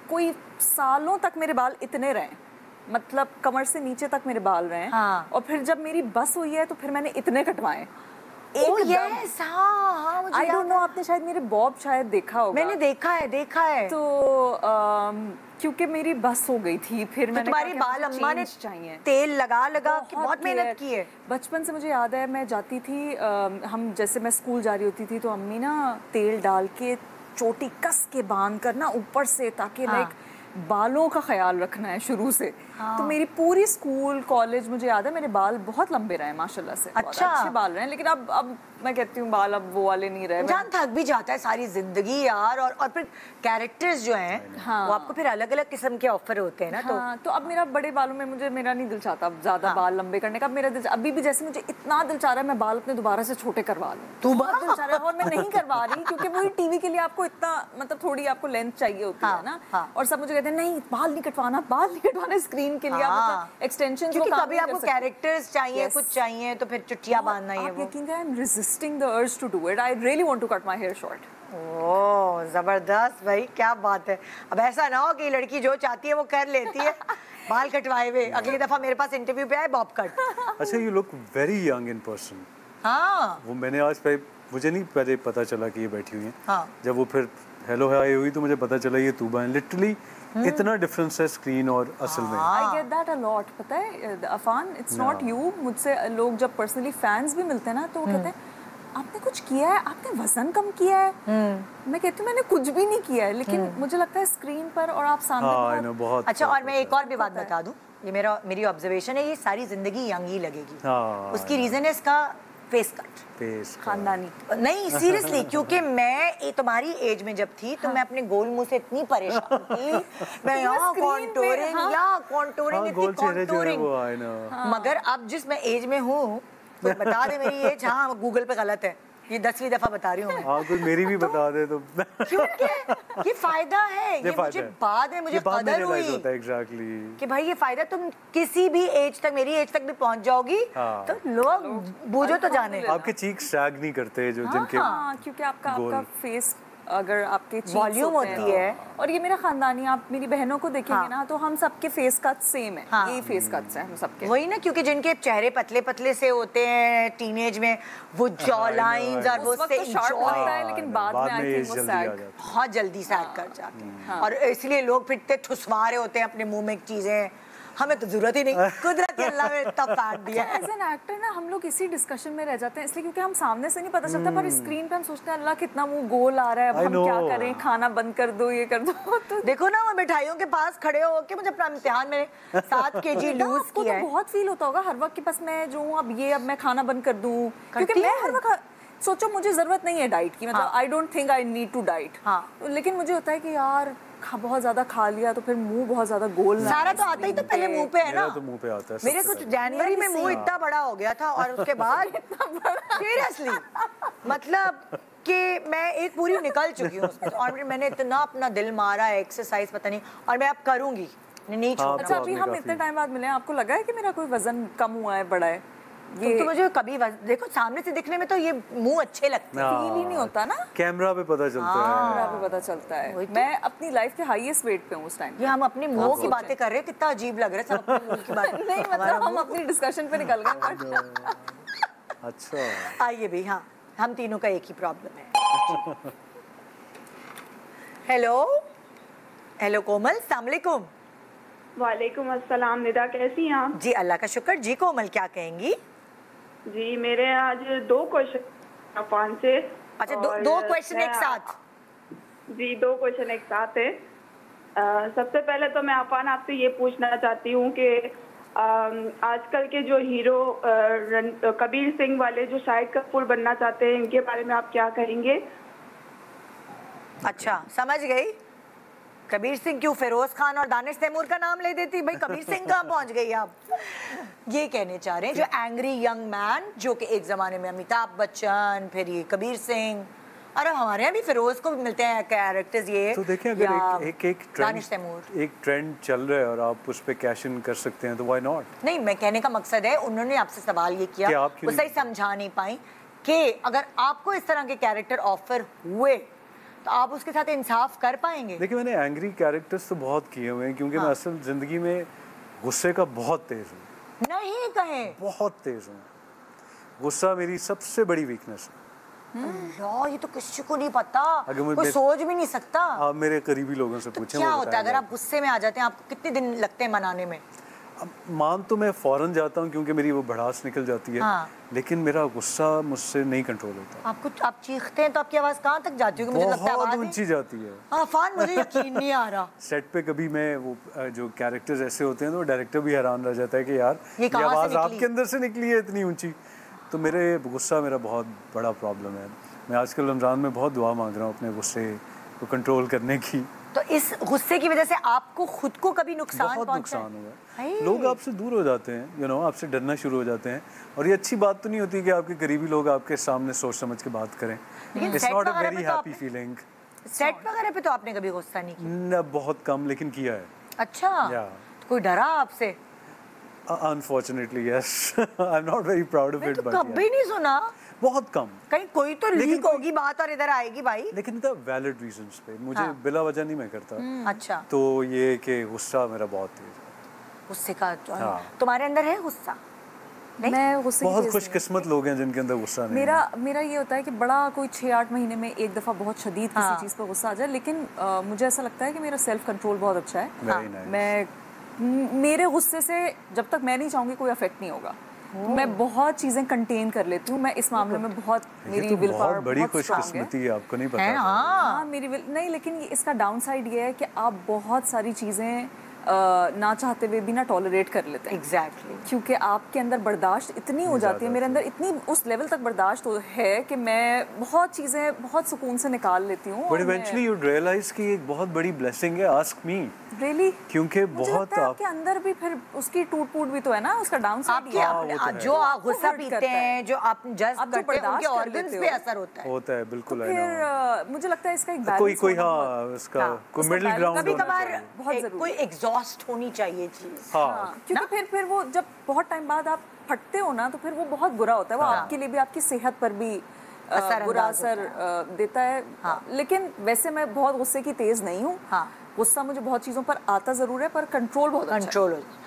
कोई सालों तक मेरे बाल इतने रहे, मतलब कमर से नीचे तक मेरे बाल रहे, और फिर जब मेरी बस हुई है तो फिर मैंने इतने कटवाए। यस, हाँ मुझे आई डोंट नो, आपने शायद मेरे बॉब शायद देखा होगा। मैंने देखा है। तो क्योंकि मेरी बस हो गई थी, फिर मैंने तुम्हारी बाल अम्मा ने तेल लगा के बहुत मेहनत की है। बचपन से मुझे याद है, मैं जाती थी, हम जैसे मैं स्कूल जा रही होती थी तो अम्मी ना तेल डाल के चोटी कस के बांध कर ना ऊपर से, ताकि लाइक बालों का ख्याल रखना है शुरू से। तो मेरी पूरी स्कूल कॉलेज मुझे याद है मेरे बाल बहुत लंबे रहे माशाल्लाह से। अच्छा, अच्छे बाल रहे, लेकिन अब मैं कहती हूँ बाल अब वो वाले नहीं रहे। जान थक भी जाता है सारी जिंदगी यार, और फिर कैरेक्टर्स जो हैं वो आपको फिर अलग अलग किस्म के ऑफर होते हैं ना। तो अब मेरा बड़े बालों में मेरा नहीं दिल चाहता अब ज्यादा बाल लंबे करने का। मेरा दिल अभी भी जैसे मुझे इतना दिल चाह रहा है मैं बाल अपने दोबारा से छोटे करवा लूं। बहुत दिल चाह रहा है और मैं नहीं करवा रही, क्योंकि वही टीवी के लिए आपको इतना मतलब थोड़ी आपको लेंथ चाहिए होती है ना। और सब मुझे कहते हैं नहीं बाल नहीं कटवाना स्क्रीन के लिए, मतलब एक्सटेंशन, क्योंकि कभी आपको कैरेक्टर्स चाहिए, कुछ चाहिए तो फिर चुटिया बांधना ही है। आप यकीन करें, I am resisting the urge to do it. I really want to cut my hair short. Oh जबरदस्त भाई, क्या बात है। अब ऐसा ना हो कि लड़की जो चाहती है वो कर लेती है, बाल कटवाए हुए। अगली दफा मेरे पास इंटरव्यू पे आए बॉब कट। अच्छा, you look very young in person. हाँ, वो मैंने आज मुझे नहीं पहले पता चला कि ये बैठी हुई हैं। हाँ। जब वो फिर हेलो हाय हुई तो मुझे पता चला ये तूबा है। लिटरली इतना डिफरेंस है स्क्रीन और असल में। I get that a lot. पता है अफान, इट्स नॉट यू, मुझसे लोग जब पर्सनली फैंस भी मिलते हैं ना तो वो कहते हैं आपने कुछ किया है, आपने वजन कम किया है। मैं कहती हूँ मैंने कुछ भी नहीं किया है, लेकिन मुझे लगता है स्क्रीन पर और आप सामने बहुत। अच्छा, और मैं एक और भी बात बता दूं, ये मेरी ऑब्जर्वेशन है, ये सारी जिंदगी यंग ही लगेगी। उसकी रीजन है इसका फेस कट, खानदानी। नहीं सीरियसली, क्योंकि मैं तुम्हारी एज में जब थी तो मैं अपने गोल मुंह से इतनी परेशान थी। मैं यहाँ कॉन्टोरिंग मगर अब जिस मैं एज में हूँ तो बता दे मेरी एज। हाँ, गूगल पे गलत है, ये 10वीं दफा बता रही हूँ। हाँ, कोई मेरी भी बता दे तो। क्योंकि ये फायदा है, ये मुझे बाद में मुझे कदर हुई एग्जैक्टली कि भाई ये फायदा, तुम किसी भी एज तक, मेरी एज तक भी पहुंच जाओगी तो लोग बूझो तो जाने। आपके चीक सैग नहीं करते जो जिनके, क्योंकि आपका फेस अगर आपके वॉल्यूम होती है। और ये मेरा खानदानी, आप मेरी बहनों को देखेंगे ना तो हम सबके फेस कट सेम है। यही फेस कट्स हैं हम सबके। वही ना, क्योंकि जिनके चेहरे पतले पतले से होते हैं टीनेज में, वो जॉ लाइंस और वो से है, लेकिन बाद में आई थिंक वो सैग बहुत जल्दी सैग कर जाते हैं। और इसलिए लोग फिर इतने ठुसवा रहे होते हैं अपने मुंह में चीजें, हमें तो जरूरत ही नहीं, कुदरत के अल्लाह ने इतना फैट दिया है। एज एन एक्टर ना हम लोग इसी डिस्कशन में रह जाते हैं, इसलिए क्योंकि हम सामने से नहीं पता चलता, पर स्क्रीन पे हम सोचते हैं अल्लाह कितना मुंह गोल आ रहा है, अब हम क्या करें, खाना बंद कर दो, ये कर दो। तो देखो ना, वो मिठाइयों के पास खड़े हो के मुझे अपना इम्तिहान में 7 kg लूज किया है। बहुत फील होता होगा हर वक्त कि बस मैं जो हूँ अब मैं खाना बंद कर दूँ, क्योंकि मैं हर वक्त सोचो मुझे जरूरत नहीं है डाइट की, मतलब I don't think I need to diet. लेकिन मुझे होता है कि यार बहुत ज्यादा खा लिया तो फिर मुंह बहुत ज्यादा गोल ना। सारा तो आता ही तो पहले मुंह पे है ना। तो मुंह पे आता है। मेरे कुछ जनवरी में मुंह इतना बड़ा हो गया था और उसके बाद सीरियसली मतलब कि मैं एक पूरी निकल चुकी हूँ उसमें, और मैंने इतना अपना दिल मारा है, एक्सरसाइज पता नहीं, और मैं अब करूंगी, नहीं छोड़ना। अच्छा, अभी हम इतने टाइम बाद मिले, आपको लगा है कि मेरा कोई वजन कम हुआ है, बढ़ा है? ये तो मुझे कभी देखो सामने से दिखने में तो ये मुंह अच्छे लगते हैं, फील ही नहीं होता ना, कैमरा पे पता चलता है। कैमरा पे पता चलता है। मैं अपनी लाइफ के हाईएस्ट वेट पे हूँ उस टाइम। ये हम अपने मुंह की बातें कर रहे हैं, कितना अजीब लग रहा है सब अपने मुंह की बात। नहीं मतलब हम अपनी डिस्कशन पे निकल गए। अच्छा, आइए भी, हाँ हम तीनों का एक ही प्रॉब्लम है। हेलो हेलो कोमल, अस्सलाम वालेकुम। वालेकुम अस्सलाम। निदा, कैसी हैं आप? जी अल्लाह का शुक्र। जी कोमल, क्या कहेंगी? जी मेरे आज 2 क्वेश्चन अफान से। अच्छा, दो क्वेश्चन एक साथ? जी 2 क्वेश्चन एक साथ है। सबसे पहले तो मैं अफान आपसे ये पूछना चाहती हूँ कि आजकल के जो हीरो कबीर सिंह वाले जो शाहिद कपूर बनना चाहते हैं, इनके बारे में आप क्या कहेंगे? अच्छा, समझ गई। कबीर सिंह क्यों फिरोज खान और दानिश तैमूर का नाम ले देती? भाई कबीर सिंह कहाँ पहुंच गई आप? ये कहने चाह रहे हैं जो एंग्री यंग मैन, जो कि एक जमाने में अमिताभ बच्चन, फिर ये कबीर सिंह, और हमारे यहाँ भी फिरोज को मिलते हैं कैरेक्टर्स। ये तो देखिए, अगर एक दानिश तैमूर एक ट्रेंड चल रहा है और आप उस पे कैश इन कर सकते हैं तो व्हाई नॉट? नहीं, मैं कहने का मकसद है, उन्होंने आपसे सवाल ये किया, वो सही समझा नहीं पाई कि अगर आपको इस तरह के कैरेक्टर ऑफर हुए तो आप उसके साथ इंसाफ कर पाएंगे? देखिए, मैंने एंग्री कैरेक्टर्स तो बहुत किए हुए हैं, क्योंकि मैं असल जिंदगी में गुस्से का बहुत तेज हूँ। नहीं कहें, बहुत तेज हूँ। गुस्सा मेरी सबसे बड़ी वीकनेस है। अल्लाह, ये तो किसी को नहीं पता, अगर कोई सोच भी नहीं सकता। आप मेरे करीबी लोगों से पूछें, क्या होता है अगर आप गुस्से में आ जाते हैं, आपको कितने दिन लगते हैं मनाने में? मान तो मैं फौरन जाता हूँ क्योंकि मेरी वो भड़ास निकल जाती है। हाँ। लेकिन मेरा गुस्सा मुझसे नहीं कंट्रोल होता। आप चीखते हैं तो आपकी आवाज कहाँ तक जाती है? मुझे लगता है बहुत आवाज ऊंची जाती है। अफान, मुझे यकीन नहीं आ रहा। सेट पे कभी मैं वो जो कैरेक्टर्स ऐसे होते हैं तो डायरेक्टर भी हैरान रह जाता है कि यार ये आवाज आपके अंदर से निकली है इतनी ऊंची। तो मेरे गुस्सा मेरा बहुत बड़ा प्रॉब्लम है। मैं आजकल रमज़ान में बहुत दुआ मांग रहा हूँ अपने गुस्से को कंट्रोल करने की। तो इस गुस्से की वजह से आपको खुद को कभी नुकसान बहुत पहुंचा? नुकसान हुआ है। लोग आपसे दूर हो जाते हैं, आपसे डरना शुरू हो जाते हैं। और ये अच्छी बात तो नहीं होती कि आपके करीबी लोग आपके सामने सोच समझ के बात करें। It's not a very happy feeling. Set वगैरह पे तो आपने कभी गुस्सा नहीं किया? बहुत कम, लेकिन किया है। अच्छा, तो कोई डरा आपसे? Unfortunately, yes. I'm not very proud of it, but कभी नहीं सुना। बहुत कम। कहीं कोई तो लीक होगी बात और इधर आएगी भाई। लेकिन तो वैलिड रीजंस पे मुझे बिला वजह नहीं मैं करता। अच्छा। तो ये कि गुस्सा मेरा बहुत तेज है। गुस्से का तुम्हारे अंदर है गुस्सा? मैं गुस्से की बहुत खुशकिस्मत लोग हैं जिनके अंदर गुस्सा नहीं है। मेरा ये होता है कि बड़ा कोई 6-8 महीने में एक दफा बहुत शदीद किसी चीज पर गुस्सा आ जाए, लेकिन मुझे ऐसा लगता है कि मेरा सेल्फ कंट्रोल बहुत अच्छा है। मेरे गुस्से से जब तक मैं नहीं चाहूंगी कोई अफेक्ट नहीं होगा। मैं बहुत चीजें कंटेन कर लेती हूँ। मैं इस मामले में बहुत, मेरी विल पावर बड़ी खुशकिस्मती है, आपको नहीं पता है? हाँ, मेरी विल नहीं, लेकिन इसका डाउन साइड ये है कि आप बहुत सारी चीजें ना चाहते हुए भी ना टॉलरेट कर लेते हैं। एग्जैक्टली। क्योंकि आपके अंदर बर्दाश्त इतनी हो जाती है, मेरे अंदर इतनी उस लेवल तक बर्दाश्त है कि मैं बहुत चीजें बहुत सुकून से निकाल लेती हूँ। बट इवेंचुअली यू रियलाइज कि एक बहुत बड़ी ब्लेसिंग है। Ask me. रियली? क्योंकि बहुत आपके अंदर भी फिर उसकी टूट भी तो है ना, उसका डाउन साइड ही है। जो आप गुस्सा पीते हैं, जो आप जज्ब करते हैं, उनके ऑर्गन्स पे असर होता है। बिल्कुल। फिर मुझे लगता है इसका एक बैलेंस कोई हाँ, उसका कोई मिडिल ग्राउंड कभी-कभार बहुत जरूरी, कोई एग्जॉस्ट होनी चाहिए चीज। हाँ, क्योंकि फिर वो जब बहुत टाइम बाद आप फटते हो ना, तो फिर वो बहुत बुरा होता है। वो आपके लिए भी, आपकी सेहत पर भी बुरा असर देता है। लेकिन वैसे मैं बहुत गुस्से की तेज नहीं हूँ। गुस्सा मुझे बहुत चीजों पर आता जरूर है, पर कंट्रोल बहुत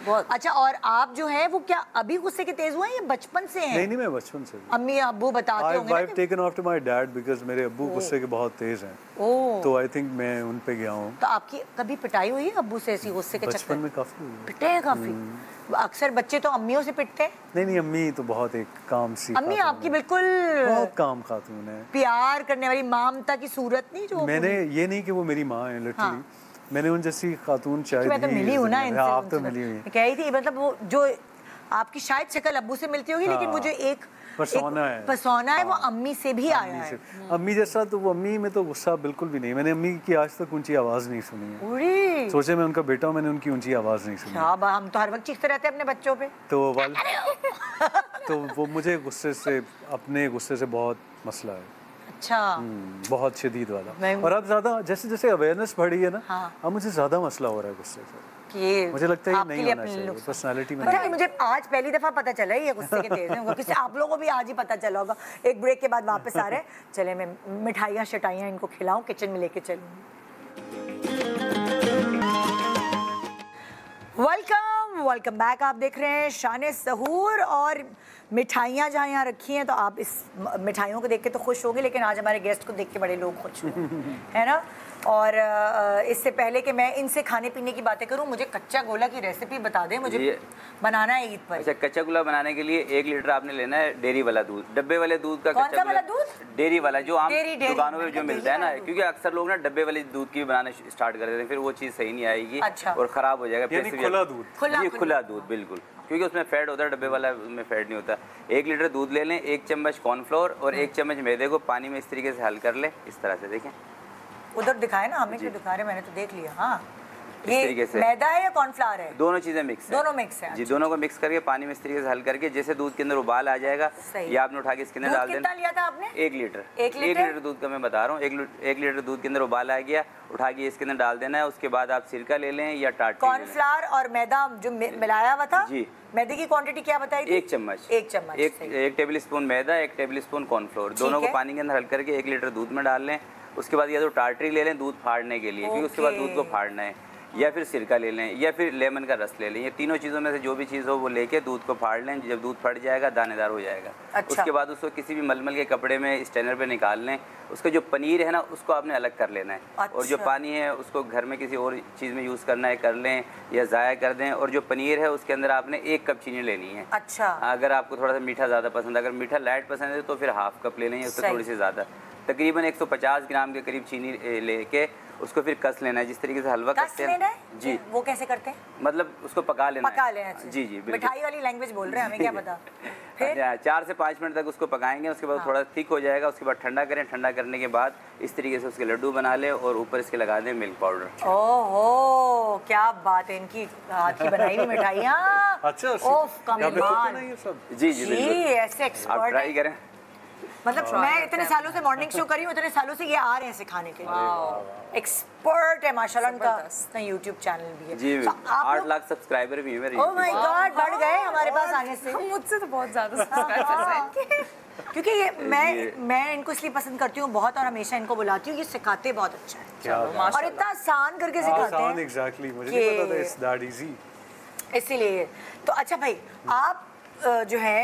बहुत अच्छा। और आप जो है वो क्या अभी गुस्से के तेज हुए हैं या बचपन से हैं? नहीं, मैं बचपन से। अम्मी अब्बू बताते होंगे ना। I've taken after my dad because मेरे अब्बू गुस्से के बहुत तेज हैं। तो आई थिंक मैं उन पे गया हूँ। तो आपकी कभी पिटाई हुई है अब्बू से ऐसी गुस्से के चक्कर? बचपन में काफी हुई। पिटे हैं काफी? अक्सर बच्चे तो अम्मियों से पिटते हैं। नहीं, अम्मी तो बहुत एक काम सी। अम्मी आपकी बिल्कुल बहुत काम खातून है, प्यार करने वाली ममता की सूरत नहीं जो। मैंने ये नहीं कि वो मेरी माँ है लिटरली, मैंने उन जैसी खातून चाहे मैं तो मिली हूँ ना इनसे। आप तो मिली हुई कह रही थी, मतलब वो जो आपकी शायद शक्ल अब्बू से मिलती होगी, लेकिन मुझे एक पर्सोना है वो अम्मी से भी आया है। अम्मी जैसा तो वो अम्मी में तो गुस्सा बिल्कुल भी नहीं। मैंने अम्मी की आज तक ऊंची आवाज नहीं सुनी है। सोचे मैं उनका बेटा हूं, मैंने उनकी ऊंची आवाज नहीं सुनी। हम तो हर वक्त चीखते रहते हैं अपने बच्चों पे। तो वो मुझे गुस्से से, अपने गुस्से से बहुत मसला है। अच्छा। बहुत शदीद वाला। और अब ज्यादा जैसे जैसे अवेयरनेस बढ़ी है ना, अब मुझे ज्यादा मसला हो रहा है गुस्से से। मुझे लगता है ये नहीं होना चाहिए पर्सनालिटी में। मुझे आज पहली दफा पता चला ये गुस्से के तेज हैं। किसी आप लोगों को भी आज ही पता चला होगा। एक ब्रेक के बाद वापस आ रहे हैं। चले मैं मिठाइयाँ शटाइयाँ इनको खिलाऊं, किचन में लेके चलूंगी। Welcome back. आप देख रहे हैं शान सहूर, और मिठाइयाँ जहाँ यहाँ रखी हैं तो आप इस मिठाइयों को देख के तो खुश होंगे, लेकिन आज हमारे गेस्ट को देख के बड़े लोग खुश हुए है ना। और इससे पहले कि मैं इनसे खाने पीने की बातें करूं, मुझे कच्चा गोला की रेसिपी बता दें, मुझे बनाना है ईद पर। अच्छा, कच्चा गोला बनाने के लिए 1 लीटर आपने लेना है डेयरी वाला दूध, डब्बे वाले दूध का। कौन सा वाला दूध? डेयरी वाला, जो आम दुकानों में जो मिलता है ना, क्योंकि अक्सर लोग ना डब्बे वाले दूध की बनाना स्टार्ट कर देते हैं, फिर वो चीज़ सही नहीं आएगी। अच्छा। और ख़राब हो जाएगा। खुला दूध। खुला दूध बिल्कुल, क्योंकि उसमें फैट होता है, डब्बे वाला में फैट नहीं होता। 1 लीटर दूध ले लें, 1 चम्मच कॉर्नफ्लोर और 1 चम्मच मैदे को पानी में इस तरीके से हल कर लें। इस तरह से देखें, उधर दिखाए ना, हमें क्यों दिखा रहे, मैंने तो देख लिया। हाँ, इस तरीके से मैदा है या कॉर्नफ्लावर है? दोनों चीजें मिक्स है। दोनों मिक्स है। जी, दोनों को मिक्स करके पानी में इस तरीके से हल करके, जैसे दूध के अंदर उबाल आ जाएगा, ये आपने उठा के इसके अंदर डाल देना। कितना लिया था आपने? 1 लीटर। 1 लीटर दूध का मैं बता रहा हूँ। 1 लीटर दूध के अंदर उबाल आ गया, उठा के इसके अंदर डाल देना है। उसके बाद आप सिरका ले लें या टाट। कॉर्नफ्लावर और मैदा जो मिलाया हुआ था जी। मैदे की क्वांटिटी क्या बताई थी? 1 चम्मच। 1 चम्मच। 1 टेबल स्पून मैदा, 1 टेबल स्पून कॉर्नफ्लोर, दोनों को पानी के अंदर हल करके 1 लीटर दूध में डाल लें। उसके बाद या तो टाटरी ले लें दूध फाड़ने के लिए, क्योंकि उसके बाद दूध को फाड़ना है, या फिर सिरका ले लें या फिर लेमन का रस ले लें। ये तीनों चीज़ों में से जो भी चीज़ हो वो लेके दूध को फाड़ लें। जब दूध फट जाएगा दानेदार हो जाएगा। अच्छा। उसके बाद उसको किसी भी मलमल के कपड़े में स्ट्रेनर पे निकाल लें। उसका जो पनीर है ना उसको आपने अलग कर लेना है। अच्छा। और जो पानी है उसको घर में किसी और चीज़ में यूज़ करना है कर लें या ज़ाया कर दें। और जो पनीर है उसके अंदर आपने 1 कप चीनी लेनी है। अच्छा। अगर आपको थोड़ा सा मीठा ज़्यादा पसंद है, अगर मीठा लाइट पसंद है तो फिर हाफ कप ले लें, उससे थोड़ी सी ज़्यादा, तकरीबन 150 ग्राम के करीब चीनी लेके उसको फिर कस लेना है। जिस तरीके से हलवा कसते हैं जी। वो कैसे करते हैं? मतलब उसको पका लेना है। जी जी बिल्कुल। मिठाई वाली लैंग्वेज बोल रहे हैं, हमें क्या पता। फिर 4 से 5 मिनट तक उसको पकाएंगे। उसके बाद थोड़ा थिक हो जाएगा। उसके बाद ठंडा करें। ठंडा करने के बाद इस तरीके से उसके लड्डू बना लें और ऊपर इसके लगा दें मिल्क पाउडर। ओहो क्या बात है, इनकी हाथ की बनाई हुई मिठाइयाँ। अच्छा जी जी बिल्कुल, ऐसे एक्सपर्ट ट्राई करें। मतलब मैं इतने सालों से मॉर्निंग शो करी हूँ, इतने सालों से ये आ रहे हैं सिखाने के लिए। एक्सपर्ट है माशाल्लाह, उनका यूट्यूब चैनल भी है जी। 8 लाख सब्सक्राइबर भी है मेरे। ओह माय गॉड, बढ़ गए हमारे पास आने से। मुझसे तो बहुत ज्यादा सब्सक्राइबर्स हैं। क्योंकि ये मैं इनको इसलिए पसंद करती हूँ बहुत और हमेशा इनको बुलाती हूँ। ये सिखाते बहुत अच्छा है और इतना आसान करके सिखाते हैं। एग्जैक्टली, मुझे नहीं पता था इट्स दैट इजी। इसीलिए तो अच्छा भाई, आप जो है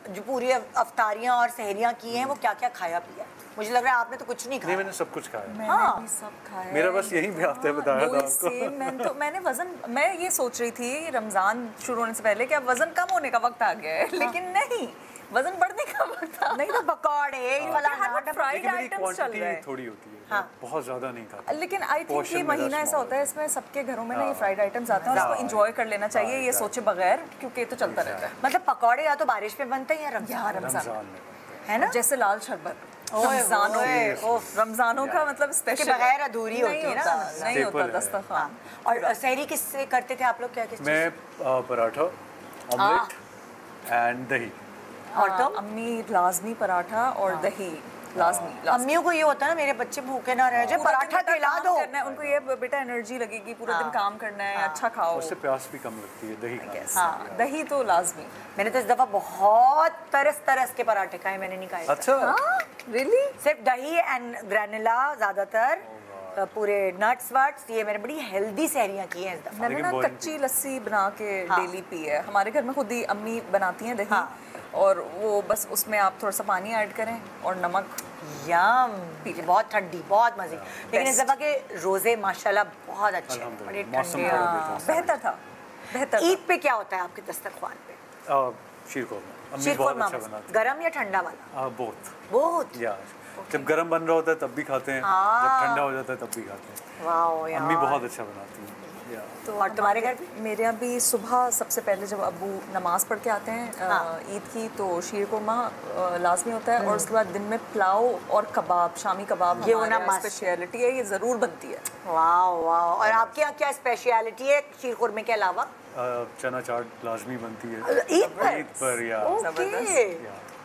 जो पूरी अफ्तारियां और सहरियां की हैं वो क्या क्या खाया पिया? मुझे लग रहा है आपने तो कुछ नहीं खाया। नहीं, मैंने सब कुछ खाया। मैंने भी सब खाया। मेरा बस यही भी आपने बताया था आपको। मैंने वजन, मैं ये सोच रही थी रमजान शुरू होने से पहले कि अब वजन कम होने का वक्त आ गया है, लेकिन नहीं, वजन बढ़ने का वक्त आ। नहीं तो पकौड़े फ्राइड आइटम्स चल रहे हैं। थोड़ी होती है, बहुत ज्यादा नहीं खाता। लेकिन आई थिंक ये महीना ऐसा होता है इसमें सबके घरों में ना ये फ्राइड आइटम्स आते हैं और उसको एंजॉय कर लेना चाहिए ये सोचे बगैर, क्योंकि ये तो चलता रहता है। मतलब पकौड़े या तो बारिश में बनते हैं या रमजान में है ना, जैसे लाल शरबत रमजानों का मतलब स्पेशल, बगैर अधूरी होती है ना, नहीं होता दस्तरखान। और सहरी किससे करते थे आप लोग? क्या किस? मैं पराठा, ऑमलेट एंड दही। और तो अम्मी लाजमी पराठा और दही लाजमी। अम्मियों को ये होता है ना मेरे बच्चे भूखे ना रह जाए, पराठा खिला दो। उनको ये बेटा एनर्जी लगेगी, पूरा दिन काम करना है, अच्छा खाओ। उससे प्यास भी कम लगती है दही खाने से। हाँ, दही तो लाजमी। मैंने तो इस दफा बहुत तरस के पराठे खाए, मैंने नहीं खाए। अच्छा रियली? सिर्फ दही एंड ग्रेनुला ज्यादातर, पूरे नट्स वट्स, ये मैंने बड़ी हेल्दी सहरियां की हैं इस दफा। मैंने ना कच्ची लस्सी बना के डेली पी है। हमारे घर में खुद ही अम्मी बनाती हैं दही और वो बस उसमें आप थोड़ा सा पानी ऐड करें और नमक। यम, बहुत ठंडी, बहुत मजे। लेकिन इस दफा के रोजे माशाल्लाह बहुत अच्छे, बड़े ठंडे, बेहतर था, बेहतर। ईद पे क्या होता है आपके दस्तरख्वान पे? शीर कोरमा। शीर कोरमा गरम या ठंडा वाला? बहुत। जब गरम बन रहा होता है तब भी खाते हैं, जब ठंडा हो जाता है तब भी खाते हैं। वाओ यार, अम्मी बहुत अच्छा बनाती है। तो और तुम्हारे घर भी? मेरे यहाँ भी सुबह सबसे पहले जब अब्बू नमाज पढ़ के आते हैं ईद की, तो शीर कोरमा लाजमी होता है और उसके बाद दिन में पुलाव और कबाब, शामी कबाब, ये हमारी स्पेशलिटी है, ये ज़रूर बनती है। वाह वाह। और आपके यहाँ क्या स्पेशलिटी है शीर कोरमे के अलावा? चना चाट लाजमी बनती है ईद पर या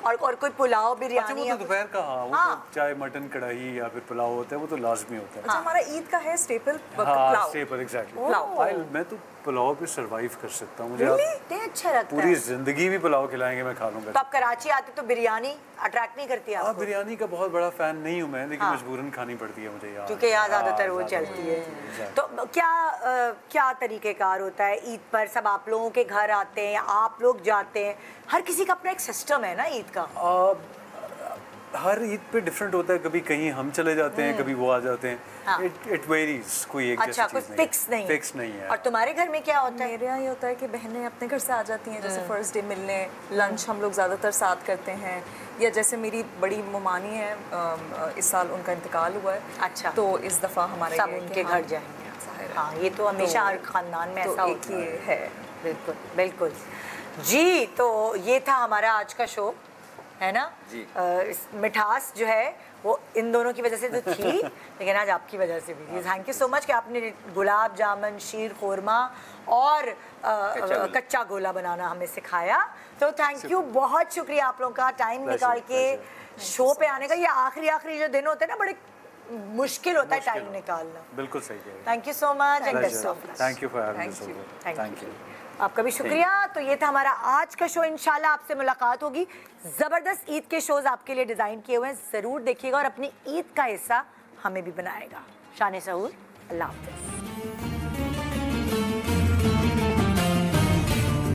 और कोई पुलाव बिरयानी? अच्छा, वो तो दोपहर का, वो तो चाहे मटन कढ़ाई या फिर पुलाव होता है, वो तो लाजमी होता है। अच्छा, हमारा ईद का है स्टेपल पुलाव। Staple exactly. मैं तो पुलाव पे सरवाइव कर सकता हूँ। मुझे अच्छा लगता है, पूरी जिंदगी भी पुलाव खिलाएंगे मैं खा लूंगा। तो आप कराची आते तो बिरयानी अट्रैक्ट नहीं करती आपको? बिरयानी का बहुत बड़ा फैन नहीं हूँ मैं, लेकिन मजबूरन खानी पड़ती है मुझे यार, क्योंकि यहाँ ज्यादातर वो चलती है। तो क्या तरीकेकार होता है ईद पर? सब आप लोगों के घर आते हैं, आप लोग जाते हैं? हर किसी का अपना एक सिस्टम है ना ईद का। हर ईद पे डिफरेंट होता है, कभी कहीं हम चले जाते हैं, कभी वो आ जाते हैं। इट वेरीज, कोई एक अच्छा, कोई फिक्स नहीं है। और तुम्हारे घर में क्या होता है? मेरे यहाँ ये होता है कि बहनें अपने घर से आ जाती हैं, जैसे फर्स्ट डे मिलने, लंच हम लोग ज़्यादातर साथ करते हैं, या जैसे मेरी बड़ी मुमानी है, इस साल उनका इंतकाल हुआ है। अच्छा, तो इस दफ़ा हमारे सब उनके घर जाएंगे। हाँ, ये तो हमेशा हर खानदान में ऐसा होता है। बिल्कुल बिल्कुल जी। तो ये था हमारा आज का शो, है ना जी। मिठास जो है वो इन दोनों की वजह से तो थी, लेकिन आज आपकी वजह से भी थी। थैंक यू सो मच कि आपने गुलाब जामुन, शीर खोरमा और कच्चा गोला बनाना हमें सिखाया। तो थैंक यू, बहुत शुक्रिया आप लोगों का टाइम निकाल के शो पे आने का। ये आखिरी जो दिन होते हैं ना, बड़े मुश्किल होता है टाइम निकालना। बिल्कुल सही है। Thank you so much. Thank you for having us. Thank you आपका भी शुक्रिया। तो ये था हमारा आज का शो। इंशाल्लाह आपसे मुलाकात होगी। ज़बरदस्त ईद के शोज आपके लिए डिज़ाइन किए हुए हैं, ज़रूर देखिएगा और अपनी ईद का हिस्सा हमें भी बनाएगा। शान सहूर, अल्लाह हाफ़िज़।